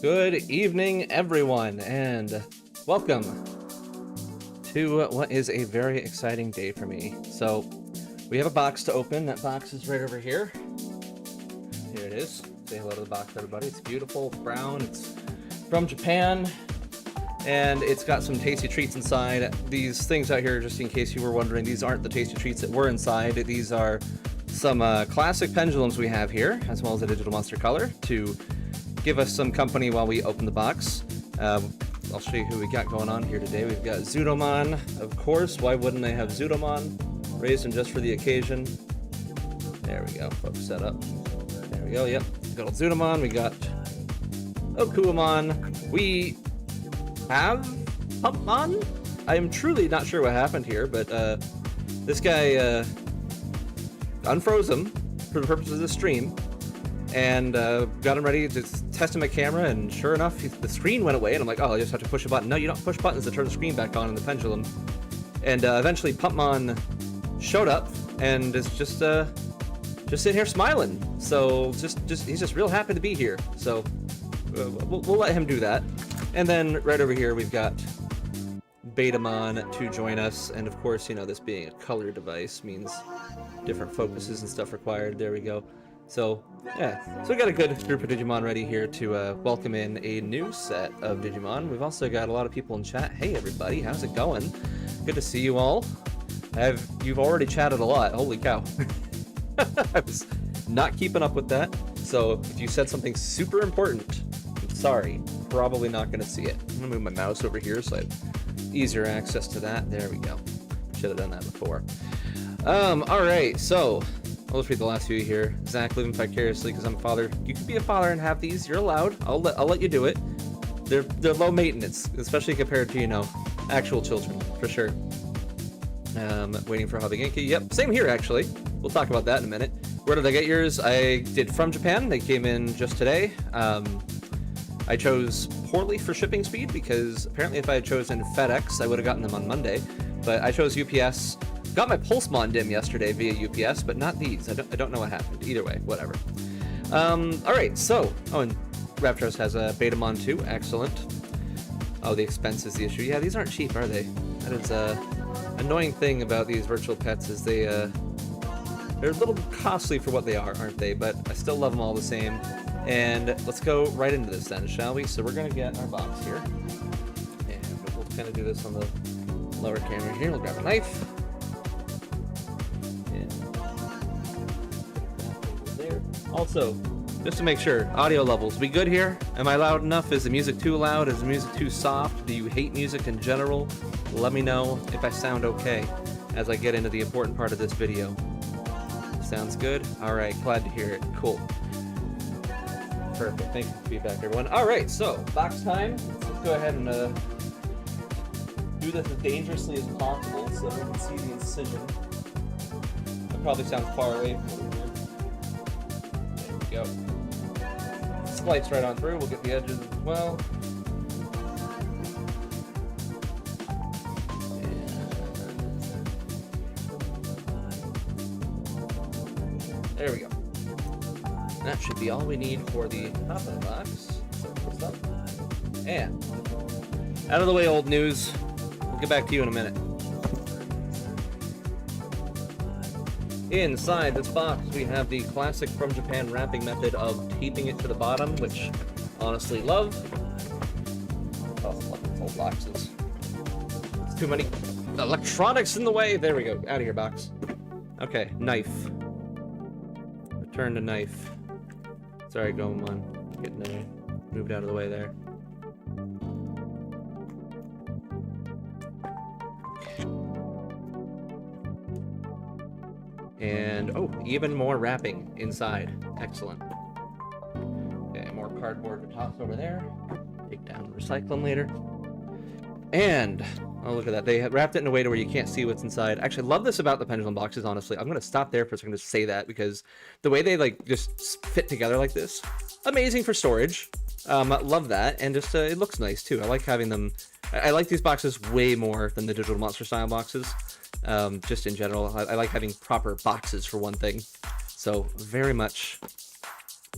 Good evening, everyone, and welcome to what is a very exciting day for me. So, we have a box to open. That box is right over here. Here it is. Say hello to the box, everybody. It's beautiful, it's brown, it's from Japan, and it's got some tasty treats inside. These things out here, just in case you were wondering, these aren't the tasty treats that were inside. These are some classic pendulums we have here, as well as a digital monster color to give us some company while we open the box. I'll show you who we got going on here today. We've got Zudomon, of course. Why wouldn't they have Zudomon? Raised him just for the occasion. There we go. Focus that up. There we go. Yep. Good old Zudomon. We got PUK Himon. We have Pitmon. I am truly not sure what happened here, but this guy unfroze him for the purpose of the stream. And got him ready to test my camera, and sure enough, the screen went away, and I'm like, oh, I just have to push a button. No, you don't push buttons to turn the screen back on in the pendulum. And eventually, Pitmon showed up, and is just sitting here smiling. So he's just real happy to be here. So we'll let him do that. And then right over here, we've got Pitmon to join us, and of course, you know, this being a color device means different focuses and stuff required. There we go. So, yeah, so we got a good group of Digimon ready here to welcome in a new set of Digimon. We've also got a lot of people in chat. Hey, everybody, how's it going? Good to see you all. You've already chatted a lot. Holy cow. I was not keeping up with that. So, if you said something super important, I'm sorry. Probably not going to see it. I'm going to move my mouse over here so I have easier access to that. There we go. Should have done that before. Alright, so I'll just read the last few here. Zach, living vicariously because I'm a father. You can be a father and have these. You're allowed. I'll let you do it. They're low maintenance, especially compared to, you know, actual children, for sure. Waiting for Hobby Genki. Yep, same here, actually. We'll talk about that in a minute. Where did I get yours? I did from Japan. They came in just today. I chose poorly for shipping speed because apparently if I had chosen FedEx, I would have gotten them on Monday. But I chose UPS. Got my Pulsemon dim yesterday via UPS, but not these. I don't know what happened. Either way, whatever. Alright, so... Oh, and Raptors has a Pitmon too. Excellent. Oh, the expense is the issue. Yeah, these aren't cheap, are they? That is a annoying thing about these virtual pets is they're a little costly for what they are, aren't they? But I still love them all the same. And let's go right into this then, shall we? So we're going to get our box here. And we'll kind of do this on the lower camera here. We'll grab a knife. Also, just to make sure, audio levels, we good here? Am I loud enough? Is the music too loud? Is the music too soft? Do you hate music in general? Let me know if I sound okay as I get into the important part of this video. Sounds good? Alright, glad to hear it. Cool. Perfect. Thank you for the feedback, everyone. Alright, so, box time. Let's go ahead and do this as dangerously as possible so that we can see the incision. It probably sounds far away from over here. Go. Slice right on through. We'll get the edges as well. There we go. That should be all we need for the top of the box. So, and out of the way, old news. We'll get back to you in a minute. Inside this box, we have the classic from Japan wrapping method of taping it to the bottom, which I honestly love. Oh, I love these old boxes. There's too many electronics in the way. There we go. Out of here, box. Okay, knife. Return to knife. Sorry, Gomon. Getting moved out of the way there. And, oh, even more wrapping inside. Excellent. Okay, more cardboard to toss over there. Take down and recycle them later. And, oh, look at that. They have wrapped it in a way to where you can't see what's inside. Actually, I love this about the Pendulum boxes, honestly. I'm going to stop there for a second to say that, because the way they, like, just fit together like this, amazing for storage. Love that. And just, it looks nice, too. I like having them... I like these boxes way more than the Digital Monster style boxes. Just in general. I like having proper boxes, for one thing. So, very much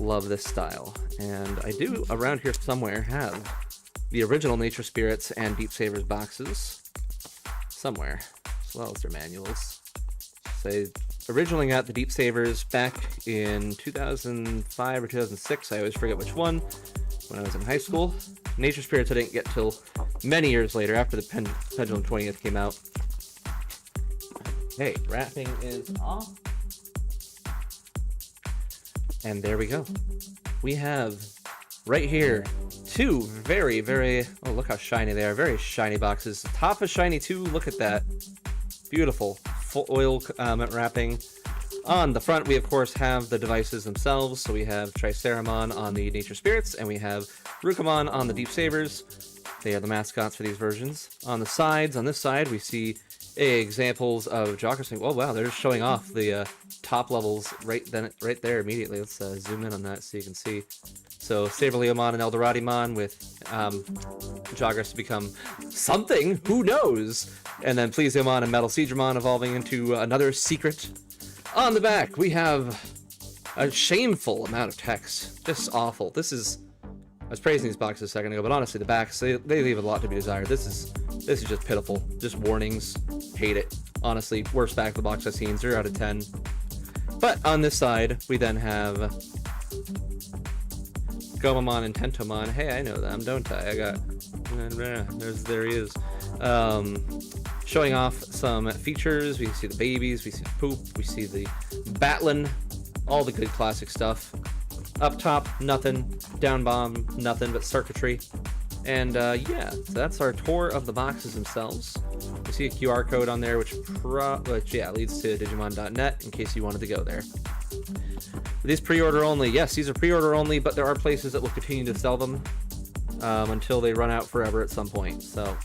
love this style. And I do, around here somewhere, have the original Nature Spirits and Deep Savers boxes somewhere, as well as their manuals. So I originally got the Deep Savers back in 2005 or 2006. I always forget which one, when I was in high school. Nature Spirits I didn't get till many years later, after the Pendulum 20th came out. Okay, wrapping is off. And there we go. We have right here two very, very, oh, look how shiny they are. Very shiny boxes. The top is shiny too. Look at that. Beautiful. Full oil wrapping. On the front, we of course have the devices themselves. So we have Triceramon on the Nature Spirits, and we have Rukamon on the Deep Savers. They are the mascots for these versions. On the sides, on this side, we see examples of Joggers. Oh wow, they're just showing off the top levels right there immediately. Let's zoom in on that so you can see. So Saberleomon and Eldoradimon with Joggers to become something, who knows? And then Plesiommon and Metal Seedramon evolving into another secret. On the back, we have a shameful amount of text. Just awful. This is... I was praising these boxes a second ago, but honestly, the backs, they leave a lot to be desired. This is just pitiful. Just warnings. Hate it. Honestly, worst back of the box I've seen. 0 out of 10. But on this side, we then have Gomamon and Tentomon. Hey, I know them, don't I? I got... There he is. Showing off some features. We see the babies, we see the poop, we see the Batlin, all the good classic stuff. Up top, nothing. Down bomb, nothing but circuitry. And yeah, so that's our tour of the boxes themselves. We see a QR code on there, which yeah, leads to Digimon.net in case you wanted to go there. These pre-order only. Yes, these are pre-order only, but there are places that will continue to sell them until they run out forever at some point. So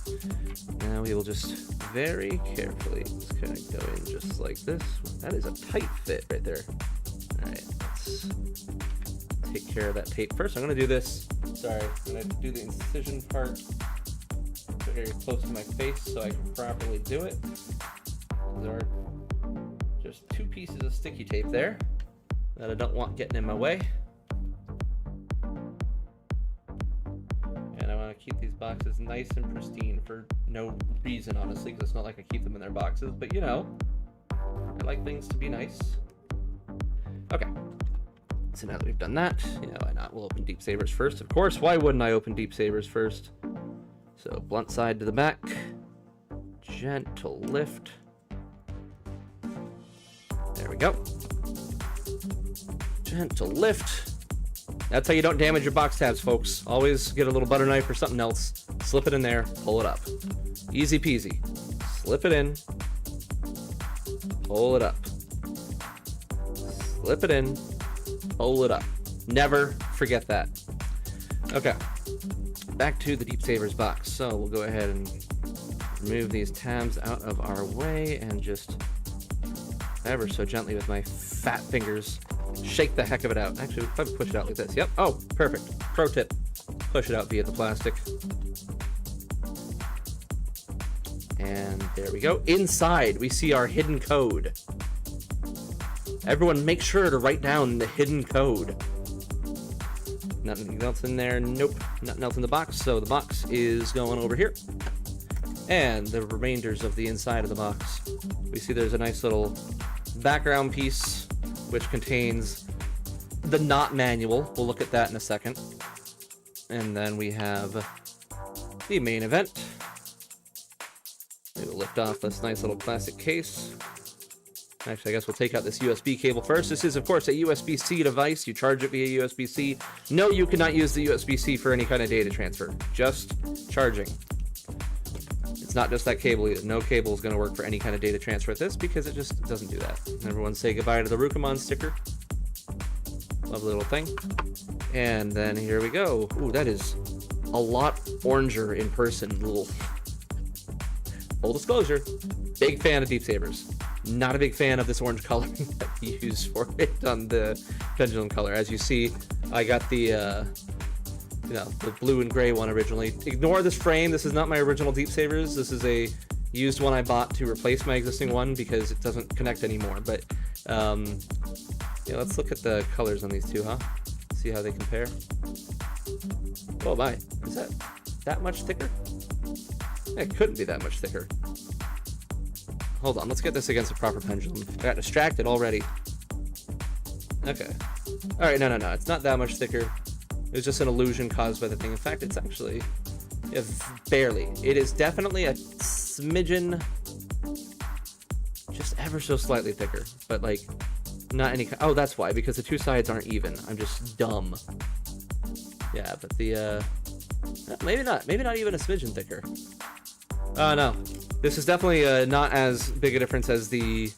now we will just very carefully just kind of go in just like this. That is a tight fit right there. All right, let's take care of that tape first. I'm going to do this. Sorry, I'm going to do the incision part very close to my face so I can properly do it. There are just two pieces of sticky tape there that I don't want getting in my way. And I want to keep these boxes nice and pristine for no reason, honestly, because it's not like I keep them in their boxes, but you know, I like things to be nice. Okay. So now that we've done that, you know, why not? We'll open Deep Savers first, of course. Why wouldn't I open Deep Savers first? So blunt side to the back, gentle lift. There we go. Gentle lift. That's how you don't damage your box tabs, folks. Always get a little butter knife or something else, slip it in there, pull it up. Easy peasy. Slip it in, pull it up. Slip it in, pull it up. Never forget that. Okay, back to the Deep Savers box. So we'll go ahead and remove these tabs out of our way and just ever so gently with my fat fingers shake the heck of it out. Actually, we'll probably push it out like this. Yep. Oh, perfect. Pro tip. Push it out via the plastic. And there we go. Inside, we see our hidden code. Everyone make sure to write down the hidden code. Nothing else in there. Nope. Nothing else in the box. So the box is going over here. And the remainders of the inside of the box. We see there's a nice little background piece which contains the not manual. We'll look at that in a second. And then we have the main event. We will lift off this nice little plastic case. Actually, I guess we'll take out this USB cable first. This is, of course, a USB-C device. You charge it via USB-C. No, you cannot use the USB-C for any kind of data transfer. Just charging. It's not just that cable either. No cable is going to work for any kind of data transfer with this because it just doesn't do that. Everyone say goodbye to the Rukamon sticker. Lovely little thing. And then here we go. Ooh, that is a lot oranger in person. Little full disclosure, big fan of Deep Sabers. Not a big fan of this orange color that we use for it on the Pendulum color. As you see, I got the the blue and gray one originally. Ignore this frame. This is not my original Deep Sabers. This is a used one I bought to replace my existing one because it doesn't connect anymore. But yeah, let's look at the colors on these two, huh? See how they compare. Oh my, is that much thicker? It couldn't be that much thicker. Hold on, let's get this against a proper pendulum. I got distracted already. Okay. Alright, no, it's not that much thicker. It was just an illusion caused by the thing. In fact, it's actually... yeah, barely. It is definitely a smidgen... just ever so slightly thicker. But, like, not any... oh, that's why, because the two sides aren't even. I'm just dumb. Yeah, but the, maybe not. Maybe not even a smidgen thicker. No. This is definitely not as big a difference as the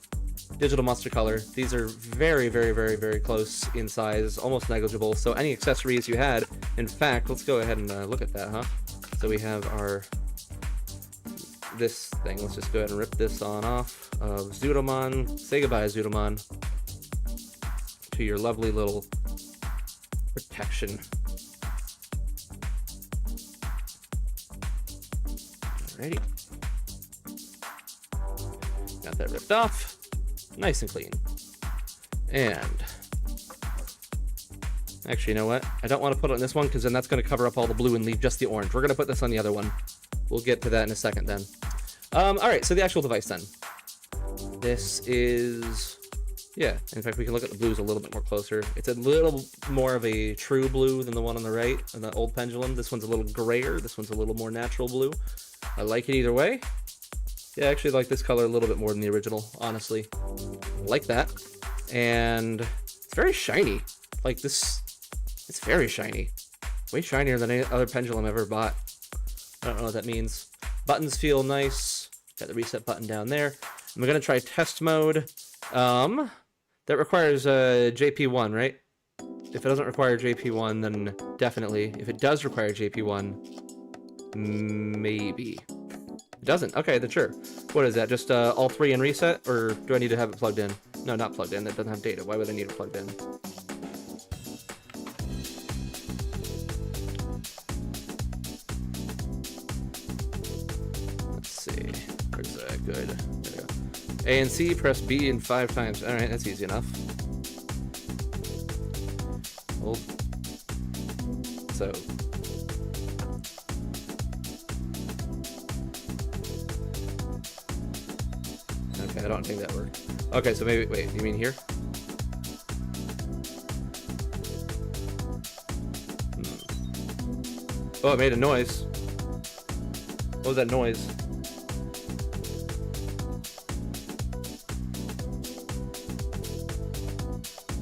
Digital Monster color. These are very, very, very, very close in size, almost negligible. So any accessories you had, in fact, let's go ahead and look at that, huh? So we have this thing. Let's just go ahead and rip this on off of Zudomon. Say goodbye, Zudomon, to your lovely little protection. Alrighty. Got that ripped off. Nice and clean. And actually, you know what? I don't want to put it on this one because then that's going to cover up all the blue and leave just the orange. We're going to put this on the other one. We'll get to that in a second then. Alright, so the actual device then. This is... yeah, in fact, we can look at the blues a little bit more closer. It's a little more of a true blue than the one on the right, and the old Pendulum. This one's a little grayer. This one's a little more natural blue. I like it either way. Yeah, I actually like this color a little bit more than the original, honestly. I like that. And it's very shiny. Like this, it's very shiny. Way shinier than any other Pendulum I've ever bought. I don't know what that means. Buttons feel nice. Got the reset button down there. I'm gonna try test mode. That requires JP1, right? If it doesn't require JP1, then definitely. If it does require JP1, maybe. It doesn't. Okay, then sure. What is that? Just all three and reset? Or do I need to have it plugged in? No, not plugged in. That doesn't have data. Why would I need it plugged in? Let's see. Where's that? Good. There we go. A and C, press B in 5 times. Alright, that's easy enough. Well, so... okay, I don't think that worked. Okay, so maybe... wait, you mean here? Oh, it made a noise. What was that noise?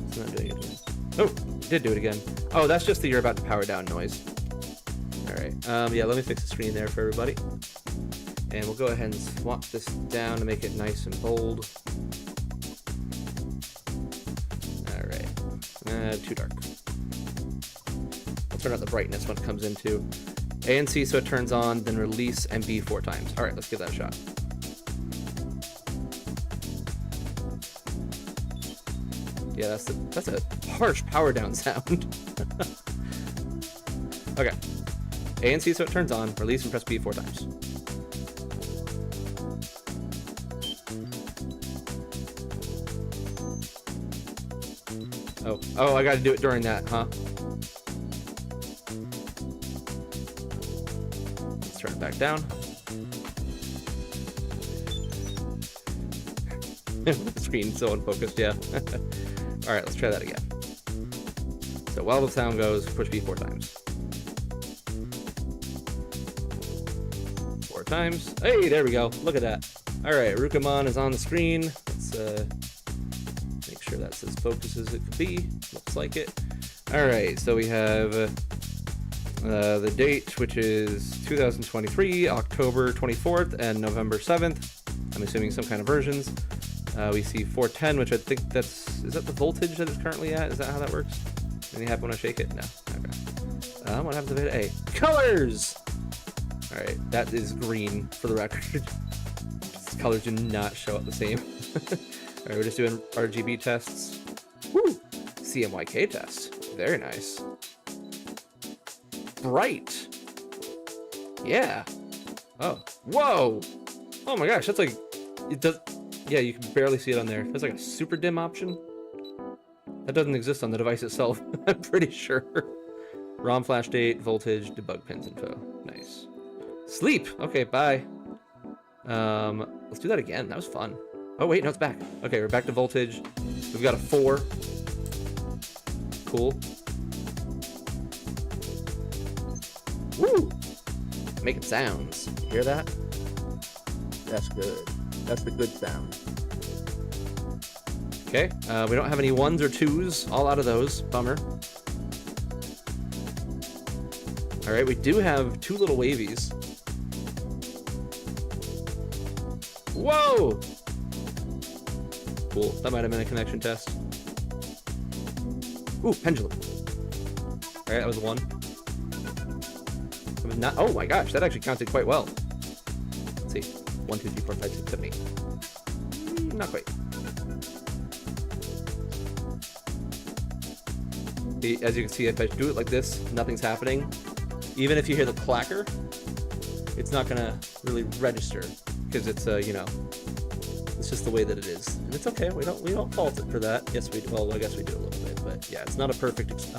It's not doing it again. Oh, it did do it again. Oh, that's just the you're about to power down noise. Alright, yeah, let me fix the screen there for everybody. And we'll go ahead and swap this down to make it nice and bold. Alright, too dark. I'll turn out the brightness when it comes into A and C so it turns on, then release and B 4 times. Alright, let's give that a shot. Yeah, that's a harsh power down sound. Okay. A and C so it turns on, release and press B 4 times. Oh, I gotta do it during that, huh? Let's turn it back down. The screen's so unfocused, yeah. Alright, let's try that again. So while the sound goes, push B 4 times. 4 times. Hey, there we go. Look at that. Alright, Rukemon is on the screen. Let's make sure that's as focused as it could be. Looks like it. Alright, so we have the date, which is 2023, October 24th and November 7th. I'm assuming some kind of versions. We see 410, which I think is that the voltage that it's currently at? Is that how that works? Anything happen when I shake it? No. Okay. What happens if I hit A? Colors! Alright, that is green for the record. colors do not show up the same. Alright, we're just doing RGB tests. Woo! CMYK test. Very nice. Bright. Yeah. Oh. Whoa! Oh my gosh, that's like... It does... Yeah, you can barely see it on there. There's like a super dim option. That doesn't exist on the device itself, I'm pretty sure. ROM flash date, voltage, debug pins info. Nice. Sleep! Okay, bye. Let's do that again. That was fun. Oh wait, no, it's back. Okay, we're back to voltage. We've got a 4. Cool. Woo! Making sounds. You hear that? That's good. That's the good sound. Okay, we don't have any 1s or 2s. All out of those. Bummer. Alright, we do have 2 little wavies. Whoa! Cool. That might have been a connection test. Ooh, pendulum. Alright, that was 1. It was not. Oh my gosh, that actually counted quite well. Let's see. 1, 2, 3, 4, 5, 6, 7, 8. Not quite. As you can see, if I do it like this, nothing's happening. Even if you hear the clacker, it's not gonna really register because it's you know, it's just the way that it is, and it's okay. We don't fault it for that. Yes, we do. Well, I guess we do a little bit, but yeah, it's not a perfect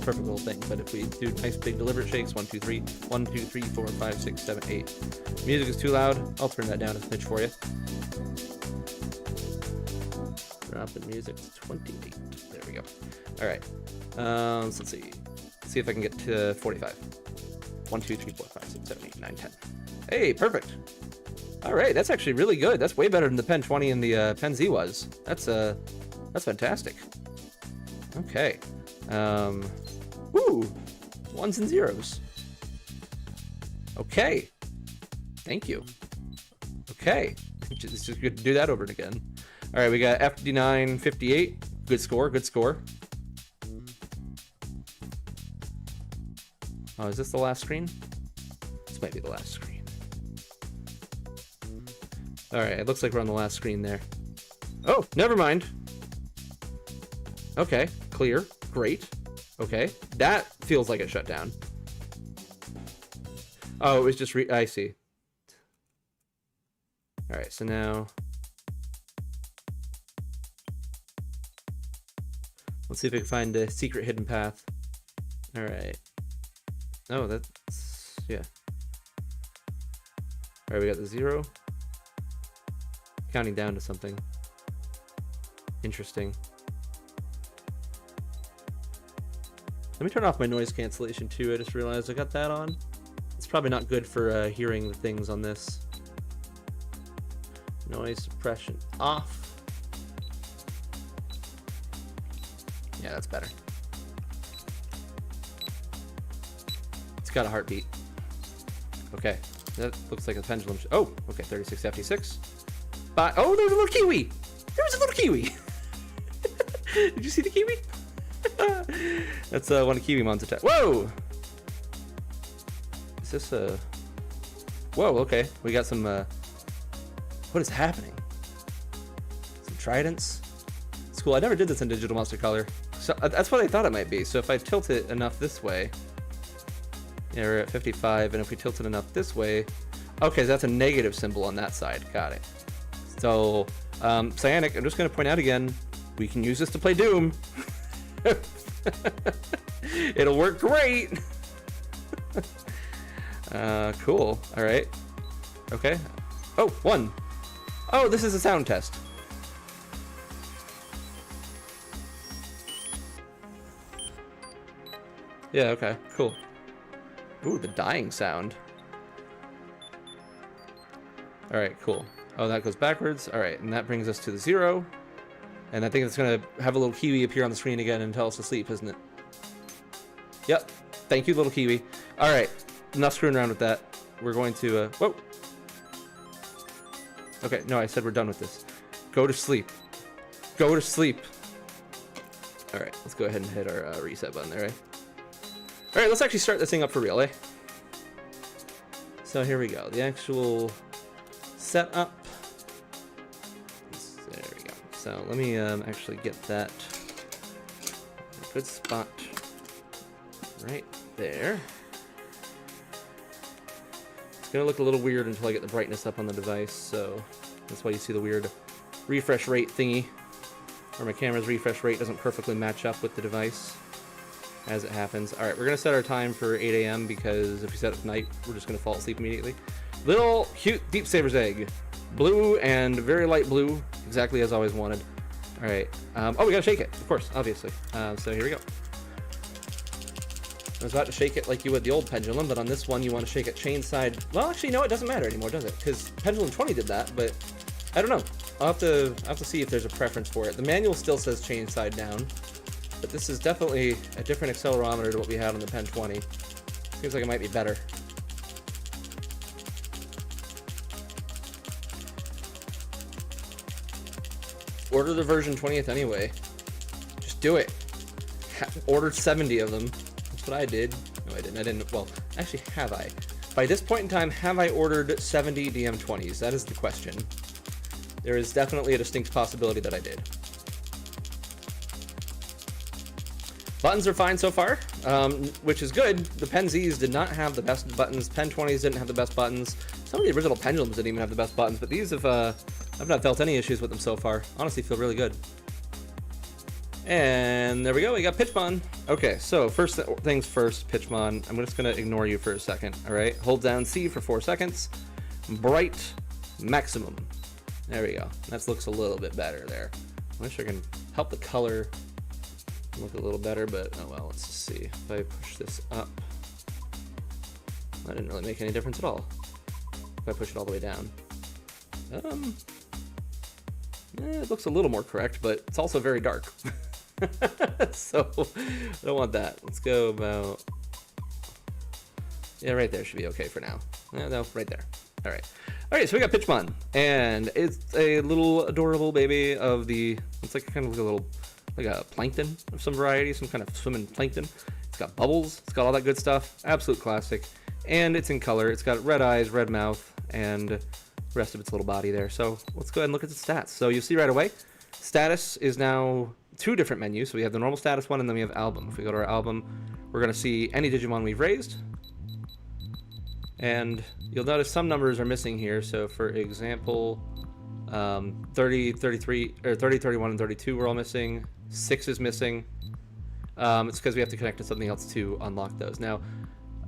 perfect little thing. But if we do nice big deliberate shakes, 1, 2, 3, 1, 2, 3, 4, 5, 6, 7, 8. Music is too loud. I'll turn that down a smidge for you. Drop the music to 28. There we go. All right. So let's see. Let's see if I can get to 45. 1, 2, 3, 4, 5, 6, 7, 8, 9, 10. Hey, perfect. All right, that's actually really good. That's way better than the Pen 20 and the Pen Z was. That's fantastic. Okay. Woo! 1s and 0s. Okay. Thank you. Okay. It's just good to do that over again. All right, we got FD9 58. Good score. Good score. Oh, is this the last screen? This might be the last screen. Alright, it looks like we're on the last screen there. Oh, never mind. Okay, clear. Great. Okay, that feels like it shut down. Oh, it was just I see. Alright, so now... Let's see if we can find a secret hidden path. Alright. Oh, that's... yeah. Alright, we got the 0. Counting down to something. Interesting. Let me turn off my noise cancellation too. I just realized I got that on. It's probably not good for hearing the things on this. Noise suppression off. Yeah, that's better. It's got a heartbeat. Okay, that looks like a pendulum. Oh, okay, 3656. But oh, there's a little kiwi. There was a little kiwi. Did you see the kiwi? That's one of Kiwimon's attack. Whoa! Is this a? Whoa. Okay, we got some. What is happening? Some tridents. It's cool. I never did this in Digital Monster Color. So that's what I thought it might be. So if I tilt it enough this way, yeah, we're at 55, and if we tilt it enough this way, okay, so that's a negative symbol on that side. Got it. So, Cyanic, I'm just going to point out again, we can use this to play Doom. It'll work great. Cool. All right. Okay. Oh, 1. Oh, this is a sound test. Yeah, okay, cool. Ooh, the dying sound. All right, cool. Oh, that goes backwards. All right, and that brings us to the 0. And I think it's gonna have a little kiwi appear on the screen again and tell us to sleep, isn't it? Yep. Thank you, little kiwi. All right, enough screwing around with that. We're going to, whoa. Okay, no, I said we're done with this. Go to sleep. Go to sleep. All right, let's go ahead and hit our reset button there, right? All right, let's actually start this thing up for real, eh? So here we go. The actual setup. so let me actually get that a good spot right there. It's gonna look a little weird until I get the brightness up on the device, so that's why you see the weird refresh rate thingy, or my camera's refresh rate doesn't perfectly match up with the device as it happens. All right, we're gonna set our time for 8 a.m. because if we set it tonight, we're just gonna fall asleep immediately. Little cute Deep Saber's egg, blue and very light blue, exactly as I always wanted. All right, oh, we gotta shake it, of course, obviously. So here we go. I was about to shake it like you would the old pendulum, but on this one you want to shake it chain side. Well, actually, no, it doesn't matter anymore, does it? Because Pendulum 20 did that, but I don't know. I'll have to see if there's a preference for it. The manual still says chain side down, but this is definitely a different accelerometer to what we had on the Pen 20. Seems like it might be better. Order the version 20th anyway. Just do it. Ordered 70 of them. That's what I did. No, I didn't. Well, actually, have I? By this point in time, have I ordered 70 DM20s? That is the question. There is definitely a distinct possibility that I did. Buttons are fine so far, which is good. The Pen Zs did not have the best buttons. Pen 20s didn't have the best buttons. Some of the original Pendulums didn't even have the best buttons, but these have, I've not felt any issues with them so far. Honestly, feel really good. And there we go, we got Pitmon. Okay, so first things first, Pitmon. I'm just gonna ignore you for a second, all right? Hold down C for 4 seconds. Bright maximum. There we go. That looks a little bit better there. I wish I can help the color look a little better, but oh well, let's just see. If I push this up, that didn't really make any difference at all. If I push it all the way down. It looks a little more correct, but it's also very dark. So I don't want that. Let's go about, yeah, right there should be okay for now. No, right there. All right, so we got Pitmon, and it's a little adorable baby of the, it's like kind of like a little, like a plankton of some variety, some kind of swimming plankton. It's got bubbles, it's got all that good stuff, absolute classic, and it's in color. It's got red eyes, red mouth, and the rest of its little body there. So let's go ahead and look at the stats. So you'll see right away, status is now 2 different menus. So we have the normal status one, and then we have album. If we go to our album, we're going to see any Digimon we've raised. And you'll notice some numbers are missing here. So for example, 30, 33, or 30, 31, and 32 we're all missing. 6 is missing. It's because we have to connect to something else to unlock those. Now,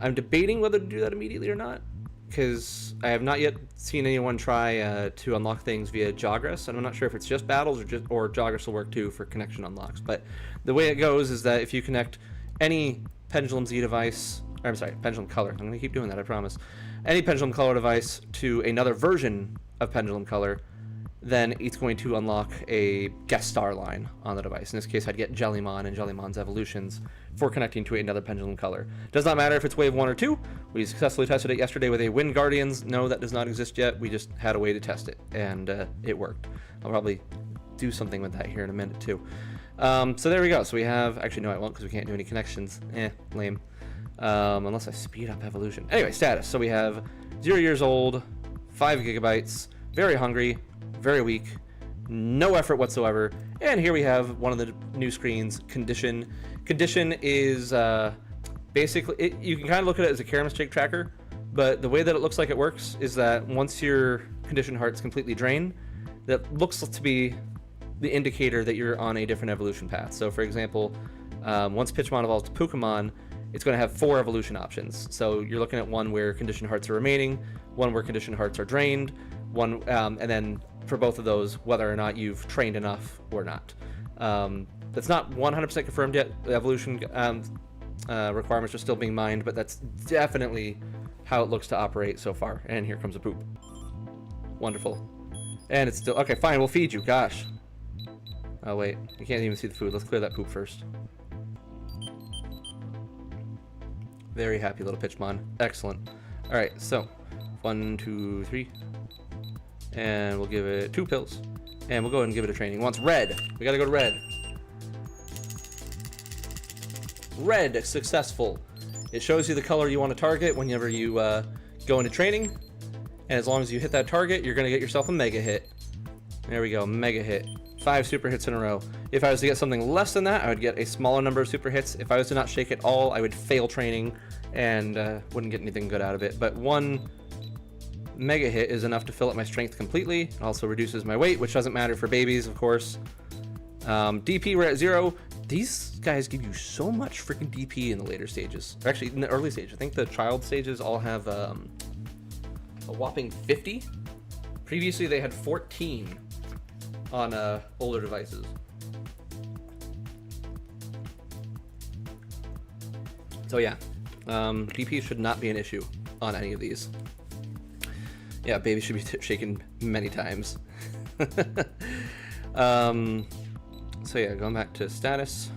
I'm debating whether to do that immediately or not, because I have not yet seen anyone try to unlock things via Jogress, and I'm not sure if it's just battles or Jogress will work too for connection unlocks. But the way it goes is that if you connect any Pendulum Z device, or I'm sorry, Pendulum Color, I'm going to keep doing that, I promise, any Pendulum Color device to another version of Pendulum Color, then it's going to unlock a guest star line on the device. In this case, I'd get Jellymon and Jellymon's evolutions for connecting to another Pendulum Color. Does not matter if it's wave 1 or 2. We successfully tested it yesterday with a Wind Guardians. No, that does not exist yet. We just had a way to test it, and it worked. I'll probably do something with that here in a minute too. So there we go. So we have, actually no I won't because we can't do any connections. Lame. Unless I speed up evolution. Anyway, status. So we have 0 years old, 5 gigabytes, very hungry, very weak, no effort whatsoever. And here we have one of the new screens, condition. Condition is basically, you can kind of look at it as a care mistake tracker, but the way that it looks like it works is that once your condition heart's completely drained, that looks to be the indicator that you're on a different evolution path. So for example, once Pitmon evolves to PUK Himon, it's going to have 4 evolution options. So you're looking at one where condition hearts are remaining, one where condition hearts are drained, one, and then for both of those, whether or not you've trained enough or not. That's not 100% confirmed yet. The evolution requirements are still being mined, but that's definitely how it looks to operate so far. And here comes a poop. Wonderful. And it's still, okay, fine, we'll feed you, gosh. Oh wait, you can't even see the food. Let's clear that poop first. Very happy little Pitmon. Excellent. All right, so 1, 2, 3. And we'll give it 2 pills. And we'll go ahead and give it a training. Wants red. We gotta go to red. Red, successful. It shows you the color you want to target whenever you go into training. And as long as you hit that target, you're gonna get yourself a mega hit. There we go, mega hit. 5 super hits in a row. If I was to get something less than that, I would get a smaller number of super hits. If I was to not shake at all, I would fail training and wouldn't get anything good out of it. But 1 mega hit is enough to fill up my strength completely. It also reduces my weight, which doesn't matter for babies, of course. DP, we're at 0. These guys give you so much freaking DP in the later stages. Actually, in the early stage. I think the child stages all have a whopping 50. Previously, they had 14 on older devices. So yeah, DP should not be an issue on any of these. Yeah, baby should be shaken many times. So yeah, going back to status.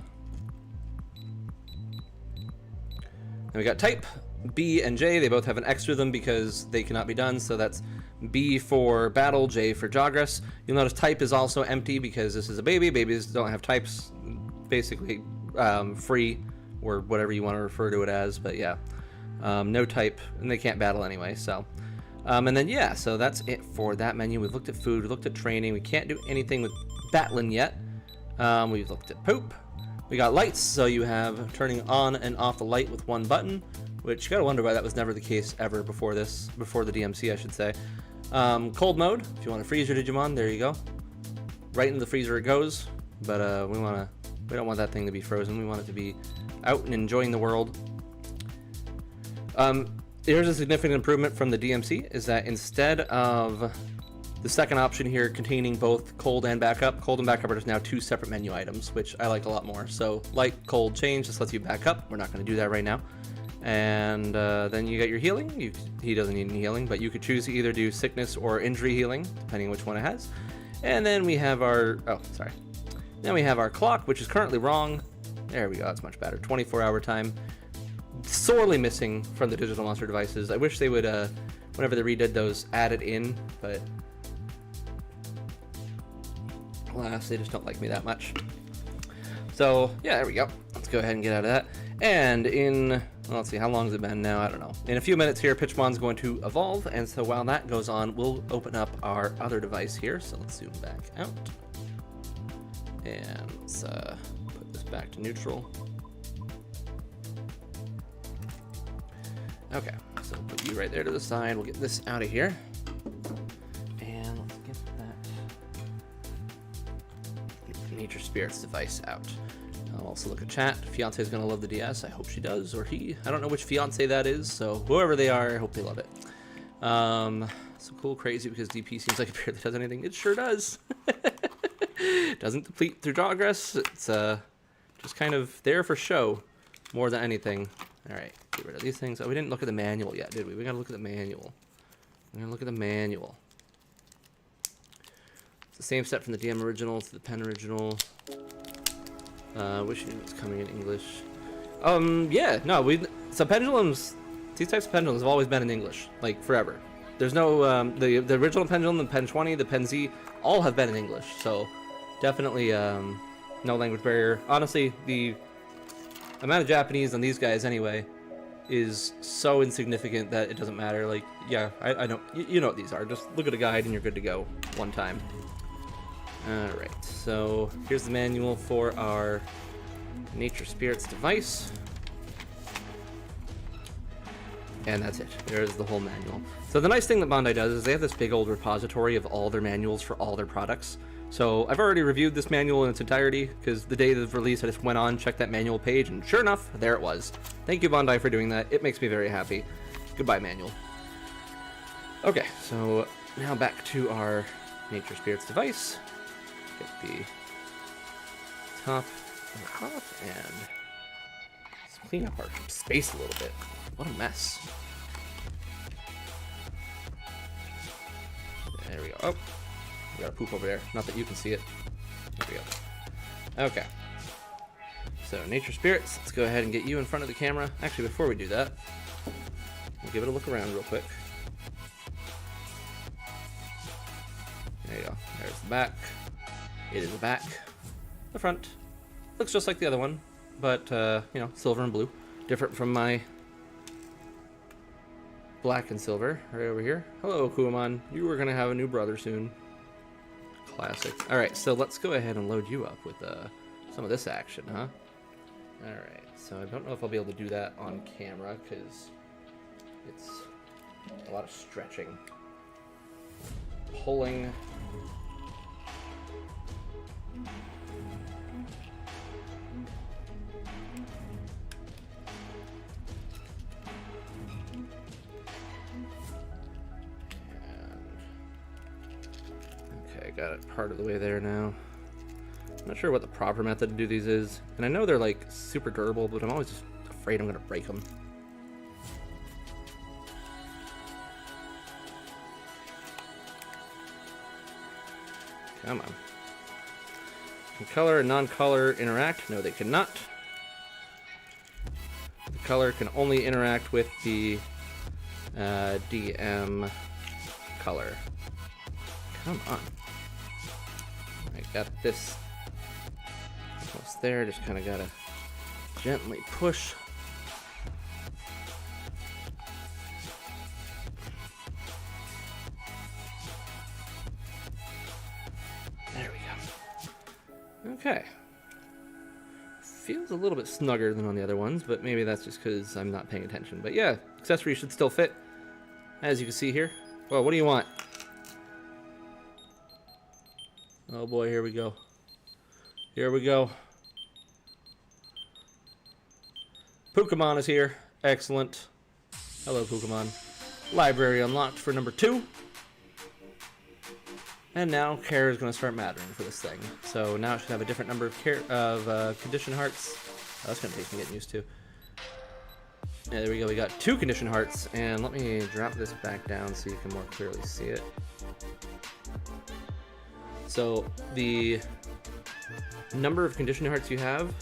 And we got type, B and J. They both have an X through them because they cannot be done. So that's B for battle, J for jogress. You'll notice type is also empty because this is a baby. Babies don't have types, basically free, or whatever you want to refer to it as. But yeah, no type, and they can't battle anyway. So, and then yeah, so that's it for that menu. We've looked at food, we looked at training. We can't do anything with battling yet. We've looked at poop. We got lights, so you have turning on and off the light with 1 button, which you gotta wonder why that was never the case ever before this, before the DMC, I should say. Cold mode, if you want to freeze your Digimon, there you go. Right in the freezer it goes, but we don't want that thing to be frozen. We want it to be out and enjoying the world. Here's a significant improvement from the DMC, is that instead of the second option here containing both cold and backup are just now 2 separate menu items, which I like a lot more. So light, cold, change, this lets you back up. We're not going to do that right now. And then you get your healing. He doesn't need any healing, but you could choose to either do sickness or injury healing, depending on which one it has. And then we have our, then we have our clock, which is currently wrong. There we go, that's much better. 24-hour time. Sorely missing from the Digital Monster devices. I wish they would, whenever they redid those, add it in, but alas, they just don't like me that much. So yeah, there we go. Let's go ahead and get out of that. And in, well, let's see, how long has it been now? I don't know. In a few minutes here, Pitchmon's going to evolve, and so while that goes on, we'll open up our other device here. So let's zoom back out. And let's put this back to neutral. Okay, so put you right there to the side. We'll get this out of here. And let's get that Nature Spirits device out. I'll also look at chat. Fiance is going to love the DS. I hope she does, or he. I don't know which fiance that is, so whoever they are, I hope they love it. So cool, crazy, because DP seems like it barely does anything. It sure does. Doesn't deplete through progress. It's just kind of there for show more than anything. All right, get rid of these things. Oh, we didn't look at the manual yet, did we? We got to look at the manual. We're going to look at the manual. It's the same set from the DM original to the Pen original. Which unit's coming in English? Yeah, no, so pendulums, these types of pendulums have always been in English, like forever. There's no, the original pendulum, the Pen 20, the Pen Z, all have been in English, so definitely, no language barrier. Honestly, the amount of Japanese on these guys anyway is so insignificant that it doesn't matter. Like, yeah, I don't, you know what these are. Just look at a guide and you're good to go one time. Alright, so here's the manual for our Nature Spirits device. And that's it. There's the whole manual. So the nice thing that Bandai does is they have this big old repository of all their manuals for all their products. So I've already reviewed this manual in its entirety, because the day of release I just went on, checked that manual page, and sure enough, there it was. Thank you, Bandai, for doing that. It makes me very happy. Goodbye, manual. Okay, so now back to our Nature Spirits device. Get the top and the top, and let's clean up our space a little bit. What a mess. There we go. Oh, we got a poop over there. Not that you can see it. There we go. Okay. So, Nature Spirits, let's go ahead and get you in front of the camera. Actually, before we do that, we'll give it a look around real quick. There you go. There's the back. It is the back. The front. Looks just like the other one, but, you know, silver and blue. Different from my black and silver right over here. Hello, PUK Himon. You are going to have a new brother soon. classic. All right, so let's go ahead and load you up with some of this action, huh? All right, so I don't know if I'll be able to do that on camera because it's a lot of stretching, pulling. Got it part of the way there now. I'm not sure what the proper method to do these is, and I know they're like super durable, but I'm always just afraid I'm gonna break them. Come on. Can color and non-color interact? No, they cannot. The color can only interact with the DM color. Come on. I got this almost there, just kind of gotta gently push. There we go. Okay. Feels a little bit snugger than on the other ones, but maybe that's just because I'm not paying attention. But yeah, accessories should still fit, as you can see here. Well, what do you want? Oh boy, here we go. Here we go. PUK Himon is here. Excellent. Hello, PUK Himon. Library unlocked for number 2. And now care is going to start mattering for this thing. So now it should have a different number of condition hearts. Oh, that's going to take some getting used to. Yeah, there we go. We got 2 condition hearts. And let me drop this back down so you can more clearly see it. So the number of condition hearts you have,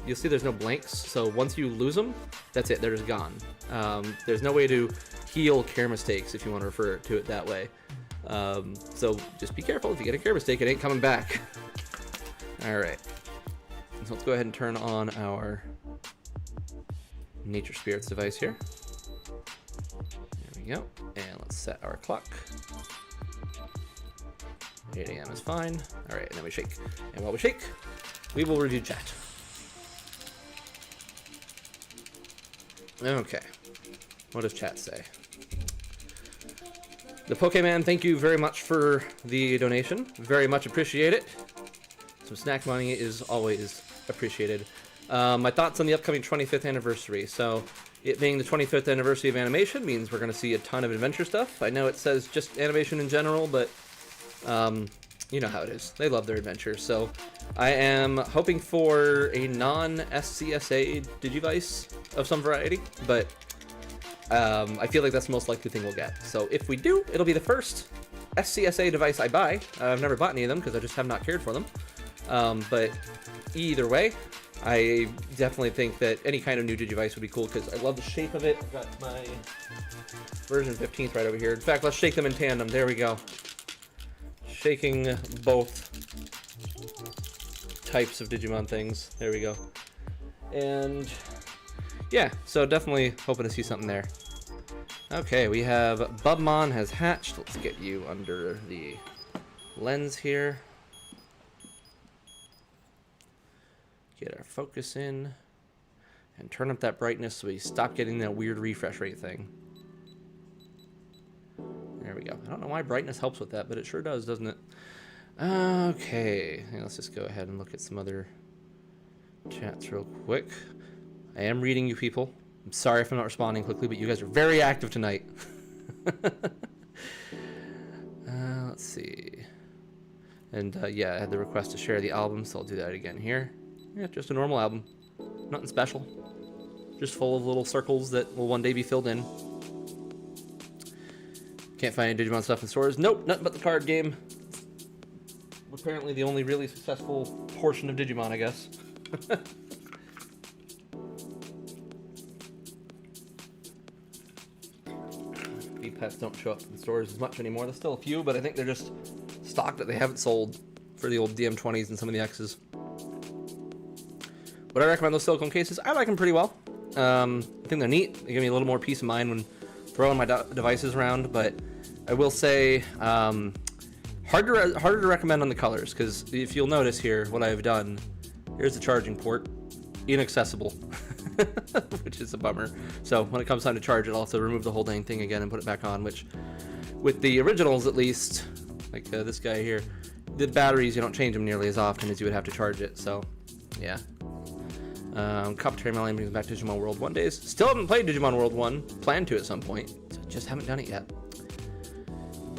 you'll see there's no blanks. So once you lose them, that's it. They're just gone. There's no way to heal care mistakes if you want to refer to it that way. So just be careful. If you get a care mistake, it ain't coming back. All right. So let's go ahead and turn on our Nature Spirits device here. There we go. And let's set our clock. 8 a.m. is fine. All right, and then we shake. And while we shake, we will review chat. Okay. What does chat say? The Pokemon, thank you very much for the donation. Very much appreciate it. Some snack money is always appreciated. My thoughts on the upcoming 25th anniversary. So, it being the 25th anniversary of animation means we're going to see a ton of adventure stuff. I know it says just animation in general, but you know how it is. They love their adventure. So I am hoping for a non-SCSA Digivice of some variety, but I feel like that's the most likely thing we'll get. So if we do, it'll be the first SCSA device I buy. I've never bought any of them because I just have not cared for them. But either way, I definitely think that any kind of new Digivice would be cool because I love the shape of it. I've got my version 15th right over here. In fact, let's shake them in tandem. There we go. Shaking both types of Digimon things. There we go. And yeah, so definitely hoping to see something there. Okay, we have Bubmon has hatched. Let's get you under the lens here. Get our focus in and turn up that brightness so we stop getting that weird refresh rate thing. There we go. I don't know why brightness helps with that, but it sure does, doesn't it? Okay, let's just go ahead and look at some other chats real quick. I am reading you people. I'm sorry if I'm not responding quickly, but you guys are very active tonight. Let's see. And yeah, I had the request to share the album, so I'll do that again here. Yeah, just a normal album. Nothing special. Just full of little circles that will one day be filled in. Can't find any Digimon stuff in stores. Nope, nothing but the card game. Apparently the only really successful portion of Digimon, I guess. V-Pets don't show up in stores as much anymore. There's still a few, but I think they're just stock that they haven't sold for the old DM20s and some of the X's. Would I recommend those silicone cases? I like them pretty well. I think they're neat. They give me a little more peace of mind when throwing my devices around, but I will say Harder to recommend on the colors, because if you'll notice here, what I've done, here's the charging port, inaccessible, which is a bummer. So when it comes time to charge it, I'll have to remove the whole dang thing again and put it back on, which, with the originals at least, like this guy here, the batteries, you don't change them nearly as often as you would have to charge it, so, yeah. Commentary Melanie brings back Digimon World 1 days. Still haven't played Digimon World 1, plan to at some point, so just haven't done it yet.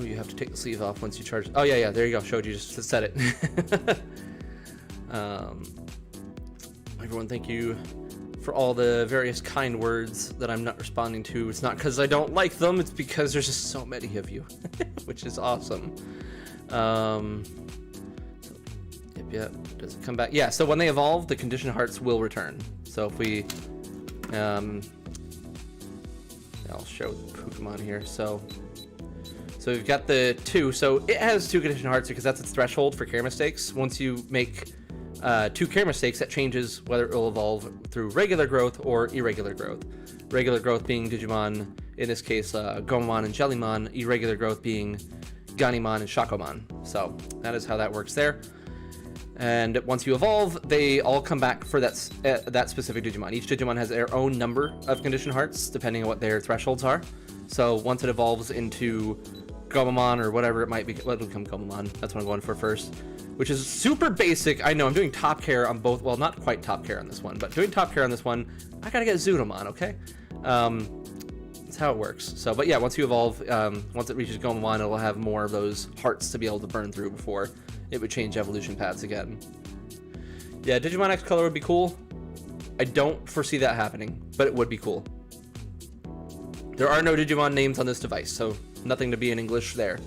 Ooh, you have to take the sleeve off once you charge. Oh yeah, there you go. Showed you just to set it. Everyone, thank you for all the various kind words that I'm not responding to. It's not because I don't like them. It's because there's just so many of you, which is awesome. Yep. Does it come back? Yeah. So when they evolve, the conditioned hearts will return. So if we, I'll show Pokemon here. So we've got the 2. So it has 2 conditioned hearts because that's its threshold for care mistakes. Once you make 2 care mistakes, that changes whether it will evolve through regular growth or irregular growth. Regular growth being Digimon, in this case, Gomamon and Jellymon. Irregular growth being Ganimon and Shakomon. So that is how that works there. And once you evolve, they all come back for that specific Digimon. Each Digimon has their own number of conditioned hearts, depending on what their thresholds are. So once it evolves into Gomamon or whatever it might be, it'll become Gomamon. That's what I'm going for first, which is super basic. I know I'm doing top care on both. Well, not quite top care on this one, but doing top care on this one, I gotta get Zudomon, okay? That's how it works. So, but yeah, once you evolve, once it reaches Gomamon, it'll have more of those hearts to be able to burn through before it would change evolution paths again. Yeah, Digimon X Color would be cool. I don't foresee that happening, but it would be cool. There are no Digimon names on this device, so nothing to be in English there.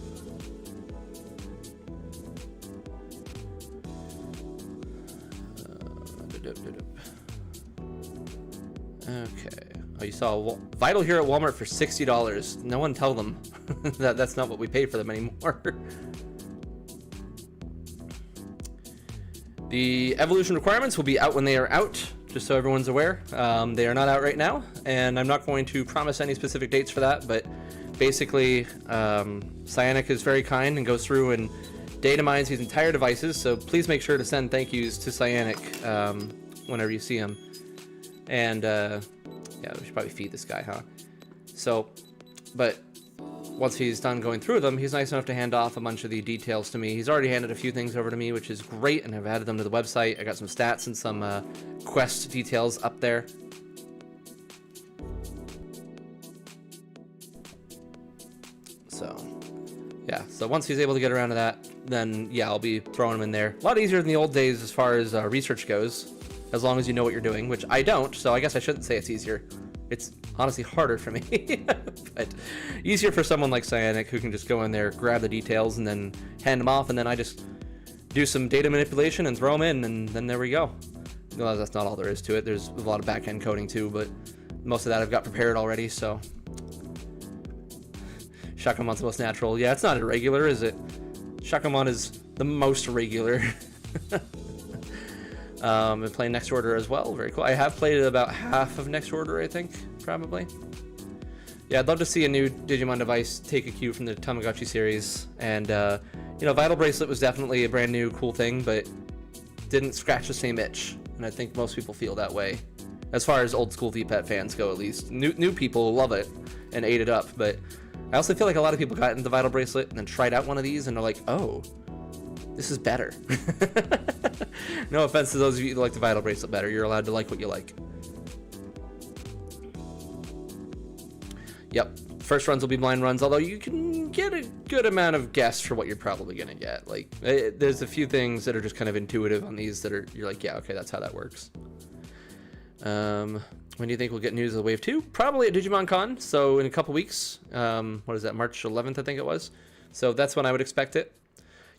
Okay. Oh, you saw Vital here at Walmart for $60. No one tell them that's not what we pay for them anymore. The evolution requirements will be out when they are out, just so everyone's aware. They are not out right now, and I'm not going to promise any specific dates for that, but basically, Cyanic is very kind and goes through and data mines these entire devices, so please make sure to send thank yous to Cyanic whenever you see him. And, yeah, we should probably feed this guy, huh? So, but once he's done going through them, he's nice enough to hand off a bunch of the details to me. He's already handed a few things over to me, which is great, and I've added them to the website. I got some stats and some quest details up there. So, yeah, so once he's able to get around to that, then, yeah, I'll be throwing him in there. A lot easier than the old days as far as research goes, as long as you know what you're doing, which I don't, so I guess I shouldn't say it's easier. It's honestly harder for me, but easier for someone like Cyanic who can just go in there, grab the details, and then hand them off, and then I just do some data manipulation and throw them in, and then there we go. Well, that's not all there is to it. There's a lot of back-end coding too, but most of that I've got prepared already, so. Shakomon's the most natural. Yeah, it's not irregular, is it? Shakomon is the most regular. Been playing Next Order as well. Very cool. I have played about half of Next Order, I think, probably. Yeah, I'd love to see a new Digimon device take a cue from the Tamagotchi series. And, you know, Vital Bracelet was definitely a brand new cool thing, but didn't scratch the same itch. And I think most people feel that way. As far as old school VPET fans go, at least. New people love it and ate it up, but I also feel like a lot of people got into the Vital Bracelet and then tried out one of these and they're like, oh, this is better. No offense to those of you who like the Vital Bracelet better. You're allowed to like what you like. Yep. First runs will be blind runs, although you can get a good amount of guess for what you're probably going to get. Like, there's a few things that are just kind of intuitive on these that are, you're like, yeah, okay, that's how that works. When do you think we'll get news of the Wave 2? Probably at Digimon Con, so in a couple weeks. What is that, March 11th, I think it was. So that's when I would expect it.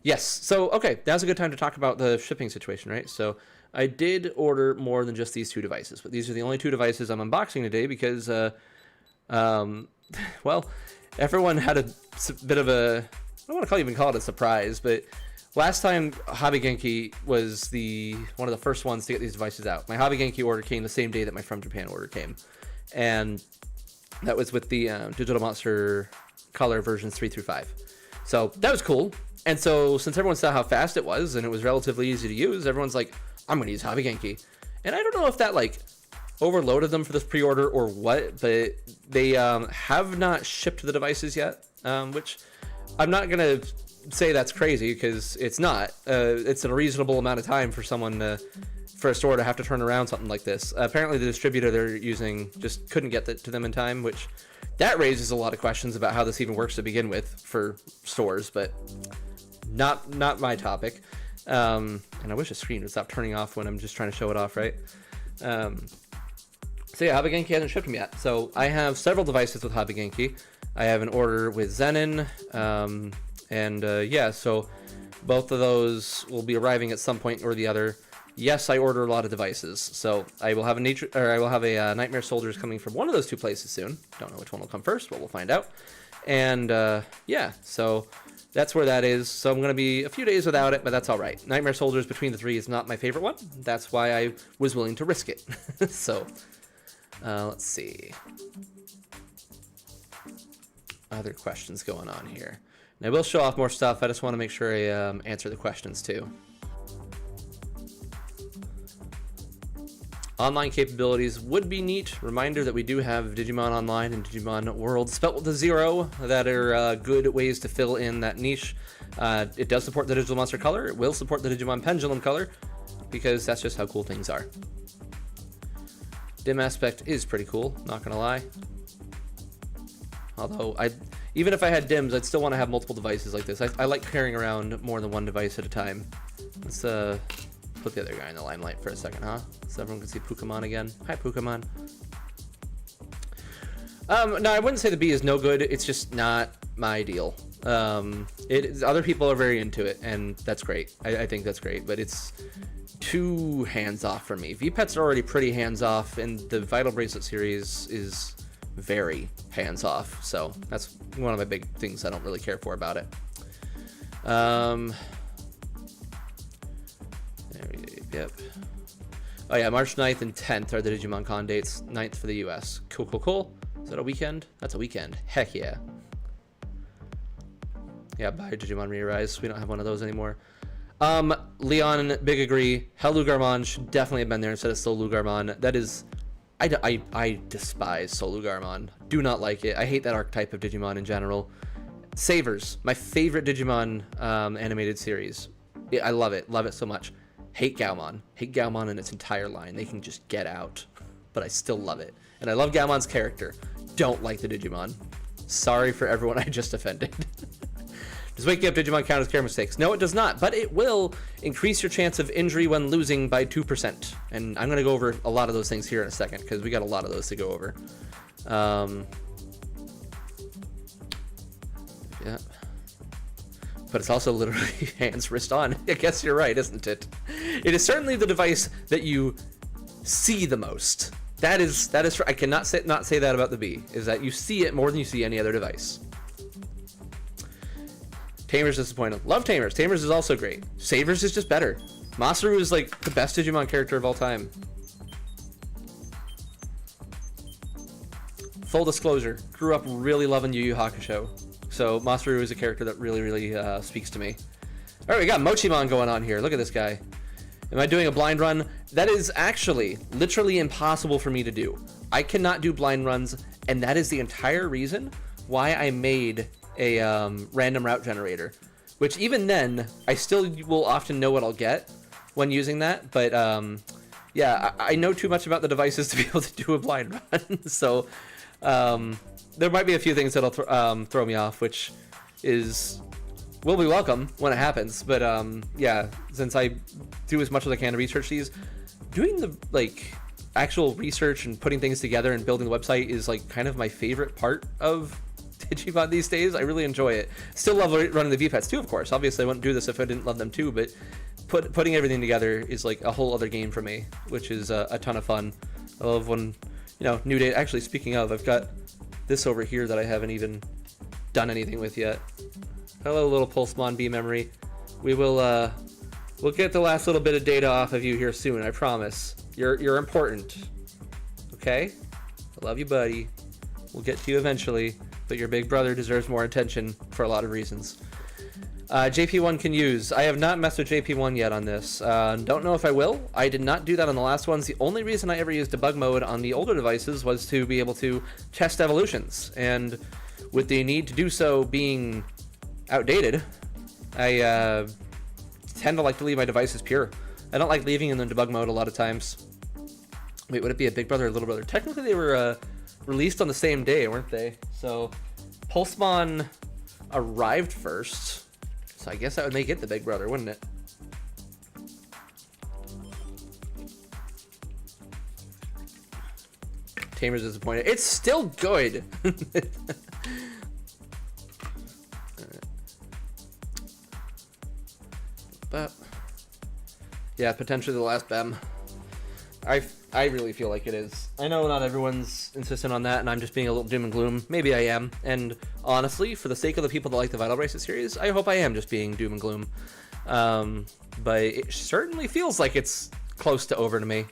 Yes, so, okay, now's a good time to talk about the shipping situation, right? So I did order more than just these 2 devices, but these are the only 2 devices I'm unboxing today because, well, everyone had a bit of a, I don't want to even call it a surprise, but last time Hobby Genki was one of the first ones to get these devices out. My Hobby Genki order came the same day that my From Japan order came, and that was with the Digital Monster Color versions 3 through 5. So that was cool. And so since everyone saw how fast it was and it was relatively easy to use, everyone's like, I'm going to use Hobby Genki. And I don't know if that like overloaded them for this pre-order or what, but they have not shipped the devices yet, which I'm not going to say that's crazy because it's not. It's a reasonable amount of time for someone for a store to have to turn around something like this. Apparently the distributor they're using just couldn't get to them in time, which that raises a lot of questions about how this even works to begin with for stores, but not my topic. And I wish the screen would stop turning off when I'm just trying to show it off, right? So yeah, Hobby Genki hasn't shipped them yet. So I have several devices with Hobby Genki. I have an order with Zenin, yeah, so both of those will be arriving at some point or the other. Yes, I order a lot of devices, so I will have a Nightmare Soldiers coming from one of those two places soon. Don't know which one will come first, but we'll find out. And yeah, so that's where that is. So I'm going to be a few days without it, but that's all right. Nightmare Soldiers between the three is not my favorite one. That's why I was willing to risk it. So let's see. Other questions going on here. And I will show off more stuff. I just want to make sure I answer the questions too. Online capabilities would be neat. Reminder that we do have Digimon Online and Digimon World spelt with a 0 that are good ways to fill in that niche. It does support the Digital Monster color. It will support the Digimon Pendulum color because that's just how cool things are. Dim aspect is pretty cool, not gonna lie. Although, even if I had dims, I'd still want to have multiple devices like this. I like carrying around more than one device at a time. Let's put the other guy in the limelight for a second, huh? So everyone can see PUK Himon again. Hi, PUK Himon. No, I wouldn't say the B is no good. It's just not my deal. Other people are very into it, and that's great. I think that's great, but it's too hands-off for me. VPETs are already pretty hands-off, and the Vital Bracelet series is very hands-off, so that's one of my big things I don't really care for about it. Yep. Oh yeah, March 9th and 10th are the Digimon Con dates. 9th for the US. Cool, cool, cool. Is that a weekend? That's a weekend. Heck yeah. Yeah, bye Digimon Re-Arise. We don't have one of those anymore. Leon, big agree. Hell Lugarmon should definitely have been there instead of Soul Lugarmon. That is... I despise Soul Lugarmon. Do not like it. I hate that archetype of Digimon in general. Savers, my favorite Digimon animated series. I love it. Love it so much. Hate Gaomon. Hate Gaomon in its entire line. They can just get out. But I still love it. And I love Gaomon's character. Don't like the Digimon. Sorry for everyone I just offended. Does waking up Digimon count as care mistakes? No, it does not. But it will increase your chance of injury when losing by 2%. And I'm going to go over a lot of those things here in a second, because we got a lot of those to go over. Yeah. But it's also literally hands, wrist on. I guess you're right, isn't it? It is certainly the device that you see the most. That is. I cannot not say that about the B. Is that you see it more than you see any other device. Tamers disappointing. Love Tamers. Tamers is also great. Savers is just better. Masaru is like the best Digimon character of all time. Full disclosure, grew up really loving Yu Yu Hakusho. So Masaru is a character that really speaks to me. All right, we got Mochimon going on here. Look at this guy. Am I doing a blind run? That is actually literally impossible for me to do. I cannot do blind runs, and that is the entire reason why I made a random route generator, which even then, I still will often know what I'll get when using that. But yeah, I know too much about the devices to be able to do a blind run. So there might be a few things that'll throw me off, which will be welcome when it happens. But yeah, since I do as much as I can to research these, doing the actual research and putting things together and building the website is kind of my favorite part of Digimon these days. I really enjoy it. Still love running the VPETs too, of course. Obviously, I wouldn't do this if I didn't love them too, but putting everything together is like a whole other game for me, which is a ton of fun. I love when, new data. Actually, speaking of, I've got this over here that I haven't even done anything with yet. Hello, little Pulsemon B memory. We'll get the last little bit of data off of you here soon, I promise. You're important. Okay? I love you, buddy. We'll get to you eventually, but your big brother deserves more attention for a lot of reasons. JP1 can use. I have not messed with JP1 yet on this. Don't know if I will. I did not do that on the last ones. The only reason I ever used debug mode on the older devices was to be able to test evolutions. And with the need to do so being outdated, I tend to like to leave my devices pure. I don't like leaving in the debug mode a lot of times. Wait, would it be a big brother or little brother? Technically, they were released on the same day, weren't they? So, Pulsemon arrived first. So I guess that would make it the big brother, wouldn't it? Tamer's disappointed. It's still good. But yeah, potentially the last BEM. I really feel like it is. I know not everyone's insistent on that, and I'm just being a little doom and gloom. Maybe I am. And honestly, for the sake of the people that like the Vital Braces series, I hope I am just being doom and gloom. But it certainly feels like it's close to over to me.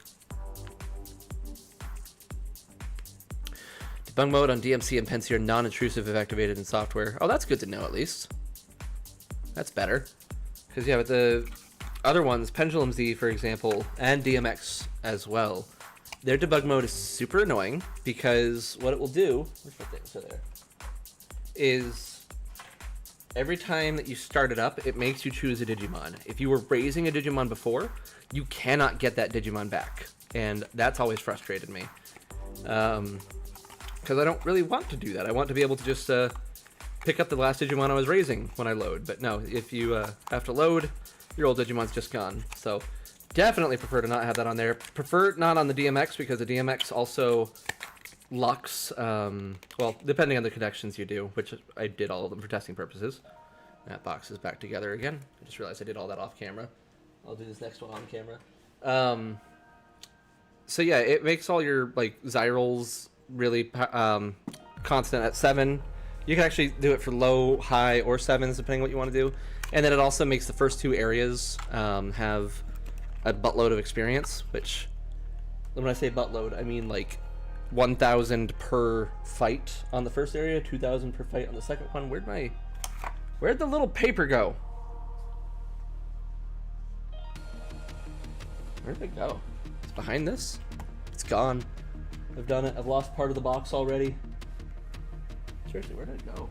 Debug mode on DMC and Pensy are non-intrusive if activated in software. Oh, that's good to know at least. That's better. Because yeah, with the other ones, Pendulum Z, for example, and DMX as well, their debug mode is super annoying because what it will do, is every time that you start it up, it makes you choose a Digimon. If you were raising a Digimon before, you cannot get that Digimon back, and that's always frustrated me. Because I don't really want to do that. I want to be able to just pick up the last Digimon I was raising when I load, but no, if you have to load, your old Digimon's just gone. So definitely prefer to not have that on there. Prefer not on the DMX because the DMX also locks, well, depending on the connections you do, which I did all of them for testing purposes. That box is back together again. I just realized I did all that off camera. I'll do this next one on camera. So yeah, it makes all your like Zyrals really constant at 7. You can actually do it for low, high, or 7s depending what you want to do. And then it also makes the first 2 areas have a buttload of experience, which, when I say buttload, I mean like 1,000 per fight on the first area, 2,000 per fight on the second one. Where'd the little paper go? Where'd it go? It's behind this? It's gone. I've done it. I've lost part of the box already. Seriously, where did it go?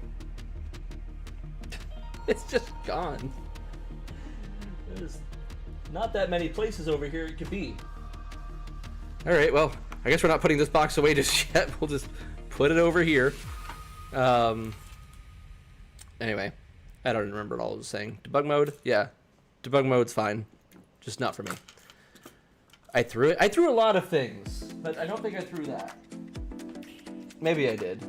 It's just gone. There's not that many places over here it could be. Alright, well, I guess we're not putting this box away just yet. We'll just put it over here. Anyway, I don't remember what all I was saying. Debug mode? Yeah. Debug mode's fine. Just not for me. I threw it. I threw a lot of things, but I don't think I threw that. Maybe I did.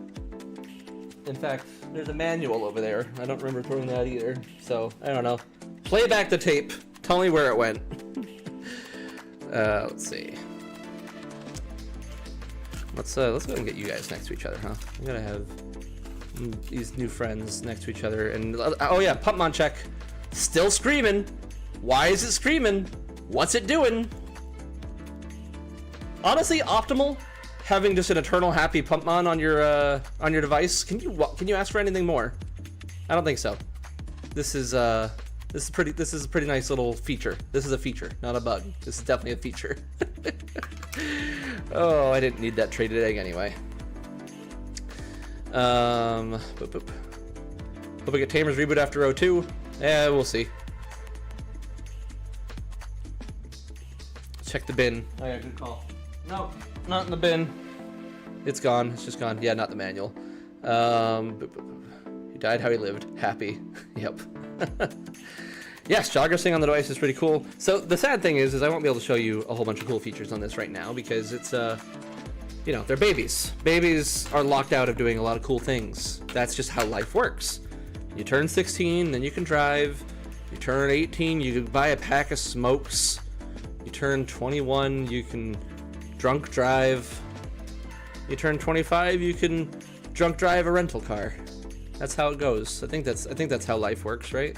In fact, there's a manual over there. I don't remember throwing that either. So, I don't know. Play back the tape. Tell me where it went. Let's see. Let's go ahead and get you guys next to each other, huh? I'm gonna have these new friends next to each other. And oh yeah, Pitmon check. Still screaming. Why is it screaming? What's it doing? Honestly, optimal. Having just an eternal happy Pitmon on your device. Can you ask for anything more? I don't think so. This is a pretty nice little feature. This is a feature, not a bug. This is definitely a feature. Oh, I didn't need that traded egg anyway. Boop, boop. Hope we get Tamer's reboot after 02. Yeah, we'll see. Check the bin. Oh yeah, good call. No, not in the bin. It's gone. It's just gone. Yeah, not the manual. Boop, boop, boop. He died how he lived. Happy. Yep. Yes, joggersing on the device is pretty cool. So the sad thing is I won't be able to show you a whole bunch of cool features on this right now because it's, you know, they're babies. Babies are locked out of doing a lot of cool things. That's just how life works. You turn 16, then you can drive. You turn 18, you can buy a pack of smokes. You turn 21, you can drunk drive. You turn 25, you can drunk drive a rental car. That's how it goes. I think that's how life works, right?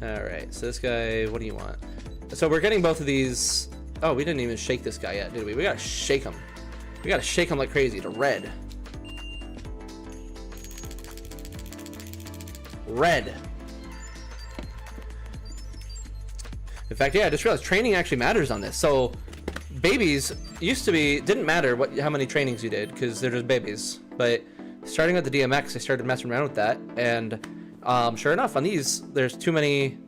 Alright, so this guy, what do you want? So we're getting both of these. Oh, we didn't even shake this guy yet, did we? We gotta shake him. We gotta shake him like crazy to red. red. In fact, yeah, I just realized training actually matters on this. So babies used to be, didn't matter how many trainings you did because they're just babies. But starting with the DMX, I started messing around with that. And sure enough, on these, there's too many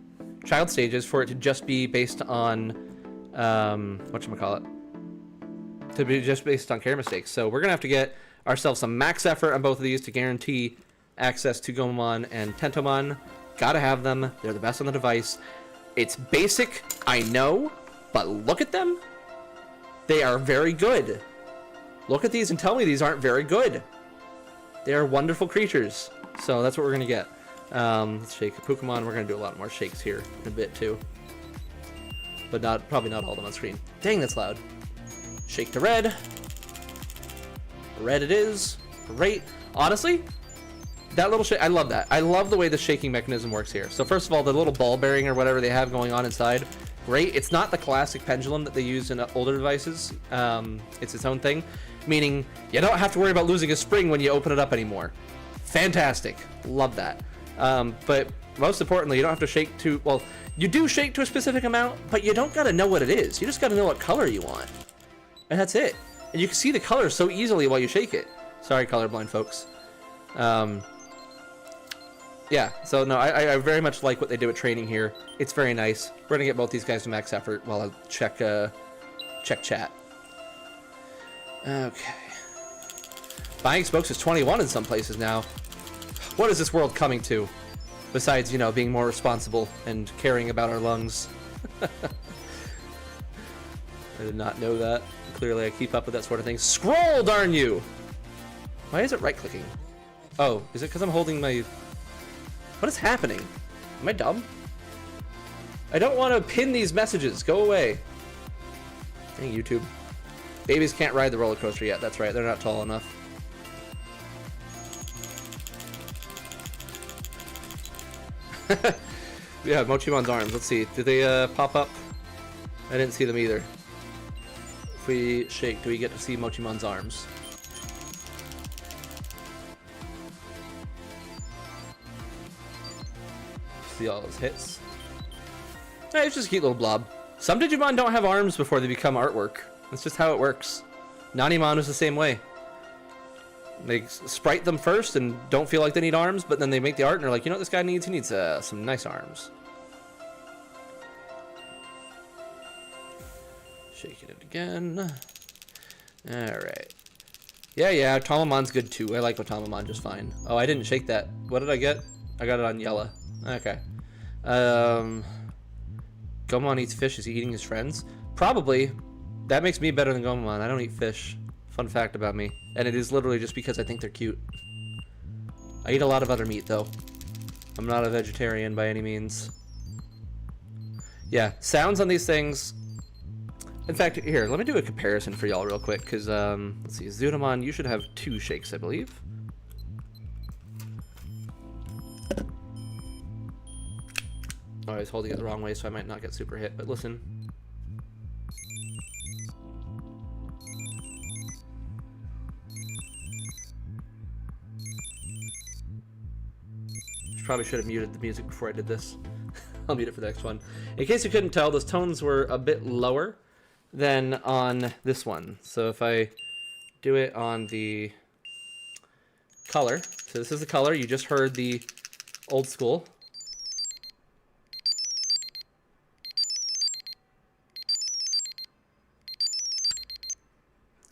child stages for it to just be based on, whatchamacallit? To be just based on care mistakes. So we're going to have to get ourselves some max effort on both of these to guarantee access to Gomamon and Tentomon. Gotta have them. They're the best on the device. It's basic, I know, but look at them. They are very good. Look at these and tell me these aren't very good. They are wonderful creatures. So that's what we're going to get. Let's shake a Pokemon. We're going to do a lot more shakes here in a bit too. But probably not all of them on screen. Dang, that's loud. Shake to red. Red it is. Great. Honestly, that little shake, I love that. I love the way the shaking mechanism works here. So first of all, the little ball bearing or whatever they have going on inside, great. It's not the classic pendulum that they use in older devices. It's its own thing, meaning you don't have to worry about losing a spring when you open it up anymore. Fantastic. Love that. But most importantly, you don't have to shake to, well, you do shake to a specific amount, but you don't got to know what it is. You just got to know what color you want. And that's it. And you can see the colors so easily while you shake it. Sorry, colorblind folks. Yeah, so no, I very much like what they do at training here. It's very nice. We're gonna get both these guys to max effort while I check chat. Okay. Buying spokes is 21 in some places now. What is this world coming to? Besides, you know, being more responsible and caring about our lungs. I did not know that. Clearly I keep up with that sort of thing. Scroll, darn you! Why is it right-clicking? Oh, is it because I'm holding my... What is happening? Am I dumb? I don't want to pin these messages. Go away. Dang YouTube. Babies can't ride the roller coaster yet. That's right. They're not tall enough. Yeah, Mochimon's arms. Let's see. Did they pop up? I didn't see them either. If we shake, do we get to see Mochimon's arms? See all those hits. Hey, it's just a cute little blob. Some Digimon don't have arms before they become artwork. That's just how it works. Nanimon is the same way. They sprite them first and don't feel like they need arms, but then they make the art and they're like, you know what this guy needs? He needs some nice arms. Shaking it again. Alright. Yeah, Tamamon's good too. I like Otamamon just fine. Oh, I didn't shake that. What did I get? I got it on yellow. Okay. Gomamon eats fish. Is he eating his friends? Probably. That makes me better than Gomamon. I don't eat fish. Fun fact about me. And it is literally just because I think they're cute. I eat a lot of other meat, though. I'm not a vegetarian by any means. Yeah, sounds on these things... In fact, here, let me do a comparison for y'all real quick, because, let's see, Zunamon, you should have 2 shakes, I believe. Oh, I was holding it the wrong way, so I might not get super hit, but listen. Probably should have muted the music before I did this. I'll mute it for the next one. In case you couldn't tell, those tones were a bit lower than on this one. So if I do it on the color, so this is the color, you just heard the old school.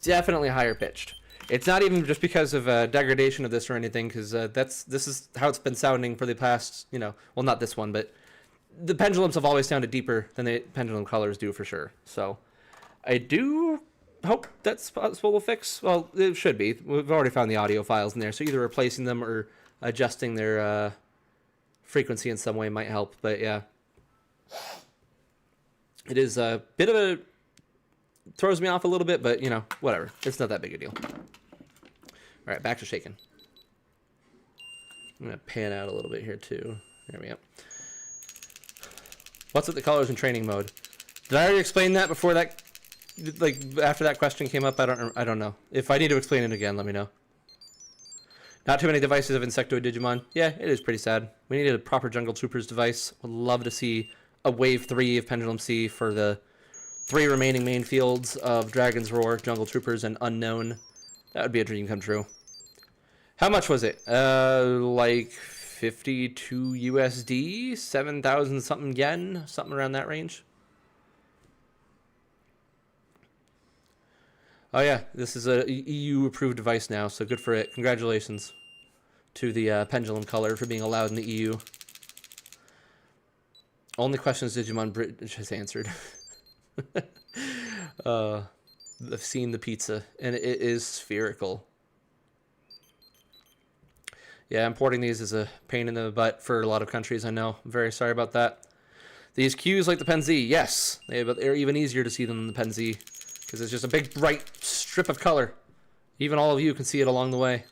Definitely higher pitched. It's not even just because of degradation of this or anything, because this is how it's been sounding for the past, you know, well, not this one, but the pendulums have always sounded deeper than the pendulum colors do for sure. So I do hope that's possible to fix. Well, it should be. We've already found the audio files in there, so either replacing them or adjusting their frequency in some way might help. But yeah, it is a bit of a... throws me off a little bit, but, you know, whatever. It's not that big a deal. All right, back to shaking. I'm going to pan out a little bit here, too. There we go. What's with the colors in training mode? Did I already explain that before that, like, after that question came up? I don't know. If I need to explain it again, let me know. Not too many devices of Insectoid Digimon. Yeah, it is pretty sad. We needed a proper Jungle Troopers device. Would love to see a Wave 3 of Pendulum C for the 3 remaining main fields of Dragon's Roar, Jungle Troopers, and Unknown. That would be a dream come true. How much was it? Like 52 USD? 7,000 something yen? Something around that range. Oh yeah, this is a EU approved device now, so good for it. Congratulations to the Pendulum color for being allowed in the EU. Only questions Digimon British has answered. I've seen the pizza, and it is spherical. Yeah, importing these is a pain in the butt for a lot of countries, I know. I'm very sorry about that. These cues like the Pen Z, yes, they're even easier to see than the Pen Z, because it's just a big, bright strip of color. Even all of you can see it along the way.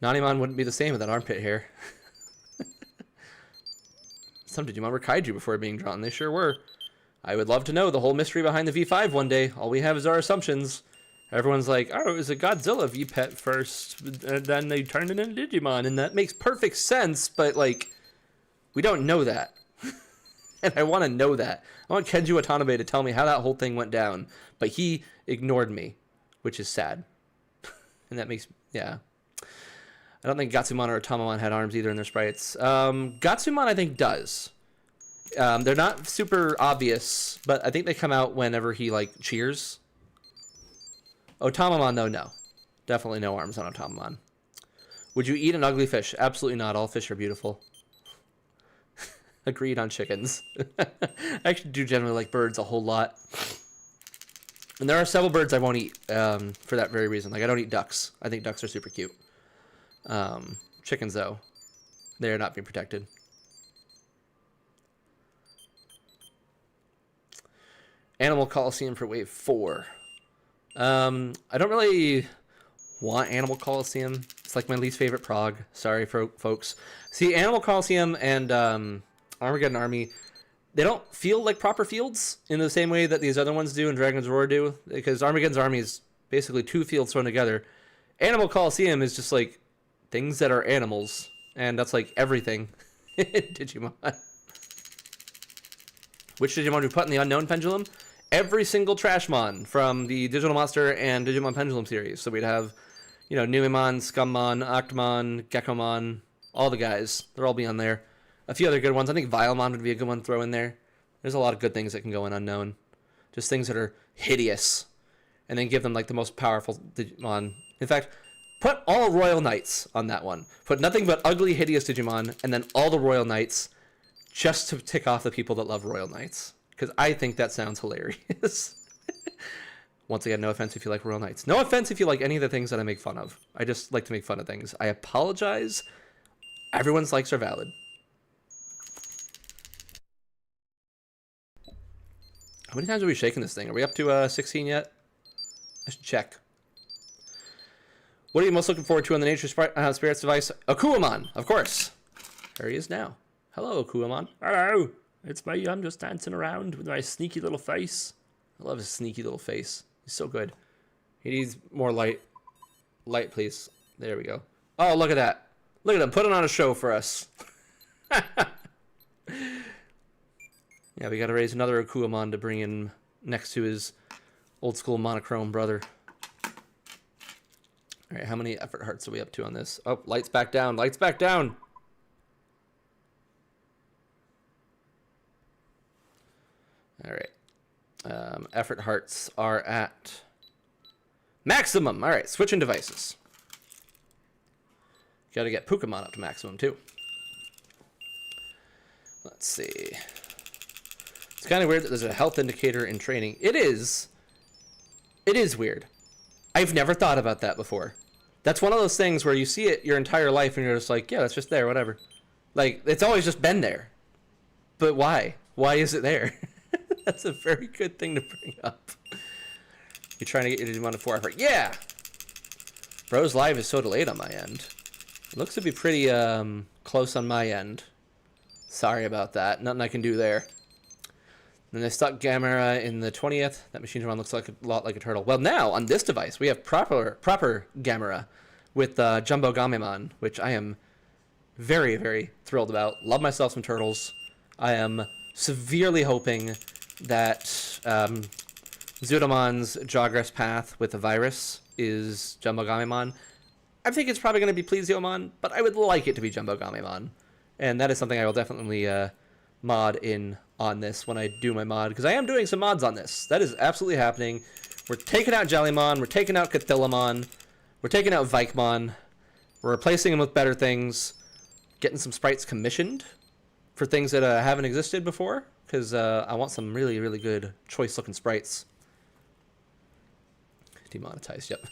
Nanimon wouldn't be the same with that armpit hair. Some Digimon were kaiju before being drawn. They sure were. I would love to know the whole mystery behind the V5 one day. All we have is our assumptions. Everyone's like, oh, it was a Godzilla V-Pet first, and then they turned it into Digimon, and that makes perfect sense, but, like, we don't know that. And I want to know that. I want Kenji Watanabe to tell me how that whole thing went down, but he ignored me, which is sad. And that makes, yeah. I don't think Gatsumon or Otamamon had arms either in their sprites. Gatsumon, I think, does. They're not super obvious, but I think they come out whenever he, like, cheers. Otamamon, though, no. Definitely no arms on Otamamon. Would you eat an ugly fish? Absolutely not. All fish are beautiful. Agreed on chickens. I actually do generally like birds a whole lot. And there are several birds I won't eat for that very reason. Like, I don't eat ducks. I think ducks are super cute. Chickens, though, they are not being protected. Animal Coliseum for Wave 4. I don't really want Animal Coliseum. It's like my least favorite prog. Sorry, folks. See, Animal Coliseum and Armageddon Army, they don't feel like proper fields in the same way that these other ones do and Dragon's Roar do, because Armageddon's Army is basically 2 fields thrown together. Animal Coliseum is just like things that are animals, and that's like everything in Digimon. Which Digimon we put in the Unknown Pendulum? Every single Trashmon from the Digital Monster and Digimon Pendulum series. So we'd have, you know, Numemon, Scummon, Octomon, Geckomon, all the guys. They'll all be on there. A few other good ones. I think Vilemon would be a good one to throw in there. There's a lot of good things that can go in Unknown. Just things that are hideous. And then give them, like, the most powerful Digimon. In fact, put all Royal Knights on that one. Put nothing but ugly, hideous Digimon, and then all the Royal Knights, just to tick off the people that love Royal Knights. Because I think that sounds hilarious. Once again, no offense if you like Royal Knights. No offense if you like any of the things that I make fun of. I just like to make fun of things. I apologize. Everyone's likes are valid. How many times are we shaking this thing? Are we up to 16 yet? I should check. What are you most looking forward to on the Nature Spirits device? Akuamon, of course. There he is now. Hello, Akuamon. Hello. It's me. I'm just dancing around with my sneaky little face. I love his sneaky little face. He's so good. He needs more light. Light, please. There we go. Oh, look at that. Look at him putting on a show for us. Yeah, we got to raise another Akuamon to bring in next to his old school monochrome brother. All right, how many effort hearts are we up to on this? Oh, lights back down. Lights back down. All right. Effort hearts are at maximum. All right, switching devices. Got to get Pokemon up to maximum, too. Let's see. It's kind of weird that there's a health indicator in training. It is. It is weird. I've never thought about that before. That's one of those things where you see it your entire life and you're just like, yeah, that's just there, whatever. Like, it's always just been there. But why? Why is it there? That's a very good thing to bring up. You're trying to get your Digimon to 4 effort. Yeah! Bro's live is so delayed on my end. It looks to be pretty close on my end. Sorry about that. Nothing I can do there. Then they stuck Gamera in the 20th. That machine Digimon looks like a lot like a turtle. Well, now, on this device, we have proper Gamera. with Jumbo Gamemon, which I am very, very thrilled about. Love myself some turtles. I am severely hoping that Zudomon's Jawgrass Path with a virus is Jumbo Gamemon. I think it's probably going to be Plesiomon, but I would like it to be Jumbo Gamemon. And that is something I will definitely mod in on this when I do my mod, because I am doing some mods on this. That is absolutely happening. We're taking out Jellymon, we're taking out Cathilamon, we're taking out Vikemon, we're replacing them with better things, getting some sprites commissioned for things that haven't existed before, because I want some really, really good choice-looking sprites. Demonetized, yep.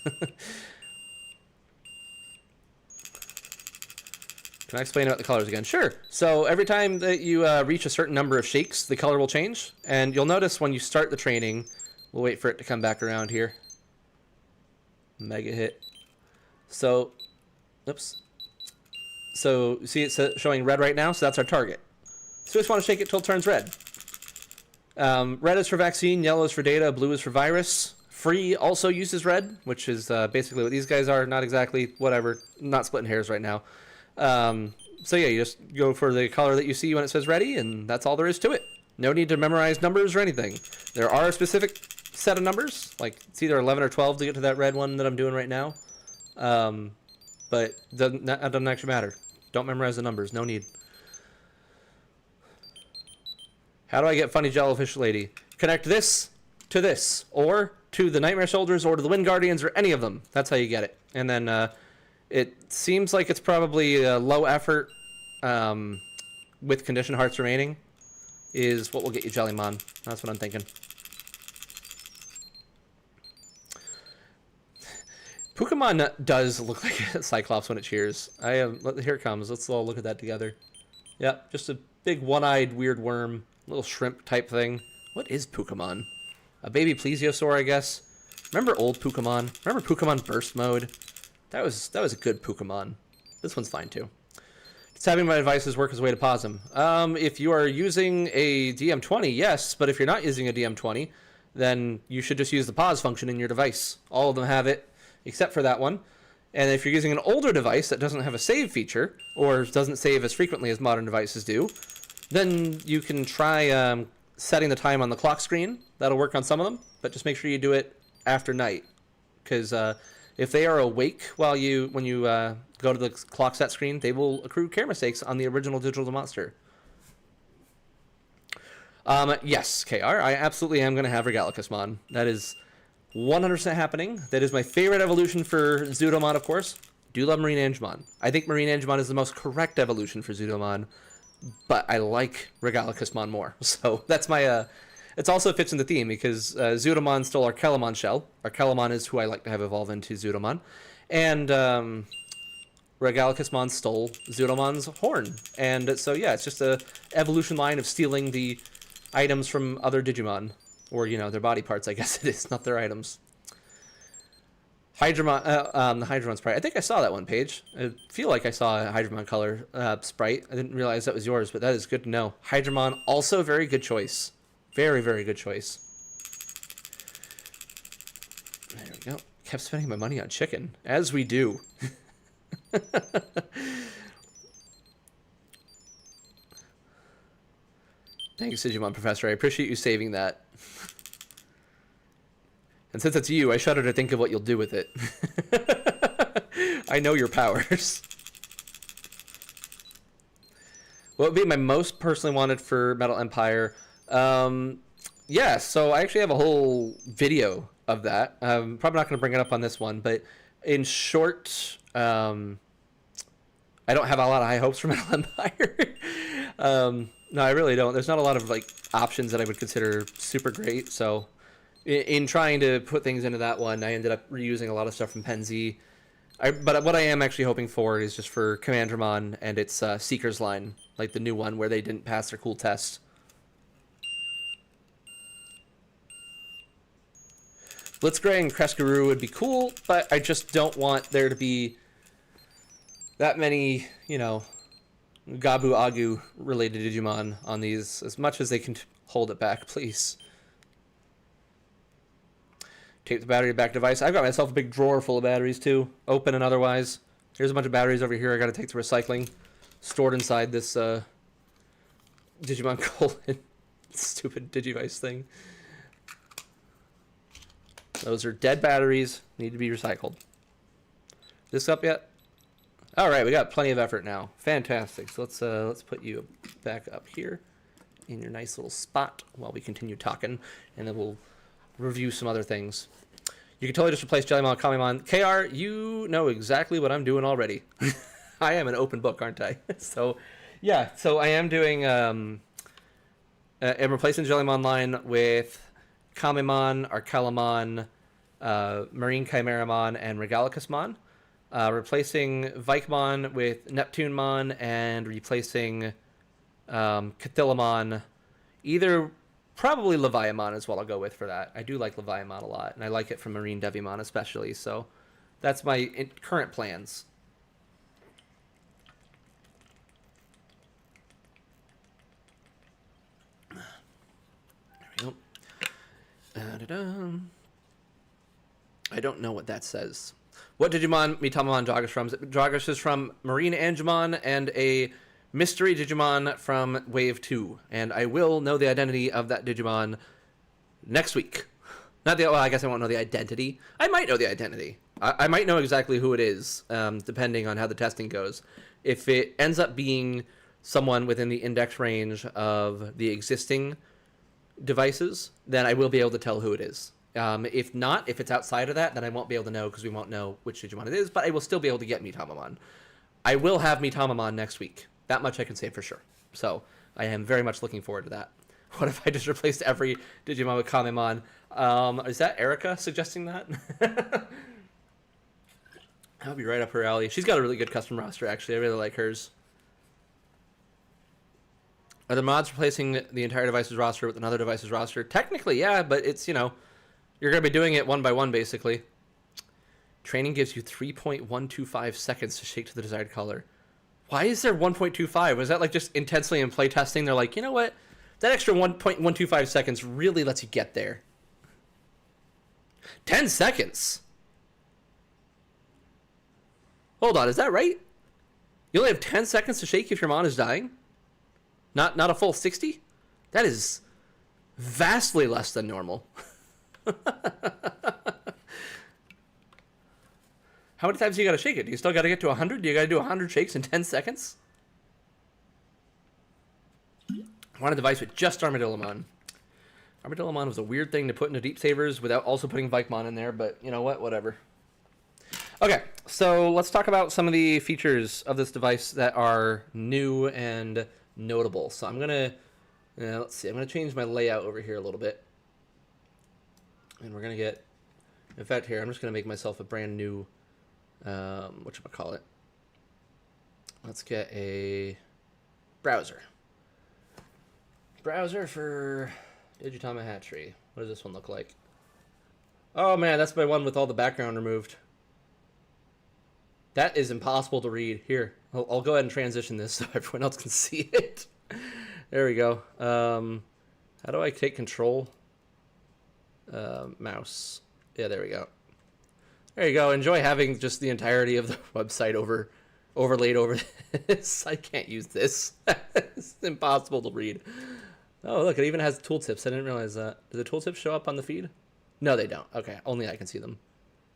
Can I explain about the colors again? Sure. So every time that you reach a certain number of shakes, the color will change. And you'll notice when you start the training, we'll wait for it to come back around here. Mega hit. So, oops. So, see it's showing red right now? So that's our target. So we just want to shake it till it turns red. Red is for vaccine, yellow is for data, blue is for virus. Free also uses red, which is basically what these guys are. Not exactly, whatever. Not splitting hairs right now. So yeah, you just go for the color that you see when it says ready, and that's all there is to it. No need to memorize numbers or anything. There are a specific set of numbers, like it's either 11 or 12 to get to that red one that I'm doing right now. But that doesn't actually matter. Don't memorize the numbers, no need. How do I get Funny Jellyfish Lady? Connect this to this, or to the Nightmare Soldiers, or to the Wind Guardians, or any of them. That's how you get it. And then, it seems like it's probably low effort with Condition Hearts remaining is what will get you Jellymon. That's what I'm thinking. Pokemon does look like a Cyclops when it cheers. Here it comes. Let's all look at that together. Yep, just a big one-eyed weird worm, little shrimp type thing. What is Pokemon? A baby plesiosaur, I guess. Remember old Pokemon? Remember Pokemon Burst Mode? That was a good Pokemon. This one's fine too. Does having my devices work as a way to pause them? If you are using a DM20, yes, but if you're not using a DM20, then you should just use the pause function in your device. All of them have it, except for that one. And if you're using an older device that doesn't have a save feature, or doesn't save as frequently as modern devices do, then you can try setting the time on the clock screen. That'll work on some of them, but just make sure you do it after night, because if they are awake when you go to the clock set screen, they will accrue care mistakes on the original digital monster. Yes, KR, I absolutely am going to have Regalicusmon. That is 100% happening. That is my favorite evolution for Zudomon, of course. Do love Marine Angemon. I think Marine Angemon is the most correct evolution for Zudomon, but I like Regalicusmon more. So that's my... It also fits in the theme because Zudomon stole Archelamon shell. Archelamon is who I like to have evolve into Zudomon. And Regalicusmon stole Zudomon's horn. And so, yeah, it's just a evolution line of stealing the items from other Digimon. Or, you know, their body parts, I guess it is, not their items. Hydramon, the Hydramon sprite. I think I saw that one, Paige. I feel like I saw a Hydramon color sprite. I didn't realize that was yours, but that is good to know. Hydramon, also a very good choice. Very, very good choice. There we go. Kept spending my money on chicken, as we do. Thanks, Digimon Professor. I appreciate you saving that. And since it's you, I shudder to think of what you'll do with it. I know your powers. What would be my most personally wanted for Metal Empire? Yeah, so I actually have a whole video of that. I'm probably not going to bring it up on this one, but in short, I don't have a lot of high hopes for Metal Empire. No, I really don't. There's not a lot of like options that I would consider super great. So in trying to put things into that one, I ended up reusing a lot of stuff from Penzi. But what I am actually hoping for is just for Commandramon and its Seekers line, like the new one where they didn't pass their cool test. Blitzgray and Crescaroo would be cool, but I just don't want there to be that many, you know, Gabu Agu related Digimon on these, as much as they can hold it back, please. Tape the battery back device. I've got myself a big drawer full of batteries too, open and otherwise. Here's a bunch of batteries over here I got to take to recycling, stored inside this Digimon colon stupid Digivice thing. Those are dead batteries, need to be recycled. This up yet? All right, we got plenty of effort now. Fantastic. So let's put you back up here in your nice little spot while we continue talking, and then we'll review some other things. You can totally just replace Jellymon, Kamimon. KR, you know exactly what I'm doing already. I am an open book, aren't I? So, yeah. So I am doing. I'm replacing Jellymon line with Kamimon, Arcalamon, Marine Chimeramon, and Regalicusmon. Replacing Vikemon with Neptunemon, and replacing Cathilamon. Either probably Leviamon is what I'll go with for that. I do like Leviamon a lot, and I like it from Marine Devimon especially, so that's my current plans. There we go. I don't know what that says. What Digimon Mitamamon Dragus from? Dragus is from Marine Angemon and a mystery Digimon from Wave 2. And I will know the identity of that Digimon next week. Not the, well, I guess I won't know the identity. I might know the identity. I might know exactly who it is, depending on how the testing goes. If it ends up being someone within the index range of the existing devices, then I will be able to tell who it is. If not, if it's outside of that, then I won't be able to know because we won't know which Digimon it is, but I will still be able to get Mitamamon. I will have Mitamamon next week. That much I can say for sure. So I am very much looking forward to that. What if I just replaced every Digimon with Kamimon? Is that Erica suggesting that? That'll be right up her alley. She's got a really good custom roster, actually. I really like hers. Are the mods replacing the entire device's roster with another device's roster? Technically, yeah, but it's, you know, you're going to be doing it one by one, basically. Training gives you 3.125 seconds to shake to the desired color. Why is there 1.25? Was that like just intensely in playtesting? They're like, you know what? That extra 1.125 seconds really lets you get there. 10 seconds? Hold on, is that right? You only have 10 seconds to shake if your mon is dying? Not a full 60? That is vastly less than normal. How many times do you gotta shake it? Do you still gotta get to 100? Do you gotta do 100 shakes in 10 seconds? I want a device with just Armadillomon. Armadillomon was a weird thing to put into Deep Savers without also putting Vikemon in there, but you know what? Whatever. Okay, so let's talk about some of the features of this device that are new and notable. So I'm gonna, let's see, I'm gonna change my layout over here a little bit. And we're gonna get, in fact here, I'm just gonna make myself a brand new, whatchamacallit. Let's get a browser. Browser for Digitama Hatchery. What does this one look like? Oh man, that's my one with all the background removed. That is impossible to read. Here, I'll go ahead and transition this so everyone else can see it. There we go. How do I take control? Mouse. Yeah, there we go. There you go. Enjoy having just the entirety of the website overlaid over this. I can't use this. It's impossible to read. Oh, look, it even has tooltips. I didn't realize that. Do the tooltips show up on the feed? No, they don't. Okay, only I can see them.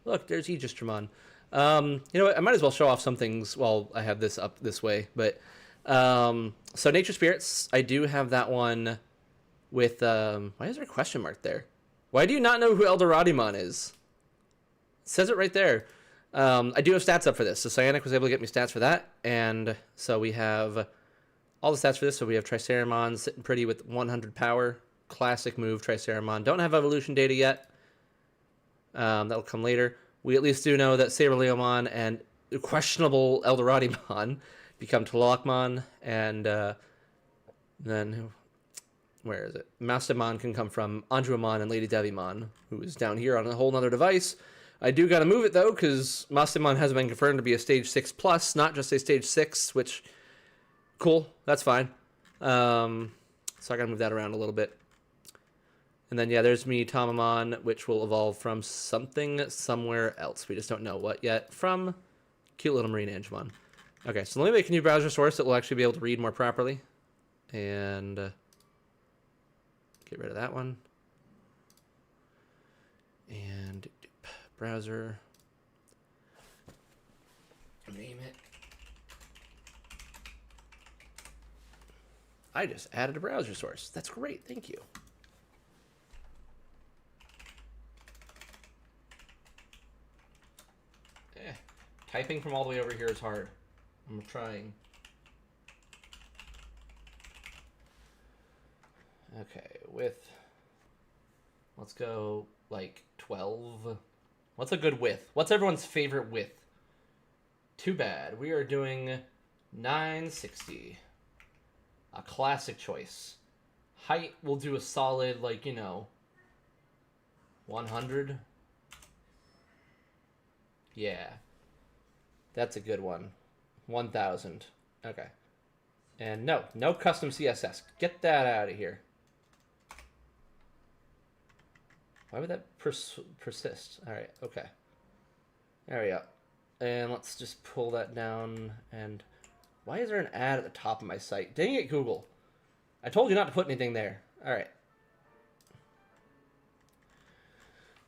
Look, there's Aegisdramon. You know what? I might as well show off some things while I have this up this way. But so Nature Spirits, I do have that one with. Why is there a question mark there? Why do you not know who Eldoradimon is? It says it right there. I do have stats up for this. So Cyanic was able to get me stats for that, and so we have all the stats for this. So we have Triceramon sitting pretty with 100 power, classic move Triceramon. Don't have evolution data yet. That'll come later. We at least do know that Saberleomon and questionable Eldoradimon become Tlalocmon, and then where is it? Mastamon can come from Anjuamon and Lady Devimon, who is down here on a whole nother device. I do gotta move it though, because Mastamon has been confirmed to be a stage 6+, not just a stage 6, which cool, that's fine. So I gotta move that around a little bit. And then, yeah, there's me, Tamamon, which will evolve from something somewhere else. We just don't know what yet. From cute little marine Angemon. Okay, so let me make a new browser source that will actually be able to read more properly. And get rid of that one. And browser. Name it. I just added a browser source. That's great. Thank you. Typing from all the way over here is hard. I'm trying. Okay, width. Let's go like 12. What's a good width? What's everyone's favorite width? Too bad. We are doing 960. A classic choice. Height, we'll do a solid, like, you know, 100. Yeah. That's a good one. 1000. Okay. And no custom CSS. Get that out of here. Why would that persist? All right, okay. There we go. And let's just pull that down. And why is there an ad at the top of my site? Dang it, Google. I told you not to put anything there. All right.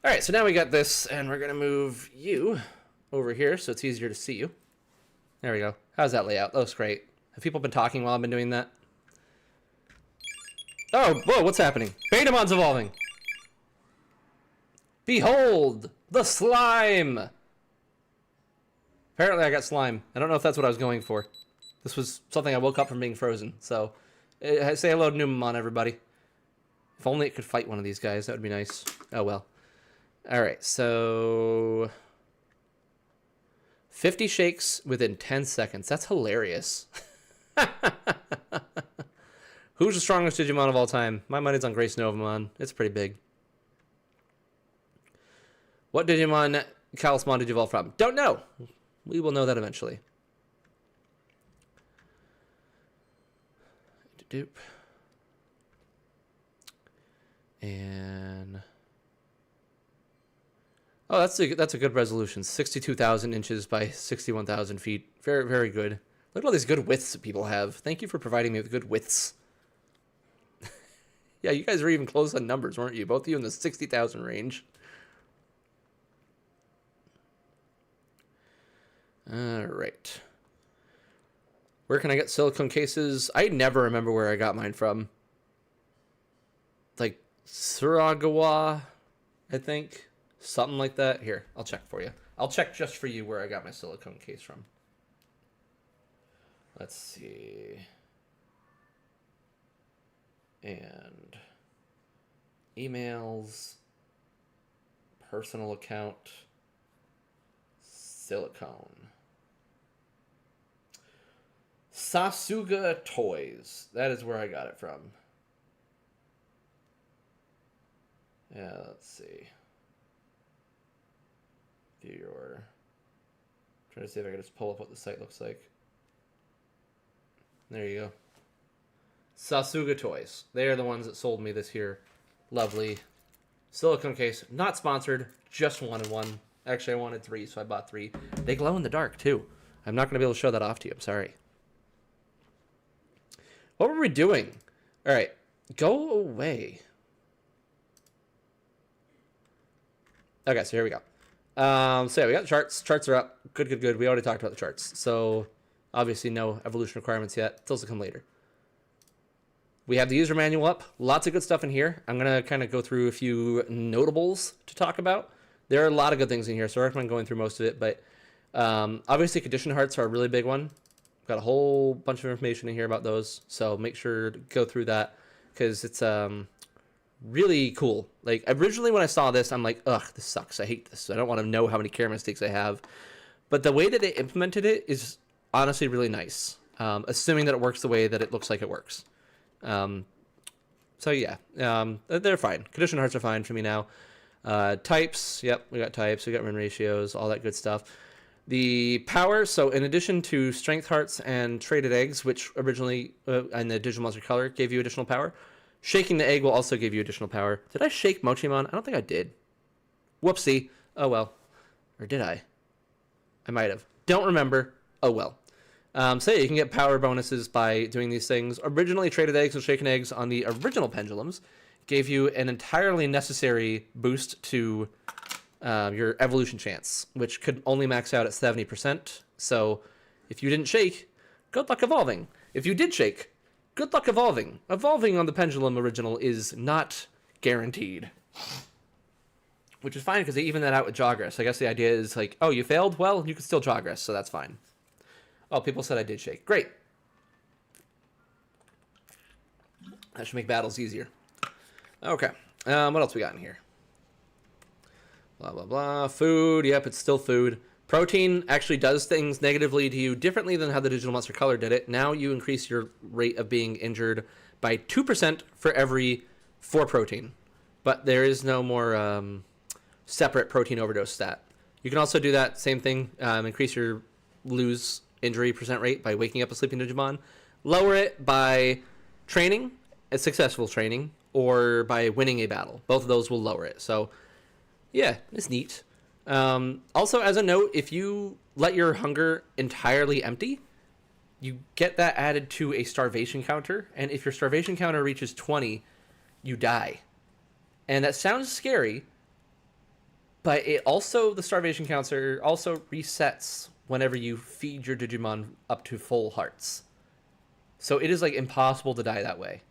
All right, so now we got this, and we're going to move you over here so it's easier to see you. There we go. How's that layout? That looks great. Have people been talking while I've been doing that? Oh, whoa, what's happening? Betamon's evolving. Behold, the slime. Apparently I got slime. I don't know if that's what I was going for. This was something I woke up from being frozen. So, say hello to Mimon, everybody. If only it could fight one of these guys, that would be nice. Oh, well. All right, so 50 shakes within 10 seconds. That's hilarious. Who's the strongest Digimon of all time? My money's on Grace Novamon. It's pretty big. What Digimon Calismon did you evolve from? Don't know. We will know that eventually. Doop. And oh, that's a good resolution. 62,000 inches by 61,000 feet. Very, very good. Look at all these good widths that people have. Thank you for providing me with good widths. Yeah, you guys were even close on numbers, weren't you? Both of you in the 60,000 range. All right. Where can I get silicone cases? I never remember where I got mine from. Like Suragawa, I think. Something like that. Here, I'll check for you. I'll check just for you where I got my silicone case from. Let's see. And emails, personal account, silicone. Sasuga Toys. That is where I got it from. Yeah, let's see. View your order. Trying to see if I can just pull up what the site looks like. There you go. Sasuga Toys. They are the ones that sold me this here lovely silicone case. Not sponsored, just wanted one. Actually, I wanted 3, so I bought 3. They glow in the dark, too. I'm not going to be able to show that off to you. I'm sorry. What were we doing? All right. Go away. Okay, so here we go. So yeah, we got charts. Charts are up. Good, good, good. We already talked about the charts. So obviously no evolution requirements yet. Those will come later. We have the user manual up. Lots of good stuff in here. I'm going to kind of go through a few notables to talk about. There are a lot of good things in here, so I recommend going through most of it. But obviously condition hearts are a really big one. Got a whole bunch of information in here about those. So make sure to go through that because it's really cool. Like originally when I saw this, I'm like, ugh, this sucks. I hate this. I don't want to know how many care mistakes I have. But the way that they implemented it is honestly really nice. Assuming that it works the way that it looks like it works. So yeah, they're fine. Condition hearts are fine for me now. Types, yep, we got types, we got win ratios, all that good stuff. The power, so in addition to strength hearts and traded eggs, which originally in the Digital Monster Color gave you additional power, Shaking the egg will also give you additional power. Did I shake Mochimon? I don't think I did. Whoopsie. Oh well. Or did I? I might have. Don't remember. Oh well. So yeah, you can get power bonuses by doing these things. Originally, traded eggs and shaken eggs on the original pendulums gave you an entirely necessary boost to your evolution chance, which could only max out at 70%. So if you didn't shake, good luck evolving. If you did shake, good luck evolving. Evolving on the pendulum original is not guaranteed. Which is fine because they even that out with Jawgrass. I guess the idea is like, oh, you failed? Well, you can still Jawgrass, so that's fine. Oh, people said I did shake. Great. That should make battles easier. Okay. What else we got in here? Blah, blah, blah. Food. Yep, it's still food. Protein actually does things negatively to you differently than how the Digital Monster Color did it. Now you increase your rate of being injured by 2% for every 4 protein. But there is no more separate protein overdose stat. You can also do that same thing, increase your lose injury percent rate by waking up a sleeping Digimon. Lower it by training, a successful training, or by winning a battle. Both of those will lower it. So, yeah, it's neat. Also, as a note, if you let your hunger entirely empty, you get that added to a starvation counter. And if your starvation counter reaches 20, you die. And that sounds scary, but it also, the starvation counter also resets whenever you feed your Digimon up to full hearts. So it is like impossible to die that way.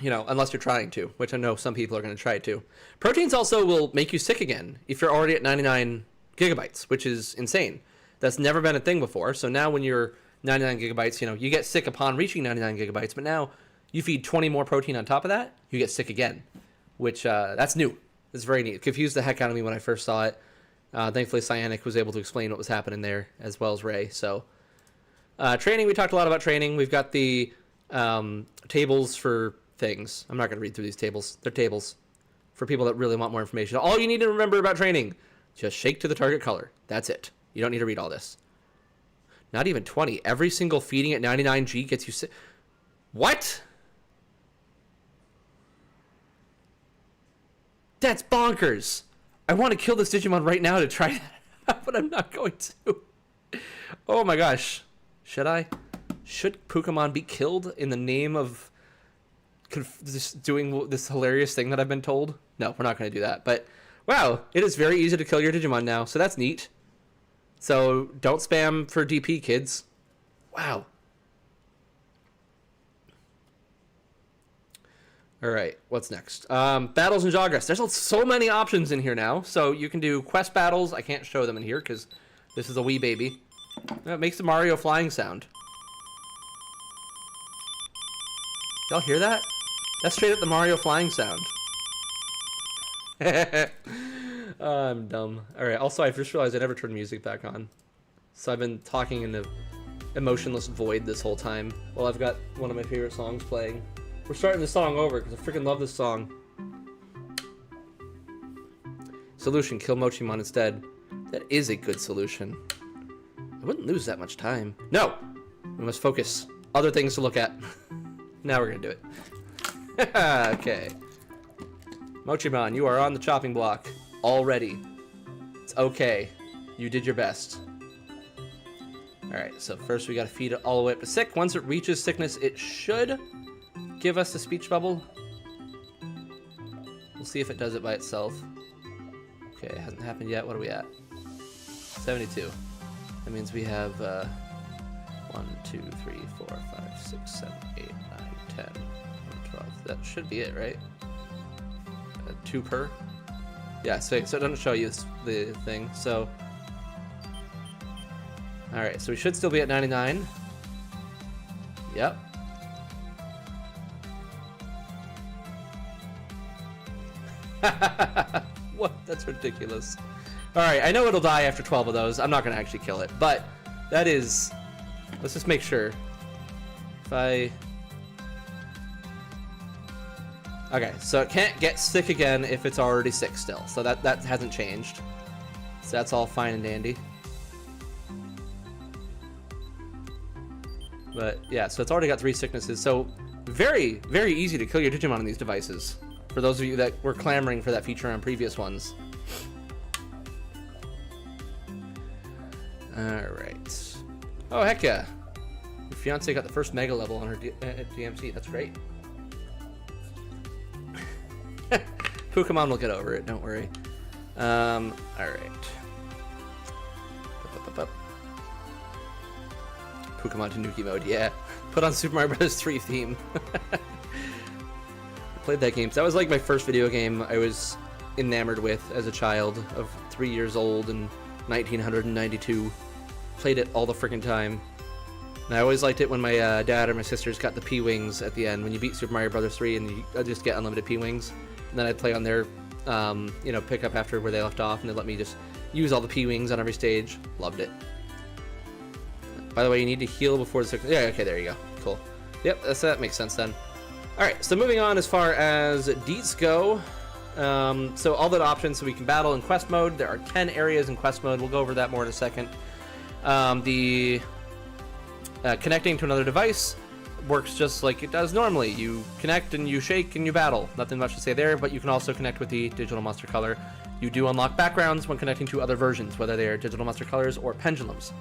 You know, unless you're trying to, which I know some people are going to try to. Proteins also will make you sick again if you're already at 99 gigabytes, which is insane. That's never been a thing before. So now when you're 99 gigabytes, you know, you get sick upon reaching 99 gigabytes, but now you feed 20 more protein on top of that, you get sick again, which that's new. It's very neat. It confused the heck out of me when I first saw it. Thankfully, Cyanic was able to explain what was happening there, as well as Ray. So, training, we talked a lot about training. We've got the tables for things. I'm not going to read through these tables. They're tables for people that really want more information. All you need to remember about training, just shake to the target color. That's it. You don't need to read all this. Not even 20. Every single feeding at 99G gets you sick. What? That's bonkers. I want to kill this Digimon right now to try that, but I'm not going to. Oh my gosh. Should I? Should Pokemon be killed in the name of just doing this hilarious thing that I've been told? No, we're not going to do that. But wow, it is very easy to kill your Digimon now, so that's neat. So don't spam for DP, kids. Wow. All right, what's next? Battles and Jawgrass. There's so many options in here now. So you can do quest battles. I can't show them in here because this is a wee baby. It makes the Mario flying sound. Y'all hear that? That's straight up the Mario flying sound. I'm dumb. All right, also I just realized I never turned music back on. So I've been talking in an emotionless void this whole time while I've got one of my favorite songs playing. We're starting this song over because I freaking love this song. Solution, kill Mochimon instead. That is a good solution. I wouldn't lose that much time. No! We must focus. Other things to look at. Now we're gonna do it. Okay. Mochimon, you are on the chopping block already. It's okay. You did your best. Alright, so first we gotta feed it all the way up to sick. Once it reaches sickness, it should give us the speech bubble. We'll see if it does it by itself. Okay, it hasn't happened yet. What are we at? 72. That means we have 1, 2, 3, 4, 5, 6, 7, 8, 9, 10, 11, 12. That should be it, right? 2 per. Yeah, so it doesn't show you the thing. So, all right. So we should still be at 99. Yep. What? That's ridiculous. All right, I know it'll die after 12 of those. I'm not going to actually kill it, but that is... Let's just make sure. If I... Okay, so it can't get sick again if it's already sick still. So that hasn't changed. So that's all fine and dandy. But yeah, so it's already got 3 sicknesses. So very, very easy to kill your Digimon on these devices. For those of you that were clamoring for that feature on previous ones. Alright. Oh, heck yeah. Your fiance got the first mega level on her DMC. That's great. PUK Himon will get over it, don't worry. Alright. PUK Himon Tanuki mode, yeah. Put on Super Mario Bros. 3 theme. I played that game. So that was like my first video game I was enamored with as a child of 3 years old in 1992. Played it all the freaking time. And I always liked it when my dad or my sisters got the P-Wings at the end. When you beat Super Mario Bros. 3 and you just get unlimited P-Wings. And then I'd play on their, you know, pick up after where they left off. And they let me just use all the P-Wings on every stage. Loved it. By the way, you need to heal before the... Yeah, okay, there you go. Cool. Yep, that makes sense then. Alright, so moving on as far as deets go. So all the options, so we can battle in quest mode. There are 10 areas in quest mode. We'll go over that more in a second. Connecting to another device works just like it does normally. You connect and you shake and you battle. Nothing much to say there, but you can also connect with the digital monster color. You do unlock backgrounds when connecting to other versions, whether they are digital monster colors or pendulums.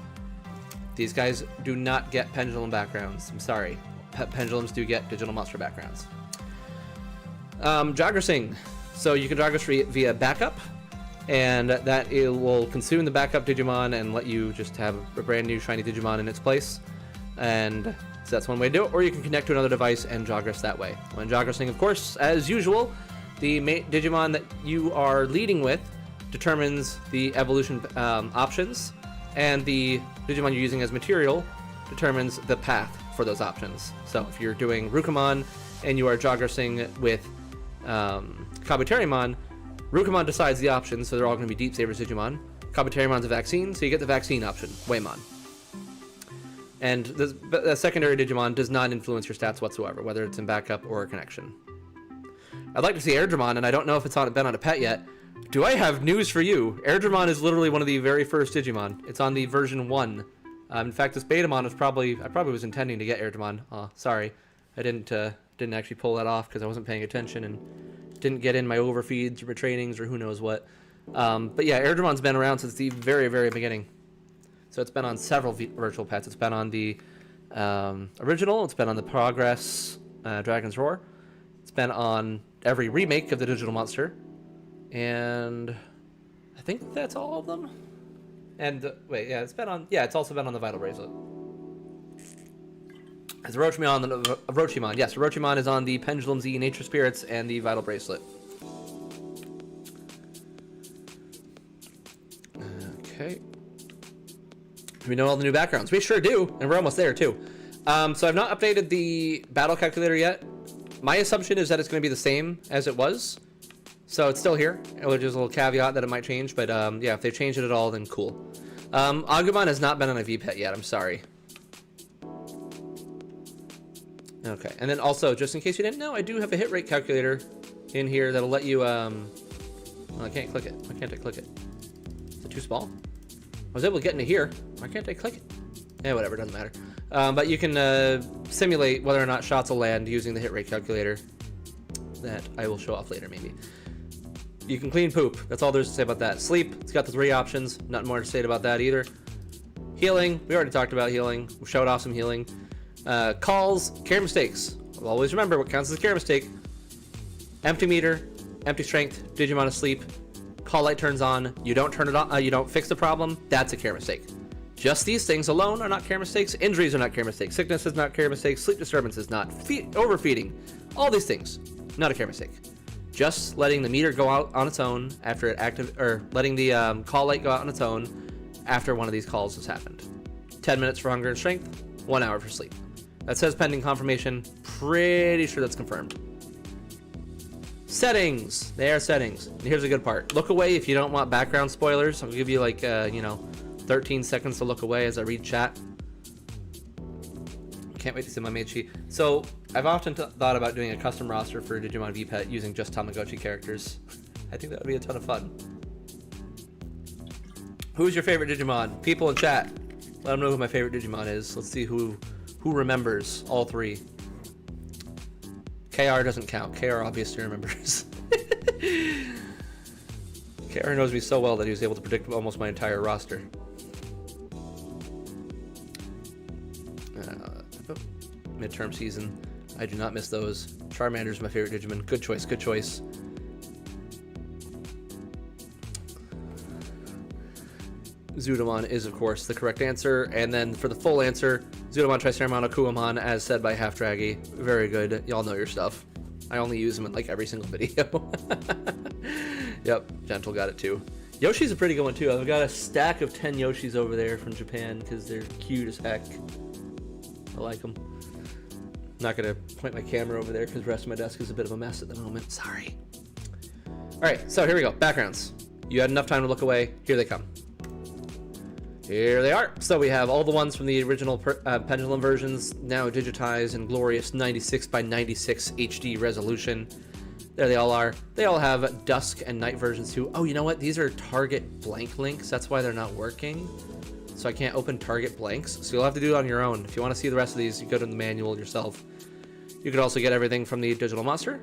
These guys do not get pendulum backgrounds. I'm sorry. Pendulums do get digital monster backgrounds. Jogressing. So you can jogress via backup, and that it will consume the backup Digimon and let you just have a brand new shiny Digimon in its place. And so that's one way to do it. Or you can connect to another device and jogress that way. When jogressing, of course, as usual, the Digimon that you are leading with determines the evolution options, and the Digimon you're using as material determines the path for those options. So if you're doing Rukamon and you are jogressing with Kabuterimon, Rukamon decides the options, so they're all going to be Deep Sabers Digimon. Kabuterimon's a vaccine, so you get the vaccine option, Waymon. And the secondary Digimon does not influence your stats whatsoever, whether it's in backup or a connection. I'd like to see Airdramon, and I don't know if it's been on a pet yet. Do I have news for you? Airdramon is literally one of the very first Digimon. It's on the version 1. In fact, this Betamon was I probably was intending to get Airdramon. Sorry, I didn't actually pull that off because I wasn't paying attention and didn't get in my overfeeds or my trainings or who knows what. But yeah, Airdramon's been around since the very, very beginning. So it's been on several virtual pets. It's been on the original. It's been on the Progress Dragon's Roar. It's been on every remake of the Digital Monster. And I think that's all of them. And wait, yeah, it's also been on the Vital Bracelet. As Orochimon, yes, Orochimon is on the Pendulum Z Nature Spirits and the Vital Bracelet. Okay. Do we know all the new backgrounds? We sure do, and we're almost there too. So I've not updated the battle calculator yet. My assumption is that it's going to be the same as it was. So it's still here, which is a little caveat that it might change, but yeah, if they've changed it at all, then cool. Agumon has not been on a VPET yet, I'm sorry. Okay, and then also, just in case you didn't know, I do have a hit rate calculator in here that'll let you, well, I can't click it. Why can't I click it? Is it too small? I was able to get into here. Why can't I click it? Yeah, whatever, doesn't matter. But you can simulate whether or not shots will land using the hit rate calculator that I will show off later, maybe. You can clean poop. That's all there's to say about that. Sleep, it's got the 3 options. Nothing more to say about that either. Healing, we already talked about healing. We showed off some healing. Calls, care mistakes. I'll always remember what counts as a care mistake. Empty meter, empty strength, Digimon asleep. Call light turns on. You don't turn it on. You don't fix the problem. That's a care mistake. Just these things alone are not care mistakes. Injuries are not care mistakes. Sickness is not care mistakes. Sleep disturbance is not. Overfeeding. All these things, not a care mistake. Just letting the meter go out on its own after it letting the call light go out on its own after one of these calls has happened. 10 minutes for hunger and strength, 1 hour for sleep. That says pending confirmation. Pretty sure that's confirmed. Settings. They are settings. And here's a good part. Look away if you don't want background spoilers. I'll give you like, 13 seconds to look away as I read chat. Can't wait to see my Meichi. So I've often thought about doing a custom roster for Digimon VPET using just Tamagotchi characters. I think that would be a ton of fun. Who's your favorite Digimon? People in chat, let them know who my favorite Digimon is. Let's see who Who remembers all three? KR doesn't count. KR obviously remembers. KR knows me so well that he was able to predict almost my entire roster. Midterm season. I do not miss those. Charmander's my favorite Digimon. Good choice, good choice. Zudomon is, of course, the correct answer. And then for the full answer, Zudomon, Triceramon, Akuamon, as said by Half Draggy. Very good. Y'all know your stuff. I only use them in like every single video. Yep, Gentle got it too. Yoshi's a pretty good one too. I've got a stack of 10 Yoshis over there from Japan because they're cute as heck. I like them. Not gonna point my camera over there because the rest of my desk is a bit of a mess at the moment. Sorry. All right, so here we go. Backgrounds. You had enough time to look away. Here they come. Here they are. So we have all the ones from the original Pendulum versions now digitized in glorious 96 by 96 HD resolution. There they all are. They all have dusk and night versions too. Oh, you know what? These are target blank links. That's why they're not working. So I can't open target blanks. So you'll have to do it on your own. If you want to see the rest of these, you go to the manual yourself. You could also get everything from the digital monster.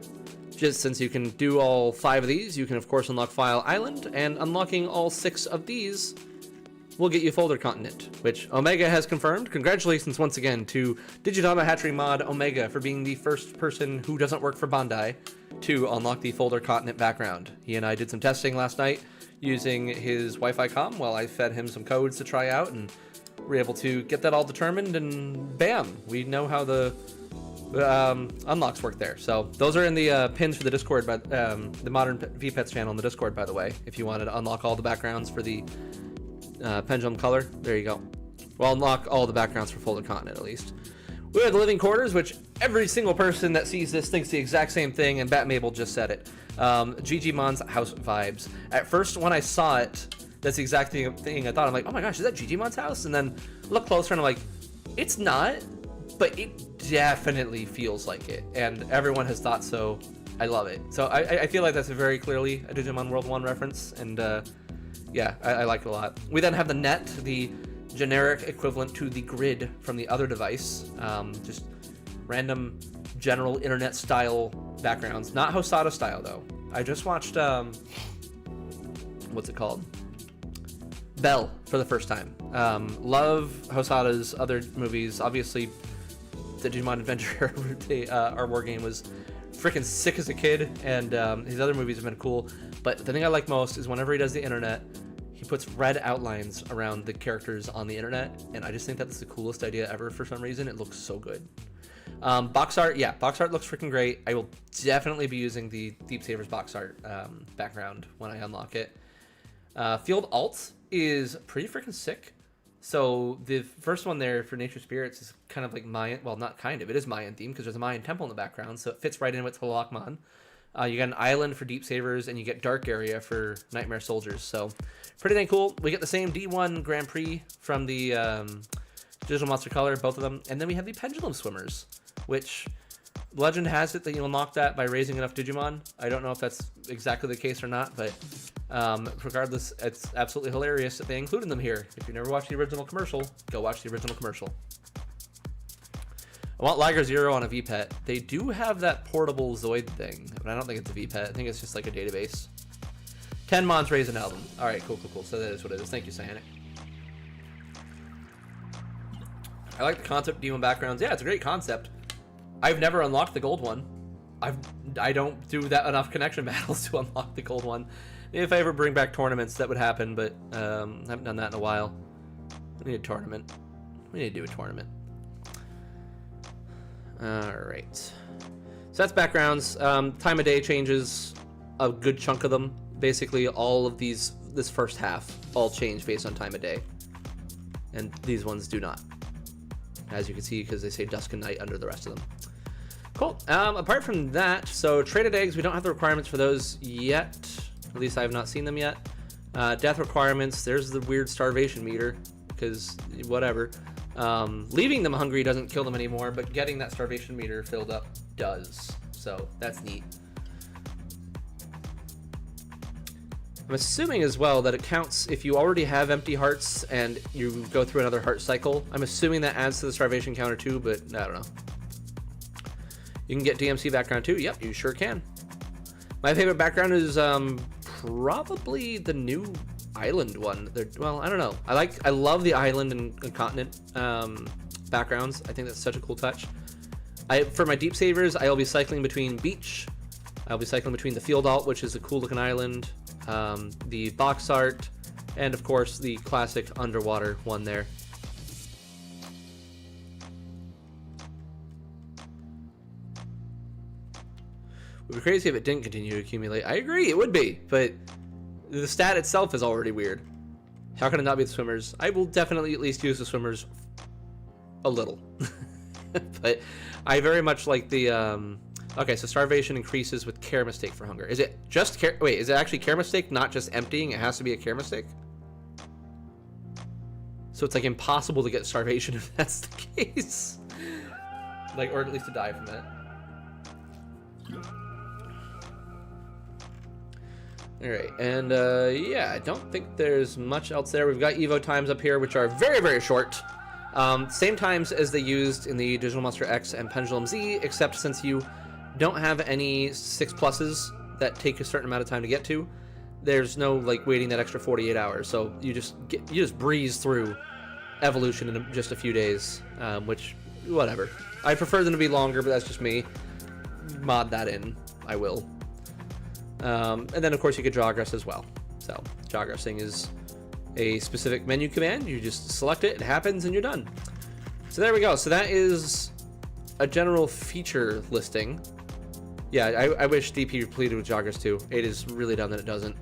Just since you can do all 5 of these, you can of course unlock File Island, and unlocking all 6 of these will get you Folder Continent, which Omega has confirmed. Congratulations once again to Digitama Hatchery Mod Omega for being the first person who doesn't work for Bandai to unlock the Folder Continent background. He and I did some testing last night using his Wi-Fi comm while I fed him some codes to try out, and we're able to get that all determined, and bam, we know how the unlocks work there. So those are in the pins for the Discord, by the Modern VPets channel in the Discord, by the way, if you wanted to unlock all the backgrounds for the Pendulum color. There you go. Well, unlock all the backgrounds for Folder Continent at least. We have the Living Quarters, which every single person that sees this thinks the exact same thing, and Bat Mabel just said it. Gigimon's house vibes. At first, when I saw it, that's the exact thing I thought. I'm like, oh my gosh, is that Gigimon's house? And then look closer, and I'm like, it's not, but it definitely feels like it, and everyone has thought so. I love it. So I feel like that's a very clearly a Digimon World 1 reference, and yeah, I like it a lot. We then have the net, the generic equivalent to the grid from the other device. Just random general internet style backgrounds. Not Hosada style though. I just watched, what's it called? Belle for the first time. Love Hosada's other movies. Obviously, the Digimon Adventure, our war game, was freaking sick as a kid, and his other movies have been cool. But the thing I like most is whenever he does the internet, he puts red outlines around the characters on the internet, and I just think that's the coolest idea ever for some reason. It looks so good. Box art, yeah, box art looks freaking great. I will definitely be using the Deep Savers box art background when I unlock it. Field Alt is pretty freaking sick. So the first one there for Nature Spirits is kind of like Mayan, well, not kind of, it is Mayan themed because there's a Mayan temple in the background, so it fits right in with Tlalakman. You get an island for Deep Savers, and you get Dark Area for Nightmare Soldiers. So pretty dang cool. We get the same D1 Grand Prix from the Digital Monster Color, both of them. And then we have the Pendulum Swimmers, which legend has it that you unlock that by raising enough Digimon. I don't know if that's exactly the case or not, but regardless, it's absolutely hilarious that they included them here. If you never watched the original commercial, go watch the original commercial. I want Liger Zero on a VPET. They do have that portable Zoid thing, but I don't think it's a VPET. I think it's just like a database. 10 Mons raise an album. All right, cool. So that is what it is. Thank you, Cyanic. I like the concept of Demon backgrounds. Yeah, it's a great concept. I've never unlocked the gold one. I don't do that enough connection battles to unlock the gold one. If I ever bring back tournaments, that would happen, but I haven't done that in a while. We need a tournament. We need to do a tournament. Alright. So that's backgrounds. Time of day changes a good chunk of them. Basically, all of these, this first half, all change based on time of day. And these ones do not. As you can see, because they say dusk and night under the rest of them. Cool. Apart from that, so traded eggs, we don't have the requirements for those yet. At least I have not seen them yet. Death requirements, there's the weird starvation meter, because whatever. Leaving them hungry doesn't kill them anymore, but getting that starvation meter filled up does. So that's neat. I'm assuming as well that it counts if you already have empty hearts and you go through another heart cycle. I'm assuming that adds to the starvation counter too, but I don't know. You can get DMC background too. Yep, you sure can. My favorite background is probably the new island one. Well, I don't know. I love the island and continent backgrounds. I think that's such a cool touch. For my deep savers, I'll be cycling between beach. I'll be cycling between the field alt, which is a cool looking island, the box art, and of course the classic underwater one there. It would be crazy if it didn't continue to accumulate. I agree, it would be, but the stat itself is already weird. How can it not be the swimmers? I will definitely at least use the swimmers a little. But I very much like the okay, so starvation increases with care mistake for hunger. Is it just care? Wait, is it actually care mistake, not just emptying? It has to be a care mistake. So it's like impossible to get starvation if that's the case. Like, or at least to die from it. All right, and yeah, I don't think there's much else there. We've got Evo times up here, which are very, very short. Same times as they used in the Digital Monster X and Pendulum Z, except since you don't have any 6+s that take a certain amount of time to get to, there's no like waiting that extra 48 hours. So you just breeze through evolution in just a few days, which whatever. I prefer them to be longer, but that's just me. Mod that in, I will. And then of course you could jawgrass as well. So jawgrassing is a specific menu command. You just select it, it happens, and you're done. So there we go. So that is a general feature listing. Yeah, I wish DP completed with jawgrass too. It is really dumb that it doesn't.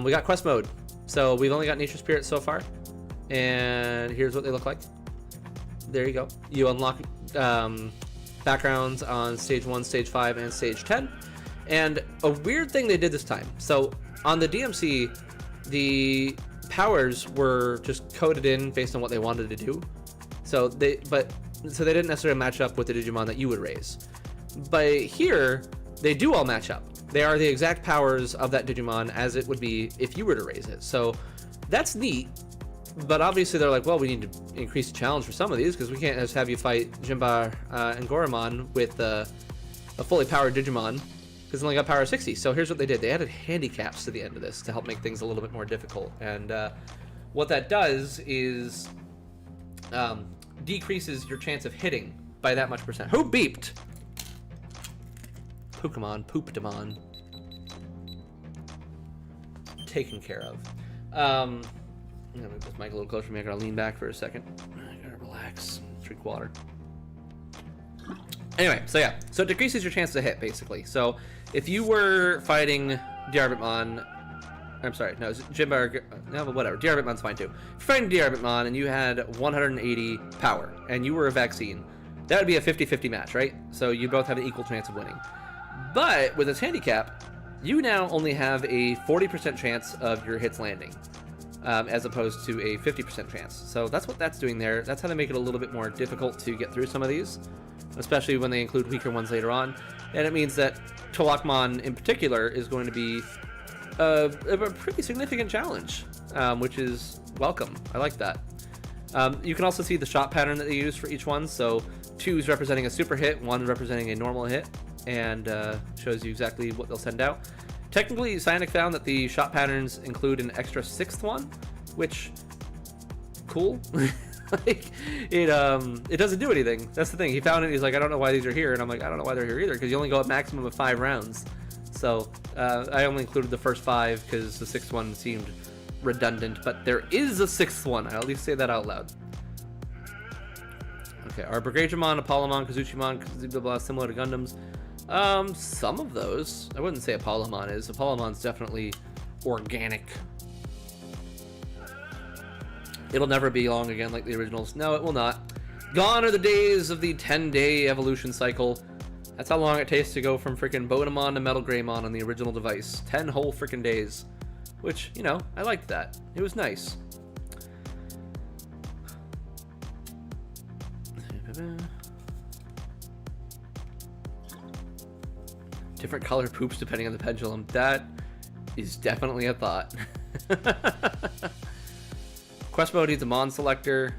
We got quest mode. So we've only got nature spirits so far, and here's what they look like. There you go. You unlock backgrounds on stage 1, stage 5, and stage 10. And a weird thing they did this time. So on the DMC, the powers were just coded in based on what they wanted to do. So they didn't necessarily match up with the Digimon that you would raise. But here, they do all match up. They are the exact powers of that Digimon as it would be if you were to raise it. So that's neat. But obviously they're like, well, we need to increase the challenge for some of these because we can't just have you fight Jinba and Goramon with a fully powered Digimon, because it only got power 60. So here's what they did. They added handicaps to the end of this to help make things a little bit more difficult. And what that does is decreases your chance of hitting by that much percent. Who beeped? Pokemon, Poopdemon. Taken care of. I'm gonna move this mic a little closer to me. I gotta lean back for a second. I gotta relax, drink water. Anyway, so yeah, so it decreases your chance to hit, basically. So if you were fighting Diarbitmon, I'm sorry, no, Jinba, no, but whatever, Diarbitmon's fine too. If you're fighting Diarbitmon and you had 180 power and you were a vaccine, that would be a 50-50 match, right? So you both have an equal chance of winning. But with this handicap, you now only have a 40% chance of your hits landing, as opposed to a 50% chance. So that's what that's doing there. That's how they make it a little bit more difficult to get through some of these, especially when they include weaker ones later on. And it means that Tolakmon in particular is going to be a pretty significant challenge, which is welcome. I like that. You can also see the shot pattern that they use for each one. So 2 is representing a super hit, 1 representing a normal hit, and shows you exactly what they'll send out. Technically, Cyanic found that the shot patterns include an extra 6th one, which, cool. Like, it doesn't do anything. That's the thing. He found it, he's like, I don't know why these are here, and I'm like, I don't know why they're here either, because you only go a maximum of 5 rounds. So I only included the first 5 because the 6th one seemed redundant, but there is a 6th one. I'll at least say that out loud. Okay, are Brigadiamon, Apollomon, Kazuchimon, blah, blah, similar to Gundams? Some of those. I wouldn't say Apollomon is. Apollomon's definitely organic. It'll never be long again like the originals. No, it will not. Gone are the days of the 10-day evolution cycle. That's how long it takes to go from freaking Bodemon to Metal Greymon on the original device. 10 whole freaking days. Which, you know, I liked that. It was nice. Different color poops depending on the pendulum. That is definitely a thought. Quest mode needs a Mon selector.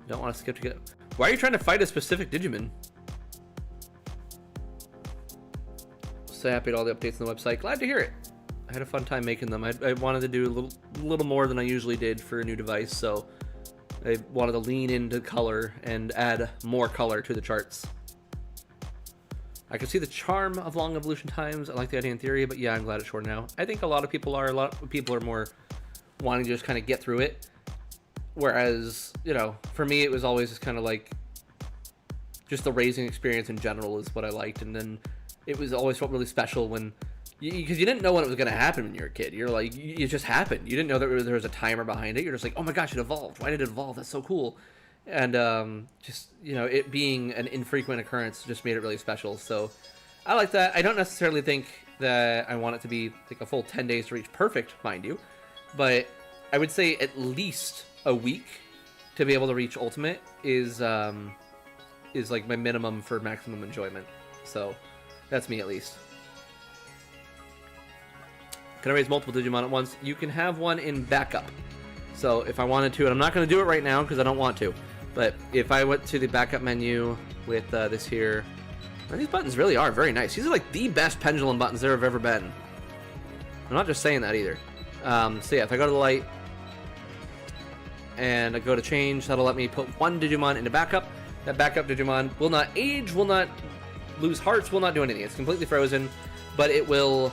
Don't want to skip to get... Why are you trying to fight a specific Digimon? So happy at all the updates on the website. Glad to hear it. I had a fun time making them. I wanted to do a little more than I usually did for a new device, so I wanted to lean into color and add more color to the charts. I can see the charm of long evolution times. I like the idea in theory, but yeah, I'm glad it's short now. I think a lot of people are more wanting to just kind of get through it. Whereas, you know, for me, it was always just kind of like just the raising experience in general is what I liked. And then it was always felt really special when, because you didn't know when it was going to happen when you were a kid. You're like, it just happened. You didn't know that there was a timer behind it. You're just like, oh my gosh, it evolved. Why did it evolve? That's so cool. And just, you know, it being an infrequent occurrence just made it really special. So I like that. I don't necessarily think that I want it to be like a full 10 days to reach perfect, mind you. But I would say at least a week to be able to reach ultimate is like my minimum for maximum enjoyment. So that's me at least. Can I raise multiple Digimon at once? You can have one in backup. So if I wanted to, and I'm not going to do it right now because I don't want to, but if I went to the backup menu with this here, these buttons really are very nice. These are like the best pendulum buttons there have ever been. I'm not just saying that either. So yeah, if I go to the light and I go to change, that'll let me put one Digimon into backup. That backup Digimon will not age, will not lose hearts, will not do anything. It's completely frozen, but it will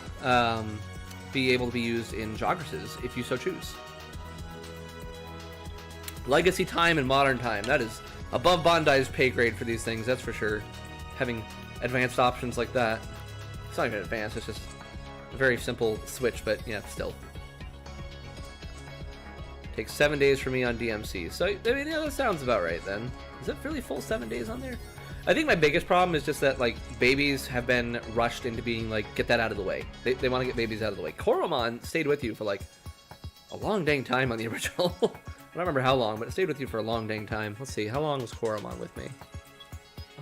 be able to be used in Jogresses if you so choose. Legacy time and modern time. That is above Bandai's pay grade for these things, that's for sure. Having advanced options like that. It's not even advanced, it's just a very simple switch, but yeah, still. Takes 7 days for me on DMC. So, I mean, yeah, that sounds about right then. Is it really full 7 days on there? I think my biggest problem is just that, like, babies have been rushed into being, like, get that out of the way. They want to get babies out of the way. Koromon stayed with you for, like, a long dang time on the original. I don't remember how long, but it stayed with you for a long dang time. Let's see, how long was Koromon with me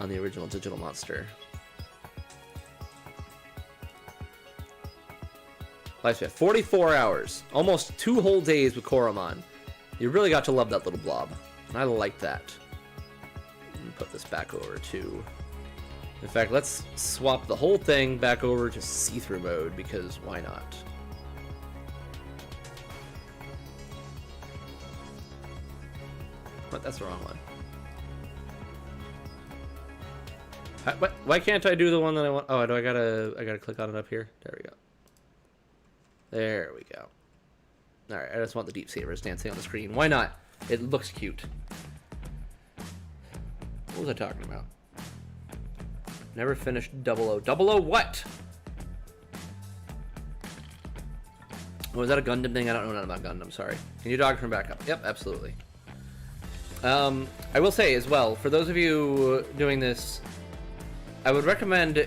on the original Digital Monster? Lifespan, 44 hours. Almost 2 whole days with Koromon. You really got to love that little blob. And I like that. Put this back over to... In fact, let's swap the whole thing back over to see-through mode, because why not? What? That's the wrong one. Why can't I do the one that I want? Oh, I gotta click on it up here. There we go. There we go. Alright, I just want the Deep Sabers dancing on the screen. Why not? It looks cute. What was I talking about? Never finished 00. 00 what? Was that a Gundam thing? I don't know nothing about Gundam, sorry. Can you dog from backup? Yep, absolutely. I will say as well, for those of you doing this, I would recommend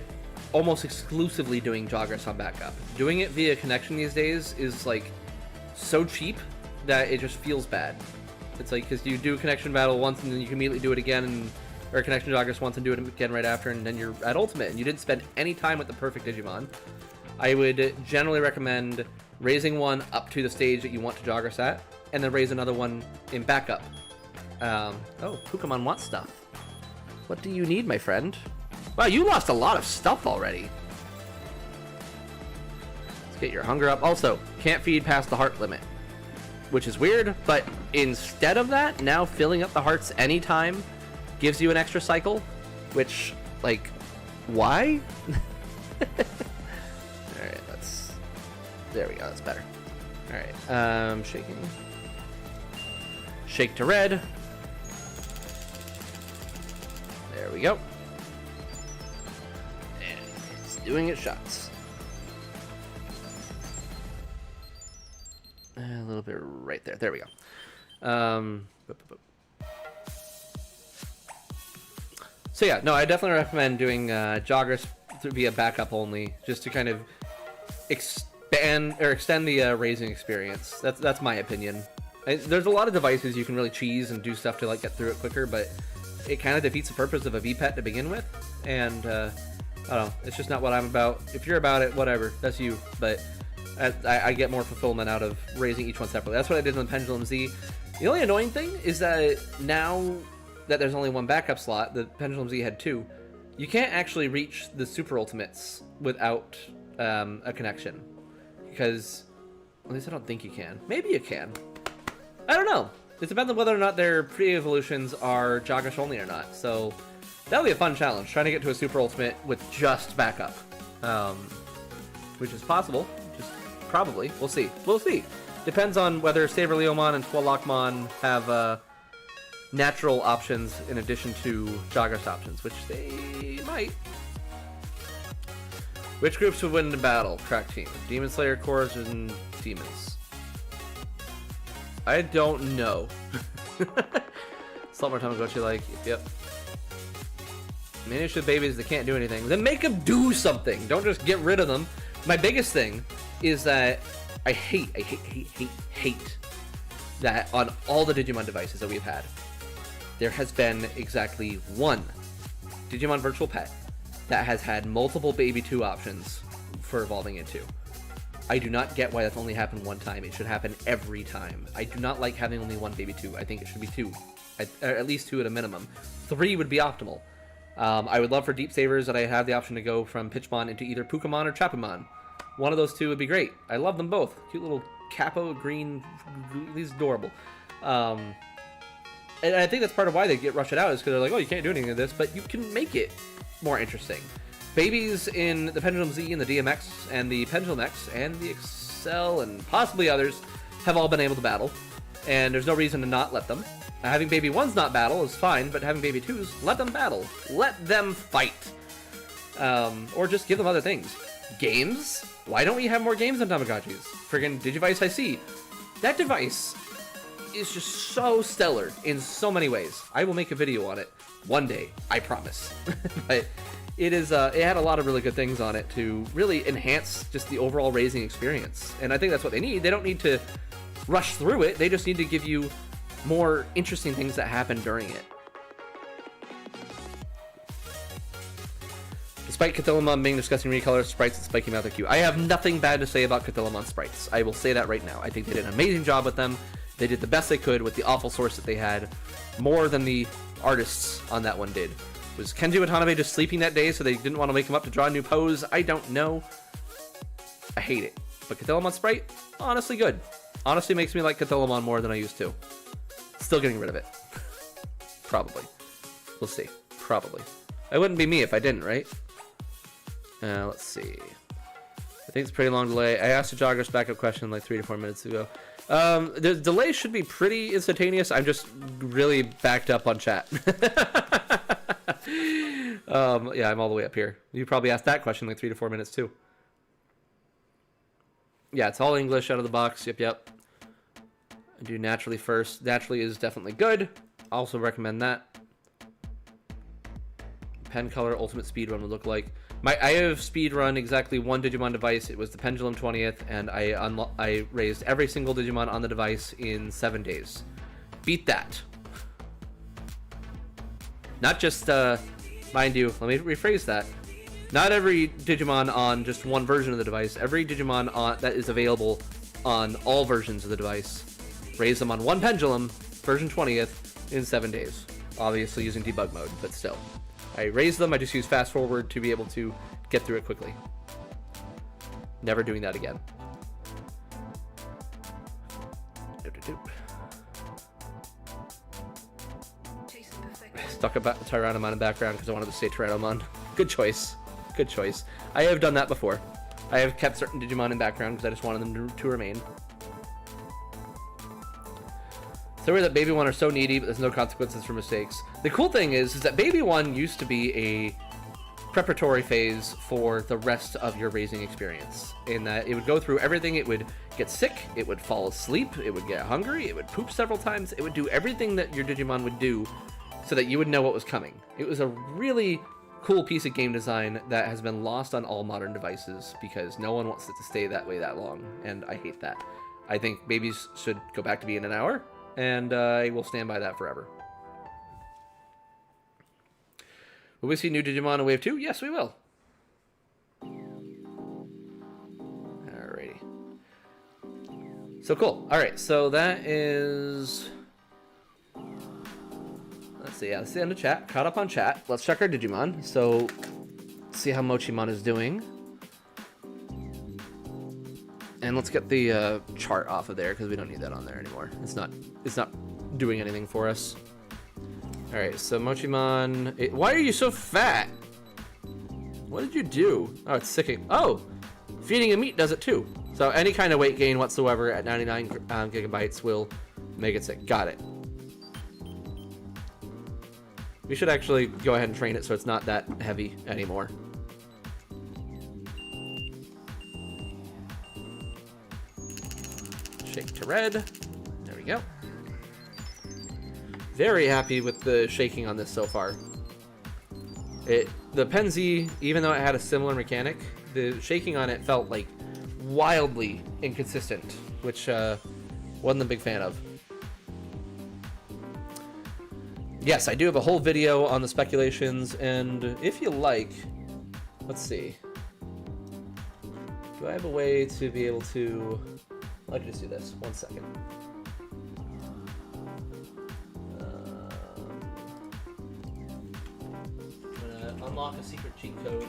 almost exclusively doing Jogress on backup. Doing it via connection these days is like so cheap that it just feels bad. It's like, because you do a connection battle once and then you can immediately do it again, or a connection Jogress once and do it again right after, and then you're at ultimate and you didn't spend any time with the perfect Digimon. I would generally recommend raising one up to the stage that you want to Jogress at, and then raise another one in backup. Oh, Pokemon wants stuff. What do you need, my friend? Wow, you lost a lot of stuff already. Let's get your hunger up. Also, can't feed past the heart limit, which is weird, but instead of that, now filling up the hearts anytime gives you an extra cycle, which, like, why? Alright, there we go, that's better. Alright, shaking. Shake to red. There we go. And it's doing its shots. A little bit right there. There we go. So yeah, no, I definitely recommend doing Jogress via backup only, just to kind of expand or extend the raising experience. That's my opinion. There's a lot of devices you can really cheese and do stuff to like get through it quicker, but it kind of defeats the purpose of a VPET to begin with. And I don't know, it's just not what I'm about. If you're about it, whatever, that's you. But I get more fulfillment out of raising each one separately. That's what I did on the Pendulum Z. The only annoying thing is that now that there's only one backup slot, the Pendulum Z had 2, you can't actually reach the Super Ultimates without a connection. Because, at least I don't think you can. Maybe you can. I don't know. It depends on whether or not their pre-evolutions are Joggish only or not. So, that'll be a fun challenge, trying to get to a Super Ultimate with just backup. Which is possible. Just probably. We'll see. We'll see. Depends on whether Saber Leomon and Twalakmon have natural options in addition to Joggish options, which they might. Which groups would win the battle? Crack team. Demon Slayer, Cores, and Demons. I don't know. Salt more Tamagotchi like, yep. Manage the babies that can't do anything. Then make them do something. Don't just get rid of them. My biggest thing is that I hate that on all the Digimon devices that we've had, there has been exactly one Digimon Virtual Pet that has had multiple Baby 2 options for evolving into. I do not get why that's only happened one time. It should happen every time. I do not like having only one Baby 2. I think it should be 2. At least 2 at a minimum. 3 would be optimal. I would love for Deep Savers that I have the option to go from Pitmon into either PUK Himon or Chapimon. One of those 2 would be great. I love them both. Cute little capo green. He's adorable. And I think that's part of why they get rushed out, is because they're like, oh, you can't do anything with this, but you can make it more interesting. Babies in the Pendulum Z and the DMX and the Pendulum X and the Excel and possibly others have all been able to battle, and there's no reason to not let them. Having Baby 1s not battle is fine, but having Baby 2s, let them battle. Let them fight. Or just give them other things. Games? Why don't we have more games on Tamagotchis? Friggin' Digivice IC. That device is just so stellar in so many ways. I will make a video on it one day, I promise. But it had a lot of really good things on it to really enhance just the overall raising experience. And I think that's what they need. They don't need to rush through it. They just need to give you more interesting things that happen during it. Despite Cathilamon being discussing recolor, sprites and spiky mouth are cute. I have nothing bad to say about Cathilamon sprites. I will say that right now. I think they did an amazing job with them. They did the best they could with the awful source that they had. More than the artists on that one did. Was Kenji Watanabe just sleeping that day so they didn't want to wake him up to draw a new pose? I don't know. I hate it. But Cathilamon sprite, honestly good. Honestly makes me like Cathilamon more than I used to. Still getting rid of it. Probably. We'll see. Probably. It wouldn't be me if I didn't, right? Let's see. I think it's a pretty long delay. I asked a Jogger's backup question like 3 to 4 minutes ago. The delay should be pretty instantaneous. I'm just really backed up on chat. Yeah, I'm all the way up here. You probably asked that question like 3 to 4 minutes too. Yeah, it's all English out of the box. Yep. I do naturally first. Naturally is definitely good. Also recommend that. Pen color ultimate speedrun would look like. I have speedrun exactly one Digimon device. It was the Pendulum 20th, and I raised every single Digimon on the device in 7 days. Beat that. Not just, mind you, let me rephrase that. Not every Digimon on just one version of the device. Every Digimon that is available on all versions of the device. Raise them on one Pendulum, version 20th, in 7 days. Obviously using debug mode, but still. I raise them, I just use fast forward to be able to get through it quickly. Never doing that again. Stuck about Tyrannomon in the background because I wanted to say Tyrannomon. Good choice. Good choice. I have done that before. I have kept certain Digimon in background because I just wanted them to remain. Sorry that Baby 1 are so needy, but there's no consequences for mistakes. The cool thing is that Baby 1 used to be a preparatory phase for the rest of your raising experience. In that it would go through everything. It would get sick, it would fall asleep, it would get hungry, it would poop several times, it would do everything that your Digimon would do so that you would know what was coming. It was a really cool piece of game design that has been lost on all modern devices because no one wants it to stay that way that long, and I hate that. I think babies should go back to being an hour, and I will stand by that forever. Will we see new Digimon in Wave 2? Yes, we will. Alrighty. So cool. All right, so that is... Let's see, yeah, that's the end of chat. Caught up on chat. Let's check our Digimon. So, see how Mochimon is doing. And let's get the chart off of there, because we don't need that on there anymore. It's not doing anything for us. All right, so Mochimon... Why are you so fat? What did you do? Oh, it's sicking. Oh, feeding him meat does it too. So any kind of weight gain whatsoever at 99 gigabytes will make it sick. Got it. We should actually go ahead and train it so it's not that heavy anymore. Shake to red. There we go. Very happy with the shaking on this so far. The Penzi, even though it had a similar mechanic, the shaking on it felt like wildly inconsistent, which wasn't a big fan of. Yes, I do have a whole video on the speculations, and if you like, let's see. Do I have a way to be able to... I'll just do this. 1 second. I'm gonna unlock a secret cheat code.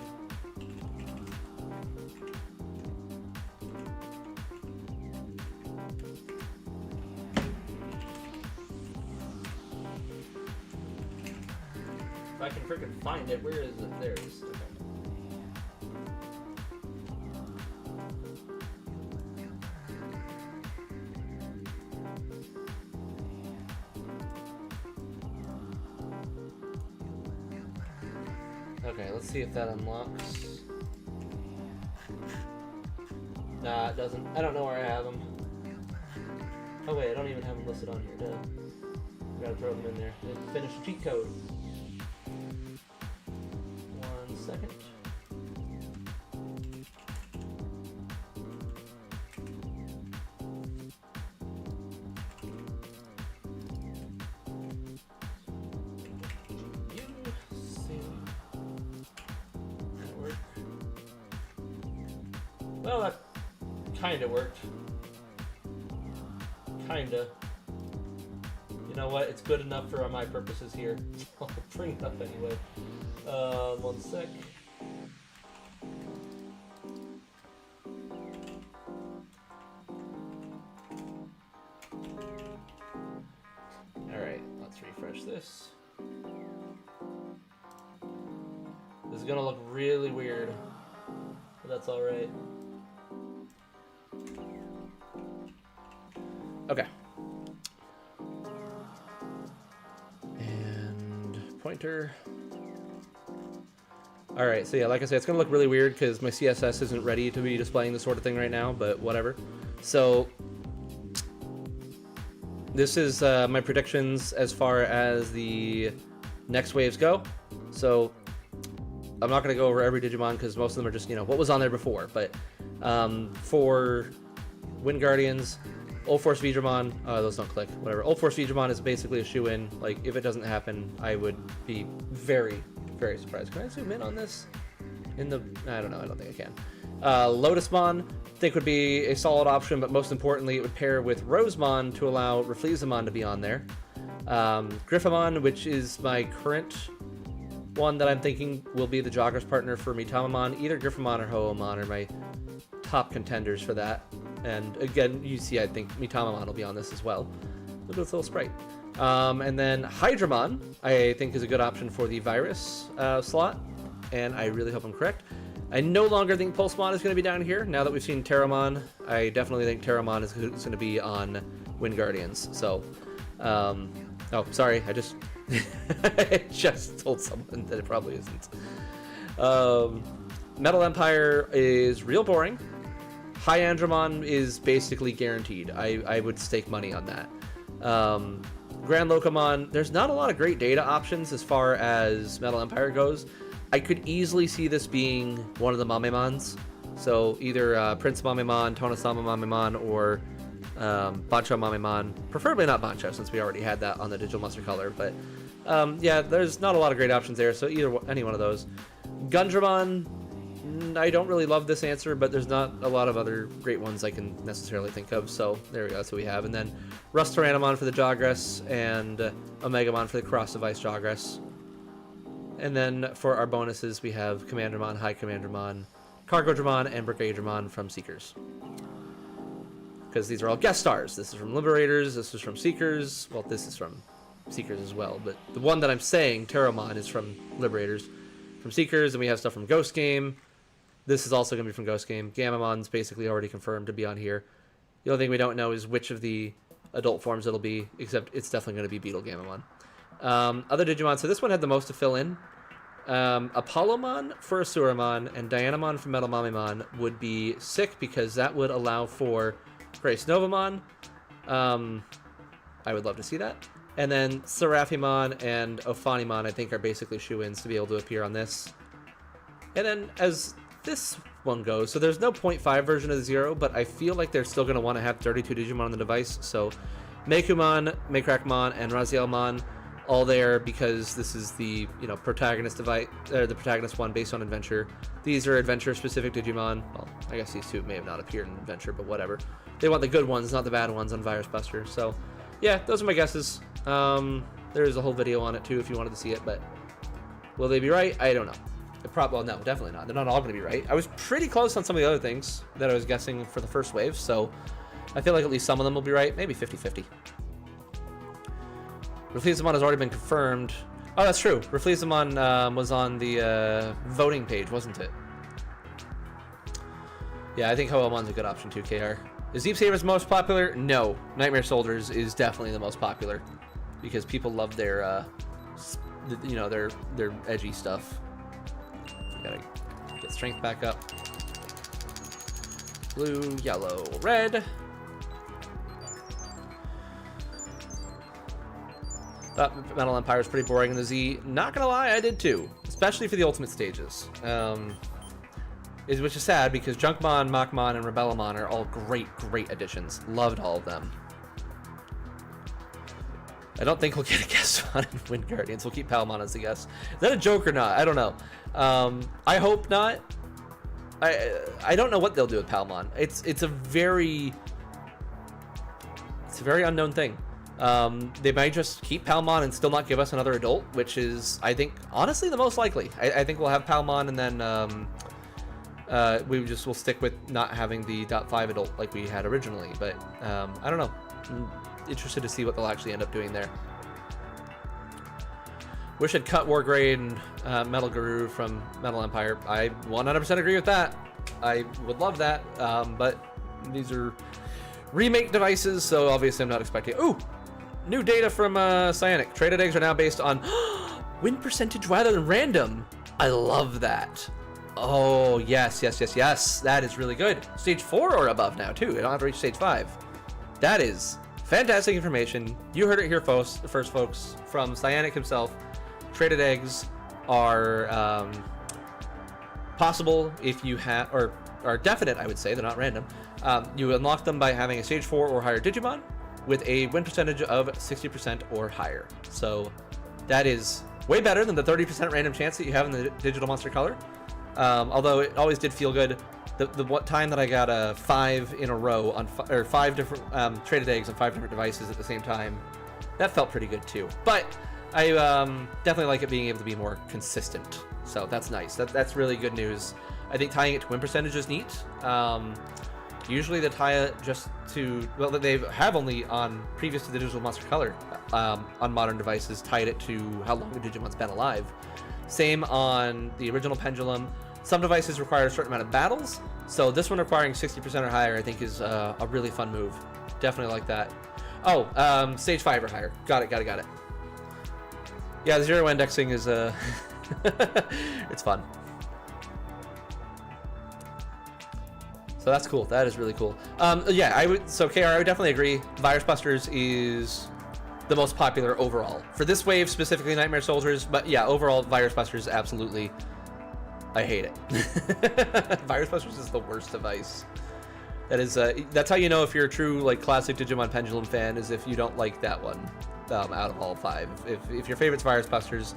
If I can freaking find it, where is it? There it is. Okay. Okay, let's see if that unlocks. Nah, it doesn't. I don't know where I have them. Oh wait, I don't even have them listed on here. Duh. I gotta throw them in there. Finish the cheat code. 1 second. Well, that kinda worked. Kinda. You know what? It's good enough for my purposes here. I'll bring it up anyway. 1 sec. Alright, let's refresh this. This is gonna look really weird, but that's alright. Okay. And pointer. Alright, so yeah, like I said, it's going to look really weird because my CSS isn't ready to be displaying this sort of thing right now, but whatever. So, this is my predictions as far as the next waves go. So, I'm not going to go over every Digimon because most of them are just, you know, what was on there before. But for Wind Guardians, Old Force Digimon, those don't click, whatever. Old Force Digimon is basically a shoe-in. Like, if it doesn't happen, I would be very, very surprised. Can I zoom in on this? I don't know, I don't think I can. Lotusmon, I think would be a solid option, but most importantly, it would pair with Rosemon to allow Reflexamon to be on there. Griffamon, which is my current one that I'm thinking will be the Jogger's partner for Mitamamon. Either Griffamon or Hoomon are my top contenders for that. And again, you see, I think Mitamamon will be on this as well. Look at this little sprite. And then Hydramon, I think, is a good option for the Virus slot. And I really hope I'm correct. I no longer think Pulsemon is going to be down here. Now that we've seen Terramon, I definitely think Terramon is going to be on Wind Guardians. So, oh, sorry, I just I just told someone that it probably isn't. Metal Empire is real boring. High Andromon is basically guaranteed. I would stake money on that. Grand Locomon, there's not a lot of great data options as far as Metal Empire goes. I could easily see this being one of the Mamemons. So either Prince Mamemon, Tonosama Mamemon, or Bancho Mamemon. Preferably not Bancho, since we already had that on the Digital Monster Color. But yeah, there's not a lot of great options there, so any one of those. Gundramon, I don't really love this answer, but there's not a lot of other great ones I can necessarily think of. So there we go. That's what we have. And then Rust Tyrannomon for the Jawgrass and Omegamon for the Cross Device Jawgrass. And then for our bonuses, we have Commandermon, High Commandermon, Cargodramon, and Brigadramon from Seekers. Because these are all guest stars. This is from Liberators, this is from Seekers. Well, this is from Seekers as well. But the one that I'm saying, Terramon, is from Liberators. From Seekers, and we have stuff from Ghost Game. This is also going to be from Ghost Game. Gamamon's basically already confirmed to be on here. The only thing we don't know is which of the adult forms it'll be, except it's definitely going to be Beetle Gamamon. Other Digimon, so this one had the most to fill in. Apollomon for Asuramon and Dianamon for Metal Mamimon would be sick because that would allow for Grace Novamon. I would love to see that. And then Seraphimon and Ophanimon, I think, are basically shoe-ins to be able to appear on this. And then as this one goes, so there's no 0.5 version of the Zero, but I feel like they're still going to want to have 32 Digimon on the device. So Meikumon, Makrakmon, and Razielmon all there because this is the protagonist device, the protagonist one based on Adventure. These are Adventure-specific Digimon. Well, I guess these two may have not appeared in Adventure, but whatever. They want the good ones, not the bad ones on Virus Buster. So yeah, those are my guesses. There's a whole video on it too if you wanted to see it, but will they be right? I don't know. Well, no, definitely not. They're not all going to be right. I was pretty close on some of the other things that I was guessing for the first wave, so I feel like at least some of them will be right. Maybe 50-50. Reflexamon has already been confirmed. Oh, that's true. Reflexamon was on the voting page, wasn't it? Yeah, I think Hoemon's a good option too, KR. Is Deep Saber's most popular? No. Nightmare Soldiers is definitely the most popular because people love their, their edgy stuff. Gotta get strength back up. Blue, yellow, red. Thought Metal Empire was pretty boring in the Z. Not gonna lie, I did too, especially for the ultimate stages. Which is sad because Junkmon, Machmon, and Rebellamon are all great additions. Loved all of them. I don't think we'll get a guest on in Wind Guardians. We'll keep Palmon as a guest. Is that a joke or not? I don't know. I hope not. I don't know what they'll do with Palmon. It's a very unknown thing. They might just keep Palmon and still not give us another adult, which is, I think, honestly the most likely. I think we'll have Palmon and then we'll stick with not having the .5 adult like we had originally. But I don't know. I'm interested to see what they'll actually end up doing there. Wish I'd cut Wargrade and Metal Guru from Metal Empire. I 100% agree with that. I would love that, but these are remake devices, so obviously I'm not expecting. Ooh, new data from Cyanic. Traded eggs are now based on win percentage rather than random. I love that. Oh yes. That is really good. Stage 4 or above now too. I don't have to reach stage 5. That is fantastic information. You heard it here first, folks, from Cyanic himself. Traded eggs are possible if you have, or are definite, I would say. They're not random. You unlock them by having a stage 4 or higher Digimon with a win percentage of 60% or higher. So that is way better than the 30% random chance that you have in the Digital Monster Color. Although it always did feel good. The one time that I got a 5 in a row on 5 different traded eggs on 5 different devices at the same time, that felt pretty good too. But I definitely like it being able to be more consistent. So that's nice. That's really good news. I think tying it to win percentage is neat. Usually they tie it just to, well, they have only on previous to the Digital Monster Color on modern devices tied it to how long the Digimon's been alive. Same on the original Pendulum. Some devices require a certain amount of battles, so this one requiring 60% or higher I think is a really fun move. Definitely like that. Oh, stage 5 or higher. Got it. Yeah, the zero indexing is it's fun. So that's cool. That is really cool. Yeah, I would definitely agree. Virus Busters is the most popular overall. For this wave, specifically Nightmare Soldiers, but yeah, overall Virus Busters, absolutely. I hate it. Virus Busters is the worst device. That is, that's how you know if you're a true like classic Digimon Pendulum fan, is if you don't like that one out of all 5. If your favorite's Virus Busters,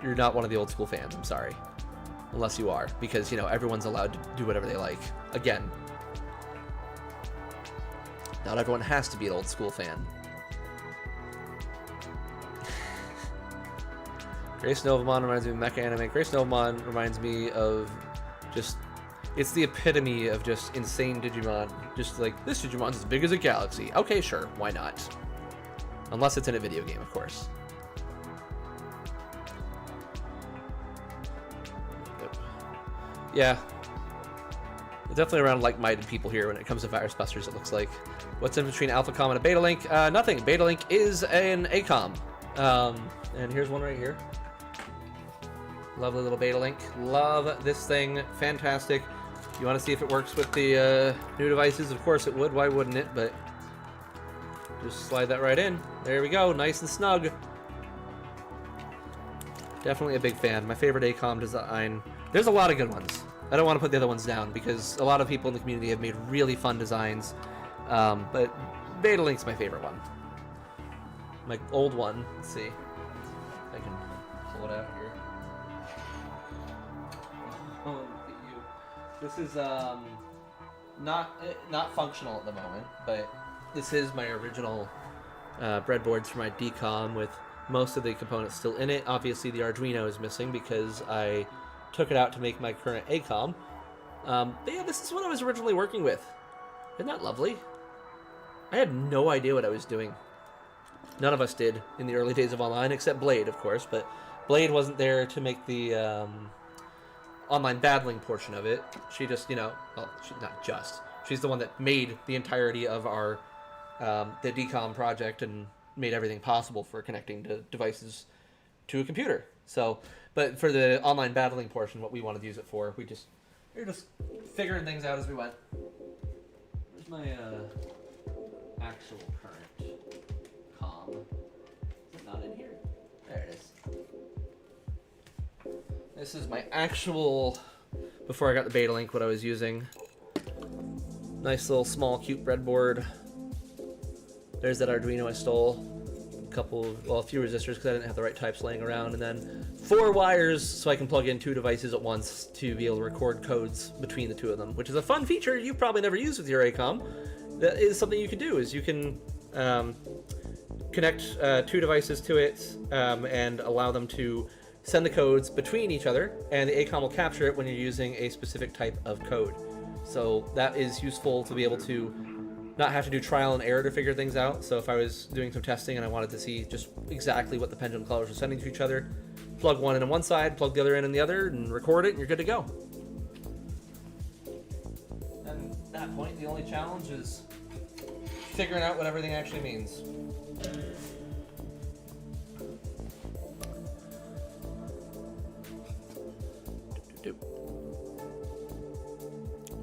you're not one of the old school fans. I'm sorry. unless you are, because, you know, everyone's allowed to do whatever they like. Again, not everyone has to be an old school fan. Grace Novamon reminds me of mecha anime. Grace Novamon reminds me of just, it's the epitome of just insane Digimon. Just like, this Digimon's as big as a galaxy. Okay, sure, why not? Unless it's in a video game, of course. Yep. Yeah. Definitely around like-minded people here when it comes to Virus Busters, it looks like. What's in between Alpha Com and a Beta Link? Nothing. Beta Link is an ACOM. And here's one right here. Lovely little Beta Link. Love this thing. Fantastic. You want to see if it works with the new devices? Of course it would. Why wouldn't it? But just slide that right in. There we go. Nice and snug. Definitely a big fan. My favorite ACOM design. There's a lot of good ones. I don't want to put the other ones down because a lot of people in the community have made really fun designs. But Beta Link's my favorite one. My old one. Let's see if I can pull it out here. Oh, look at you. This is not functional at the moment, but this is my original breadboards for my DCOM with most of the components still in it. Obviously, the Arduino is missing because I took it out to make my current ACOM. But yeah, this is what I was originally working with. Isn't that lovely? I had no idea what I was doing. None of us did in the early days of online, except Blade, of course. But Blade wasn't there to make the online battling portion of it. She just, you know, well, not just. She's the one that made the entirety of our the DCOM project and made everything possible for connecting to devices to a computer. So, but for the online battling portion, what we wanted to use it for, we're just figuring things out as we went. Where's my actual current com? Is it not in here? There it is. This is my actual, before I got the Beta Link, what I was using. Nice little small cute breadboard. There's that Arduino I stole. A few resistors because I didn't have the right types laying around, and then 4 wires so I can plug in 2 devices at once to be able to record codes between the 2 of them, which is a fun feature you've probably never used with your ACOM. That is something you can do, is you can connect 2 devices to it and allow them to send the codes between each other, and the ACOM will capture it when you're using a specific type of code. So that is useful to be able to not have to do trial and error to figure things out. So if I was doing some testing and I wanted to see just exactly what the pendulum colors were sending to each other, plug one in on one side, plug the other in on the other, and record it, and you're good to go. And at that point, the only challenge is figuring out what everything actually means.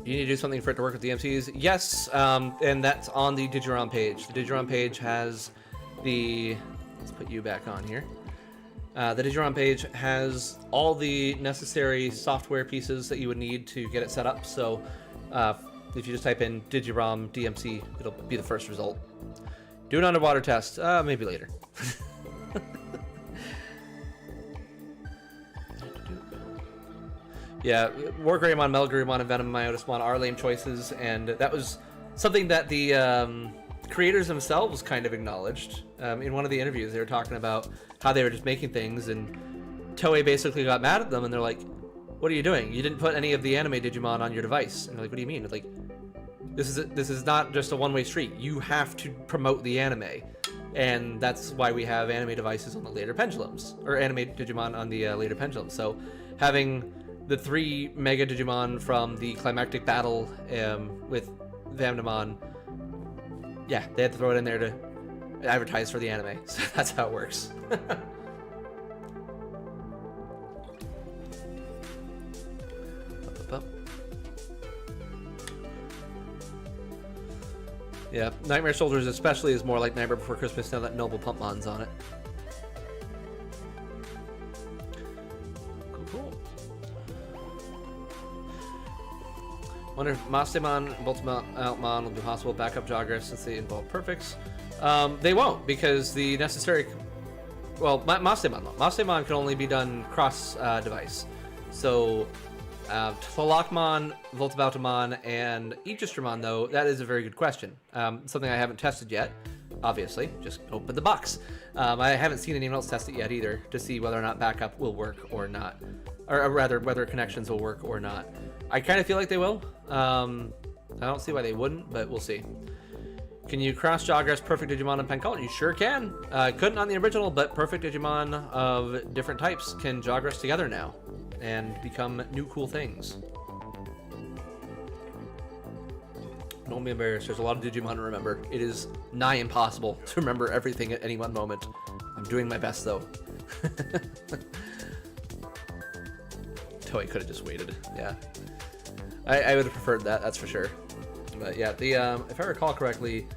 You need to do something for it to work with the MCs? Yes, and that's on the Digimon page. The Digimon page has the... Let's put you back on here. The Digimon page has all the necessary software pieces that you would need to get it set up. So if you just type in Digimon DMC, it'll be the first result. Do an underwater test. Maybe later. Yeah, Wargreymon, Melgreymon, and Venom Myotismon are lame choices, and that was something that the creators themselves kind of acknowledged. In one of the interviews, they were talking about how they were just making things, and Toei basically got mad at them, and they're like, what are you doing? You didn't put any of the anime Digimon on your device. And they're like, what do you mean? Like, this is not just a one-way street. You have to promote the anime. And that's why we have anime devices on the later pendulums, or anime Digimon on the later pendulums. So having the 3 Mega Digimon from the climactic battle with Vamdemon, yeah, they had to throw it in there to advertise for the anime. So that's how it works. Yeah, Nightmare Soldiers especially is more like Nightmare Before Christmas now that Noble Pumpmon's on it. Wonder if Mastemon and Boltmon will do possible backup joggers since they involve perfects. They won't, because the necessary... Well, Mastemon can only be done cross-device. So, Tlalockmon, Voltabautamon, and Aegistromon, though, that is a very good question. Something I haven't tested yet, obviously. Just open the box. I haven't seen anyone else test it yet either to see whether or not backup will work or not. Or rather, whether connections will work or not. I kind of feel like they will. I don't see why they wouldn't, but we'll see. Can you cross Jawgrass Perfect Digimon and Pen Color? You sure can. Couldn't on the original, but Perfect Digimon of different types can Jawgrass together now and become new cool things. Don't be embarrassed. There's a lot of Digimon to remember. It is nigh impossible to remember everything at any one moment. I'm doing my best, though. Toei could have just waited. Yeah. I would have preferred that, that's for sure. But yeah, the if I recall correctly,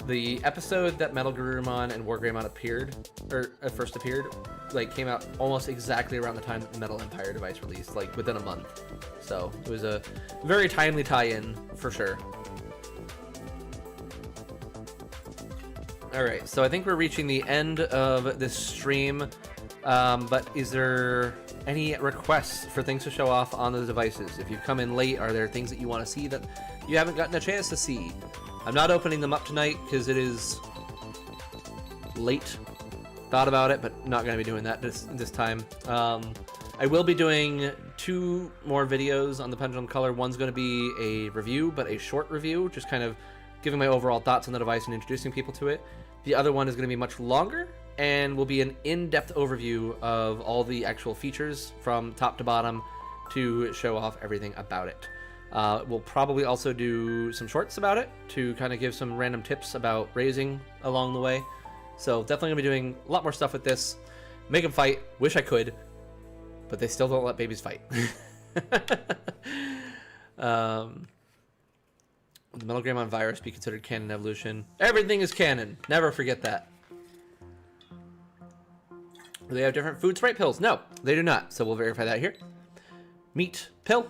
the episode that Metal Garurumon and War Greymon appeared, or first appeared, like came out almost exactly around the time that the Metal Empire device released, like within a month. So it was a very timely tie-in for sure. All right, so I think we're reaching the end of this stream. But is there any requests for things to show off on the devices? If you've come in late, are there things that you want to see that you haven't gotten a chance to see? I'm not opening them up tonight because it is late. Thought about it, but not going to be doing that this time. I will be doing 2 more videos on the Pendulum Color. One's going to be a review, but a short review, just kind of giving my overall thoughts on the device and introducing people to it. The other one is going to be much longer and will be an in-depth overview of all the actual features from top to bottom to show off everything about it. We'll probably also do some shorts about it to kind of give some random tips about raising along the way. So definitely gonna be doing a lot more stuff with this. Make them fight. Wish I could, but they still don't let babies fight. Would the Metal Greymon virus be considered canon evolution? Everything is canon. Never forget that. Do they have different food sprite pills? No, they do not. So we'll verify that here. Meat pill.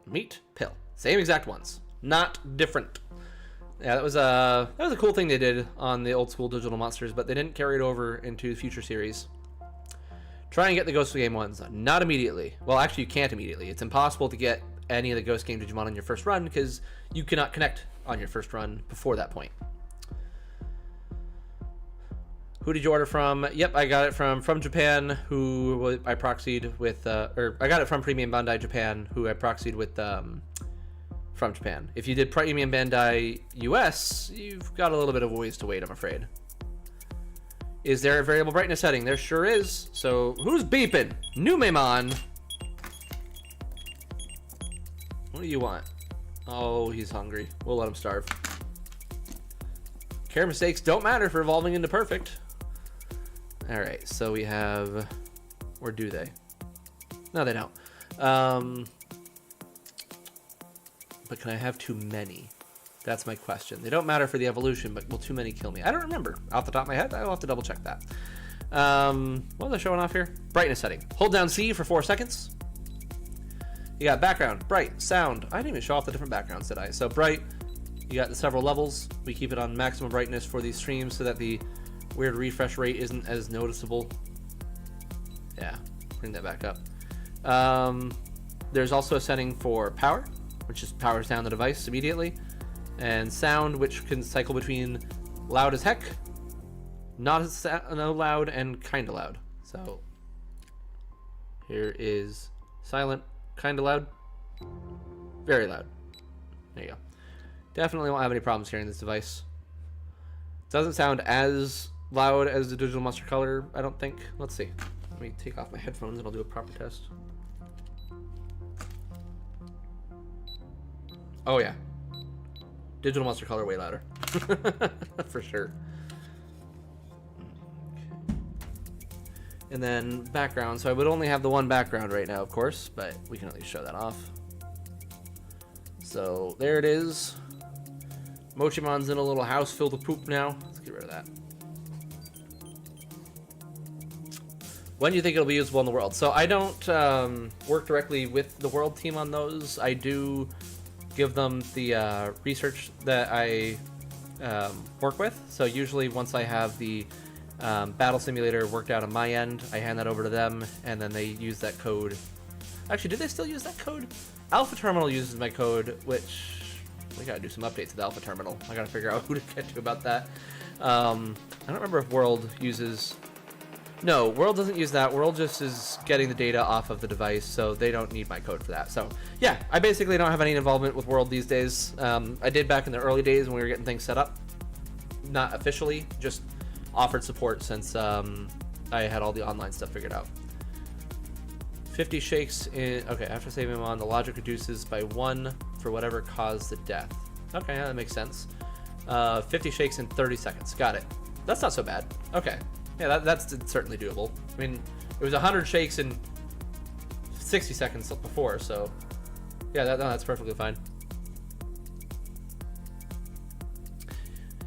Meat pill. Same exact ones. Not different. Yeah, that was a cool thing they did on the old school digital monsters, but they didn't carry it over into the future series. Try and get the Ghost Game ones. Not immediately. Well, actually, you can't immediately. It's impossible to get any of the Ghost Game Digimon on your first run because you cannot connect on your first run before that point. Who did you order from? Yep, I got it from Japan, who I proxied with, or I got it from Premium Bandai Japan, who I proxied with from Japan. If you did Premium Bandai US, you've got a little bit of ways to wait, I'm afraid. Is there a variable brightness setting? There sure is. So who's beeping? New Mimon. What do you want? Oh, he's hungry. We'll let him starve. Care mistakes don't matter for evolving into perfect. All right, so we have, or do they? No, they don't. But can I have too many? That's my question. They don't matter for the evolution, but will too many kill me? I don't remember. Off the top of my head, I'll have to double check that. What was I showing off here? Brightness setting. Hold down C for 4 seconds. You got background, bright, sound. I didn't even show off the different backgrounds, did I? So bright, you got the several levels. We keep it on maximum brightness for these streams so that the weird refresh rate isn't as noticeable. Yeah, bring that back up. There's also a setting for power, which just powers down the device immediately. And sound, which can cycle between loud as heck, not as no loud, and kinda loud. So here is silent, kinda loud, very loud. There you go. Definitely won't have any problems hearing this device. Doesn't sound as loud as the Digital Monster Color, I don't think. Let's see. Let me take off my headphones and I'll do a proper test. Oh yeah. Digital Monster Color way louder. For sure. Okay. And then background. So I would only have the one background right now, of course, but we can at least show that off. So there it is. Mochimon's in a little house filled with poop now. Let's get rid of that. When do you think it'll be usable in the world? So I don't work directly with the world team on those. I do give them the research that I work with. So usually once I have the Battle Simulator worked out on my end. I hand that over to them, and then they use that code. Actually, did they still use that code? Alpha Terminal uses my code, which we gotta do some updates to the Alpha Terminal. I gotta figure out who to get to about that. I don't remember if World uses... No, World doesn't use that. World just is getting the data off of the device, so they don't need my code for that. So, yeah, I basically don't have any involvement with World these days. I did back in the early days when we were getting things set up. Not officially, just offered support since I had all the online stuff figured out. 50 shakes in... Okay, after saving him on, the logic reduces by 1 for whatever caused the death. Okay, yeah, that makes sense. 50 shakes in 30 seconds. Got it. That's not so bad. Okay. Yeah, that's certainly doable. I mean, it was 100 shakes in 60 seconds before, so... Yeah, that's perfectly fine.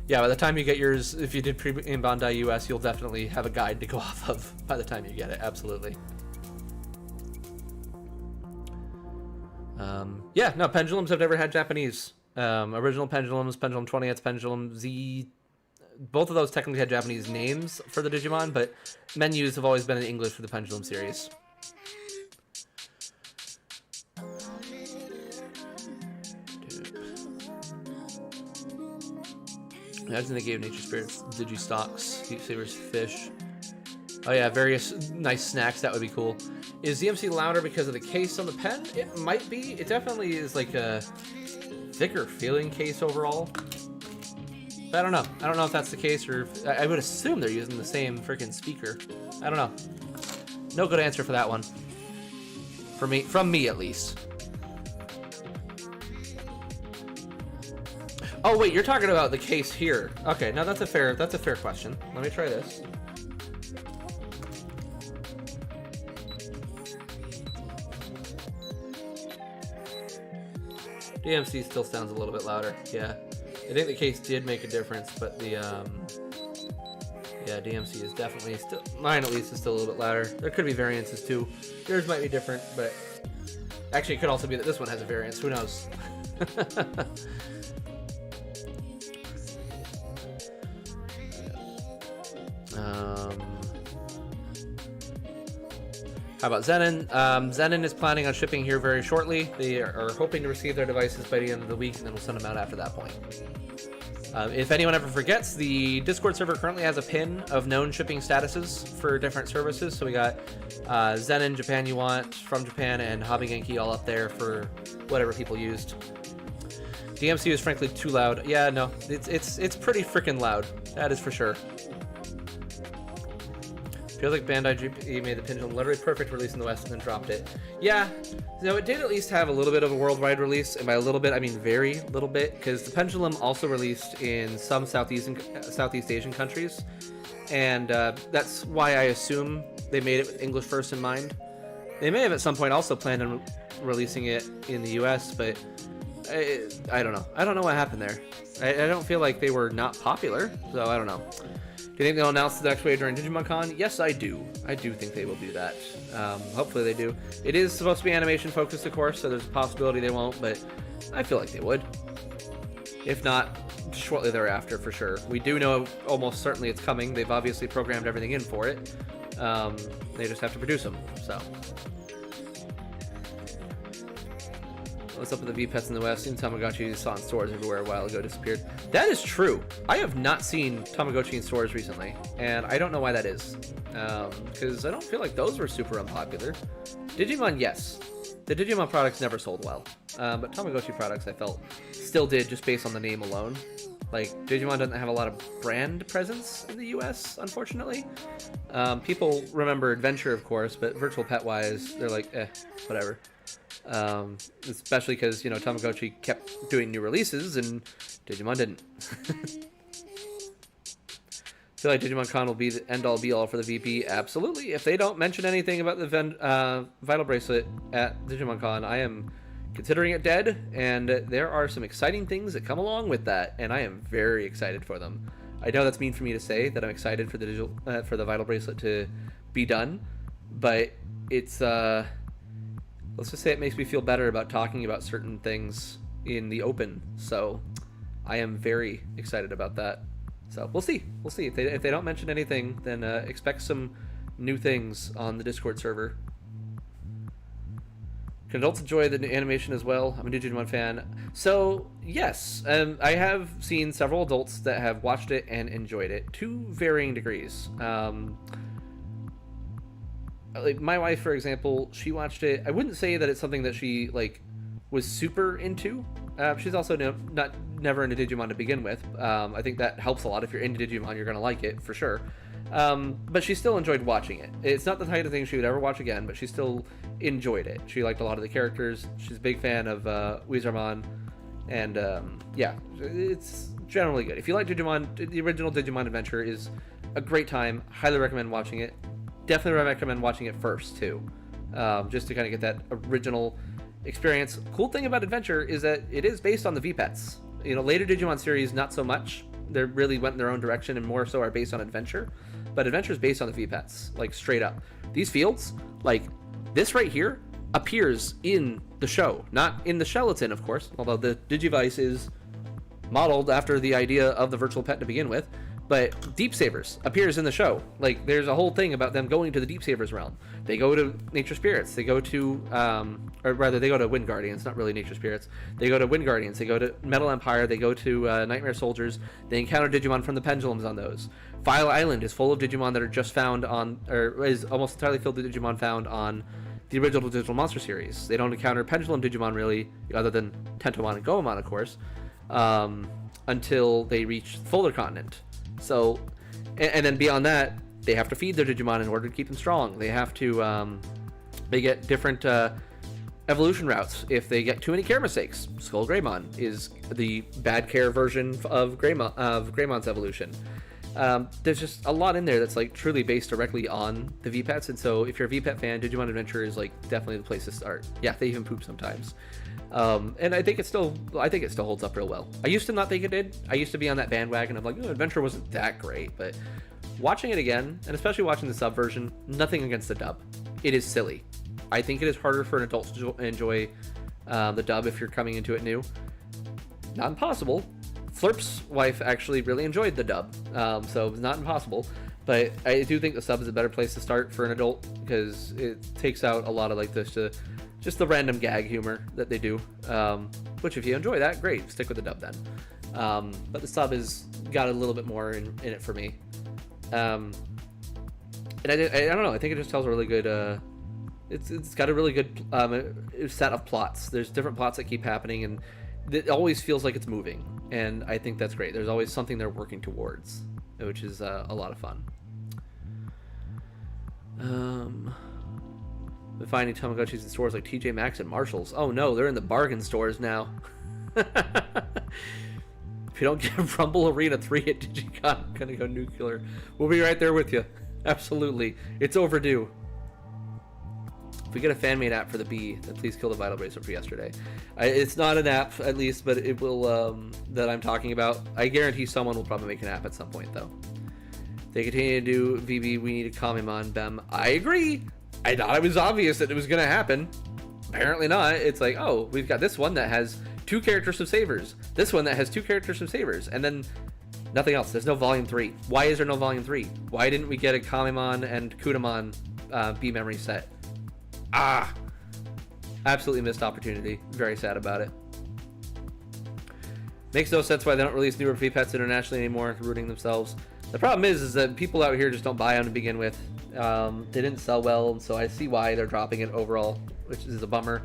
Yeah, by the time you get yours, if you did in Bandai US, you'll definitely have a guide to go off of by the time you get it. Absolutely. Yeah, no, pendulums have never had Japanese. Original pendulums, Pendulum 20th, Pendulum Z... Both of those technically had Japanese names for the Digimon, but menus have always been in English for the Pendulum series. Imagine they gave Nature Spirits Digistocks, Deep Savers Fish. Oh yeah, various nice snacks, that would be cool. Is DMC louder because of the case on the pen? It might be. It definitely is like a thicker feeling case overall. But I don't know. I don't know if that's the case, or if, I would assume they're using the same freaking speaker. I don't know. No good answer for that one. For me, from me at least. Oh wait, you're talking about the case here. Okay, no, that's a fair question. Let me try this. DMC still sounds a little bit louder. Yeah. I think the case did make a difference, but the, yeah, DMC is definitely still, mine at least is still a little bit louder. There could be variances too. Yours might be different, but actually it could also be that this one has a variance. Who knows? How about Zenin? Zenin is planning on shipping here very shortly. They are hoping to receive their devices by the end of the week, and then we'll send them out after that point. If anyone ever forgets, the Discord server currently has a pin of known shipping statuses for different services. So we got Zenin, Japan You Want, From Japan, and Hobby Genki all up there for whatever people used. DMC is frankly too loud. Yeah, no, it's pretty freaking loud. That is for sure. Feels like Bandai GP made the Pendulum literally perfect release in the West and then dropped it. Yeah, no, it did at least have a little bit of a worldwide release, and by a little bit, I mean very little bit, because the Pendulum also released in some Southeast Asian countries, and that's why I assume they made it with English first in mind. They may have at some point also planned on releasing it in the US, but I don't know. I don't know what happened there. I don't feel like they were not popular, so I don't know. Do you think they'll announce the next wave during Digimon Con? Yes, I do. I do think they will do that. Hopefully they do. It is supposed to be animation focused, of course, so there's a possibility they won't, but I feel like they would. If not, shortly thereafter, for sure. We do know almost certainly it's coming. They've obviously programmed everything in for it. They just have to produce them, so. What's up with the V-Pets in the West? Seen Tamagotchi saw in stores everywhere a while ago, disappeared. That is true. I have not seen Tamagotchi in stores recently, and I don't know why that is. Because I don't feel like those were super unpopular. Digimon, yes. The Digimon products never sold well. But Tamagotchi products, I felt, still did just based on the name alone. Like, Digimon doesn't have a lot of brand presence in the US, unfortunately. People remember Adventure, of course, but virtual pet-wise, they're like, whatever. Especially because, you know, Tamagotchi kept doing new releases and Digimon didn't. I feel like Digimon Con will be the end-all be-all for the VP. Absolutely. If they don't mention anything about the Vital Bracelet at Digimon Con, I am considering it dead, and there are some exciting things that come along with that, and I am very excited for them. I know that's mean for me to say, that I'm excited for the for the Vital Bracelet to be done, but it's, let's just say it makes me feel better about talking about certain things in the open, so I am very excited about that. So we'll see. We'll see. If they don't mention anything, then expect some new things on the Discord server. Can adults enjoy the animation as well? I'm a new Digimon fan. So, yes, I have seen several adults that have watched it and enjoyed it to varying degrees. Like my wife, for example, she watched it. I wouldn't say that it's something that she, like, was super into. She's also never into Digimon to begin with. I think that helps a lot. If you're into Digimon, you're going to like it, for sure. But she still enjoyed watching it. It's not the type of thing she would ever watch again, but she still enjoyed it. She liked a lot of the characters. She's a big fan of Weezermon, and yeah, it's generally good. If you like Digimon, the original Digimon Adventure is a great time. Highly recommend watching it. Definitely recommend watching it first too, just to kind of get that original experience. Cool thing about Adventure is that it is based on the VPETs. You know, later Digimon series not so much. They really went in their own direction and more so are based on Adventure. But Adventure is based on the VPETs, like straight up. These fields, like this right here, appears in the show, not in the shell it's in, of course. Although the Digivice is modeled after the idea of the virtual pet to begin with. But Deep Savers appears in the show. Like, there's a whole thing about them going to the Deep Savers realm. They go to Nature Spirits. They go to, or rather, they go to Wind Guardians, not really Nature Spirits. They go to Wind Guardians. They go to Metal Empire. They go to Nightmare Soldiers. They encounter Digimon from the Pendulums on those. File Island is full of Digimon that are just found on, or is almost entirely filled with Digimon found on the original Digital Monster series. They don't encounter Pendulum Digimon, really, other than Tentomon and Goemon, of course, until they reach Fuller Continent. So, and then beyond that, they have to feed their Digimon in order to keep them strong. They have to, they get different evolution routes if they get too many care mistakes. Skull Greymon is the bad care version of Greymon's evolution. There's just a lot in there that's like truly based directly on the VPETs, and so if you're a VPET fan, Digimon Adventure is like definitely the place to start. Yeah, they even poop sometimes. And I think it still holds up real well. I used to not think it did. I used to be on that bandwagon of like, oh, Adventure wasn't that great, but watching it again, and especially watching the sub version, nothing against the dub. It is silly. I think it is harder for an adult to enjoy the dub if you're coming into it new. Not impossible. Flirp's wife actually really enjoyed the dub, so it's not impossible. But I do think the sub is a better place to start for an adult because it takes out a lot of like this just the random gag humor that they do, which if you enjoy that, great, stick with the dub then. But the sub has got a little bit more in it for me. And I don't know, I think it just tells a really good, it's got a really good set of plots. There's different plots that keep happening, and it always feels like it's moving, and I think that's great. There's always something they're working towards, which is a lot of fun. Been finding Tamagotchis in stores like TJ Maxx and Marshalls. Oh no, they're in the bargain stores now. If you don't get Rumble Arena 3 at Digicon, I'm gonna go nuclear. We'll be right there with you. Absolutely. It's overdue. If we get a fan-made app for the Bee, then please kill the Vital Bracelet for yesterday. It's not an app, at least, but it will, that I'm talking about. I guarantee someone will probably make an app at some point, though. If they continue to do VB, we need a Kamimon Bem. I agree! I thought it was obvious that it was going to happen. Apparently not. It's like, oh, we've got this one that has 2 characters from Savers. This one that has 2 characters from Savers. And then nothing else. There's no Volume 3. Why is there no Volume 3? Why didn't we get a Kamimon and Kudamon B memory set? Ah! Absolutely missed opportunity. Very sad about it. Makes no sense why they don't release newer VPETs internationally anymore, ruining themselves. The problem is that people out here just don't buy them to begin with. They didn't sell well, so I see why they're dropping it overall, which is a bummer.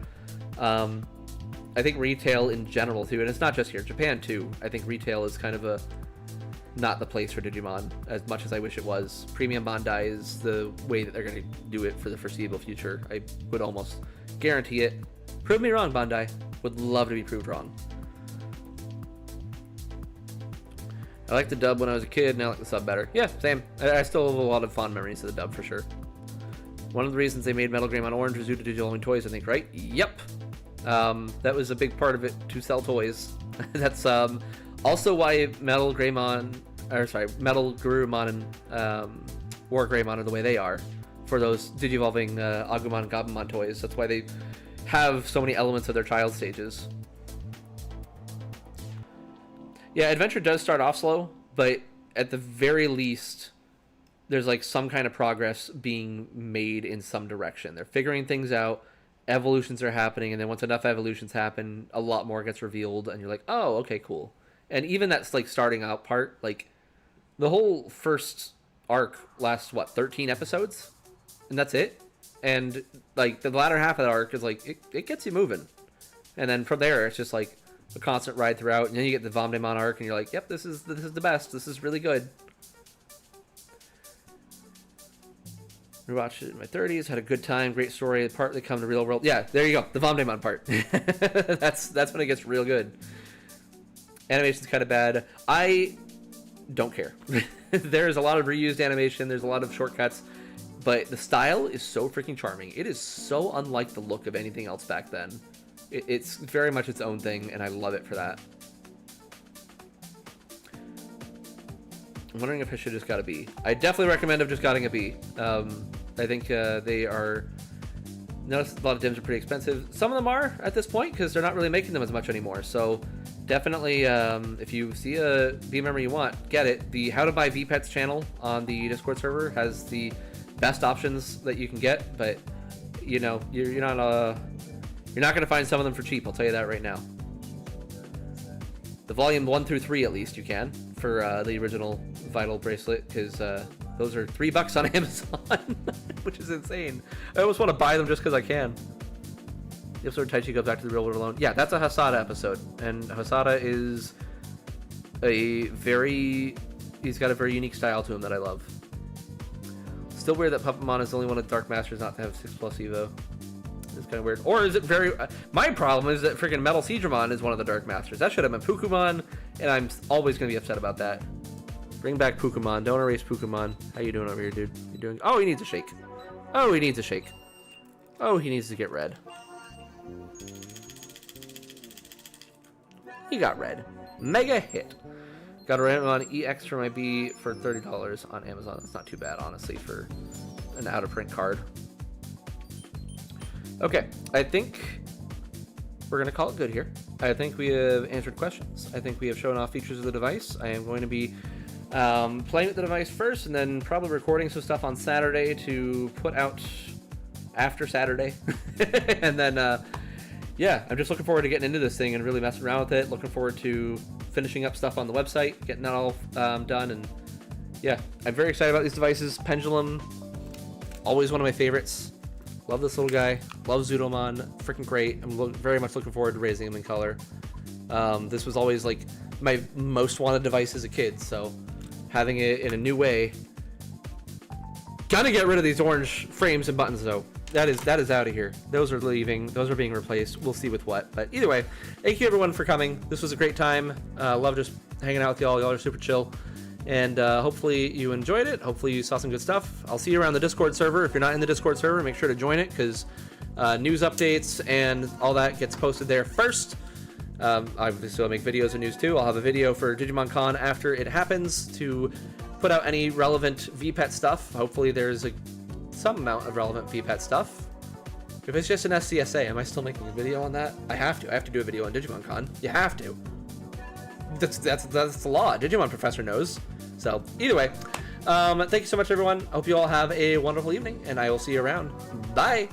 I think retail in general too, and it's not just here, Japan too. I think retail is kind of not the place for Digimon as much as I wish it was. Premium Bandai is the way that they're going to do it for the foreseeable future. I would almost guarantee it. Prove me wrong, Bandai. Would love to be proved wrong. I liked the dub when I was a kid, and I like the sub better. Yeah, same. I still have a lot of fond memories of the dub, for sure. One of the reasons they made Metal Greymon Orange was due to digital only toys, I think, right? Yep. That was a big part of it, to sell toys. That's also why Metal Gurumon and War Greymon are the way they are for those Digivolving Agumon and Gabumon toys. That's why they have so many elements of their child stages. Yeah, Adventure does start off slow, but at the very least, there's like some kind of progress being made in some direction. They're figuring things out, evolutions are happening, and then once enough evolutions happen, a lot more gets revealed, and you're like, oh, okay, cool. And even that's like starting out part, like the whole first arc lasts what, 13 episodes, and that's it. And like the latter half of that arc is like it gets you moving, and then from there it's just like a constant ride throughout, and then you get the Vomdemon arc, and you're like, yep, this is the best. This is really good. Rewatched it in my 30s, had a good time, great story. Partly come to real world. Yeah, there you go, the Vomdemon part. that's when it gets real good. Animation's kind of bad. I don't care. There's a lot of reused animation. There's a lot of shortcuts, but the style is so freaking charming. It is so unlike the look of anything else back then. It's very much its own thing, and I love it for that. I'm wondering if I should just got a B. I definitely recommend just getting a B. I think they are... Notice a lot of dims are pretty expensive. Some of them are at this point because they're not really making them as much anymore. So definitely, if you see a V memory you want, get it. The How to Buy VPets channel on the Discord server has the best options that you can get, but you know you're not going to find some of them for cheap. I'll tell you that right now. The volume 1 through 3 at least you can for the original Vital bracelet, because those are $3 on Amazon, which is insane. I almost want to buy them just because I can. The episode Taichi goes back to the real world alone. Yeah, that's a Hosada episode, and Hosada is he's got a very unique style to him that I love. Still weird that Puppetmon is the only one of Dark Masters not to have 6+ Evo. It's kind of weird. Or is it very... my problem is that freaking Metal Seedramon is one of the Dark Masters. That should have been Pukumon, and I'm always going to be upset about that. Bring back Pukumon. Don't erase Pukumon. How you doing over here, dude? You doing... Oh, he needs a shake. Oh, he needs a shake. Oh, he needs to get red. He got red. Mega hit. Got a Ramon EX for my B for $30 on Amazon. That's not too bad, honestly, for an out-of-print card. Okay, I think we're going to call it good here. I think we have answered questions. I think we have shown off features of the device. I am going to be playing with the device first, and then probably recording some stuff on Saturday to put out after Saturday. And then, yeah, I'm just looking forward to getting into this thing and really messing around with it. Looking forward to finishing up stuff on the website, getting that all done. And yeah, I'm very excited about these devices. Pendulum, always one of my favorites. Love this little guy. Love Zudomon. Freaking great. I'm very much looking forward to raising him in color. This was always like my most wanted device as a kid, so having it in a new way. Gotta get rid of these orange frames and buttons though. That is out of here. Those are leaving. Those are being replaced. We'll see with what. But either way, thank you everyone for coming. This was a great time. Love just hanging out with y'all. Y'all are super chill. And hopefully you enjoyed it. Hopefully you saw some good stuff. I'll see you around the Discord server. If you're not in the Discord server, make sure to join it, because news updates and all that gets posted there first. Obviously I'll make videos and news too. I'll have a video for Digimon Con after it happens to put out any relevant VPET stuff. Hopefully there's some amount of relevant VPET stuff. If it's just an SCSA, am I still making a video on that? I have to do a video on Digimon Con. You have to. That's the law. Digimon Professor knows. So either way, thank you so much everyone. I hope you all have a wonderful evening, and I will see you around. Bye.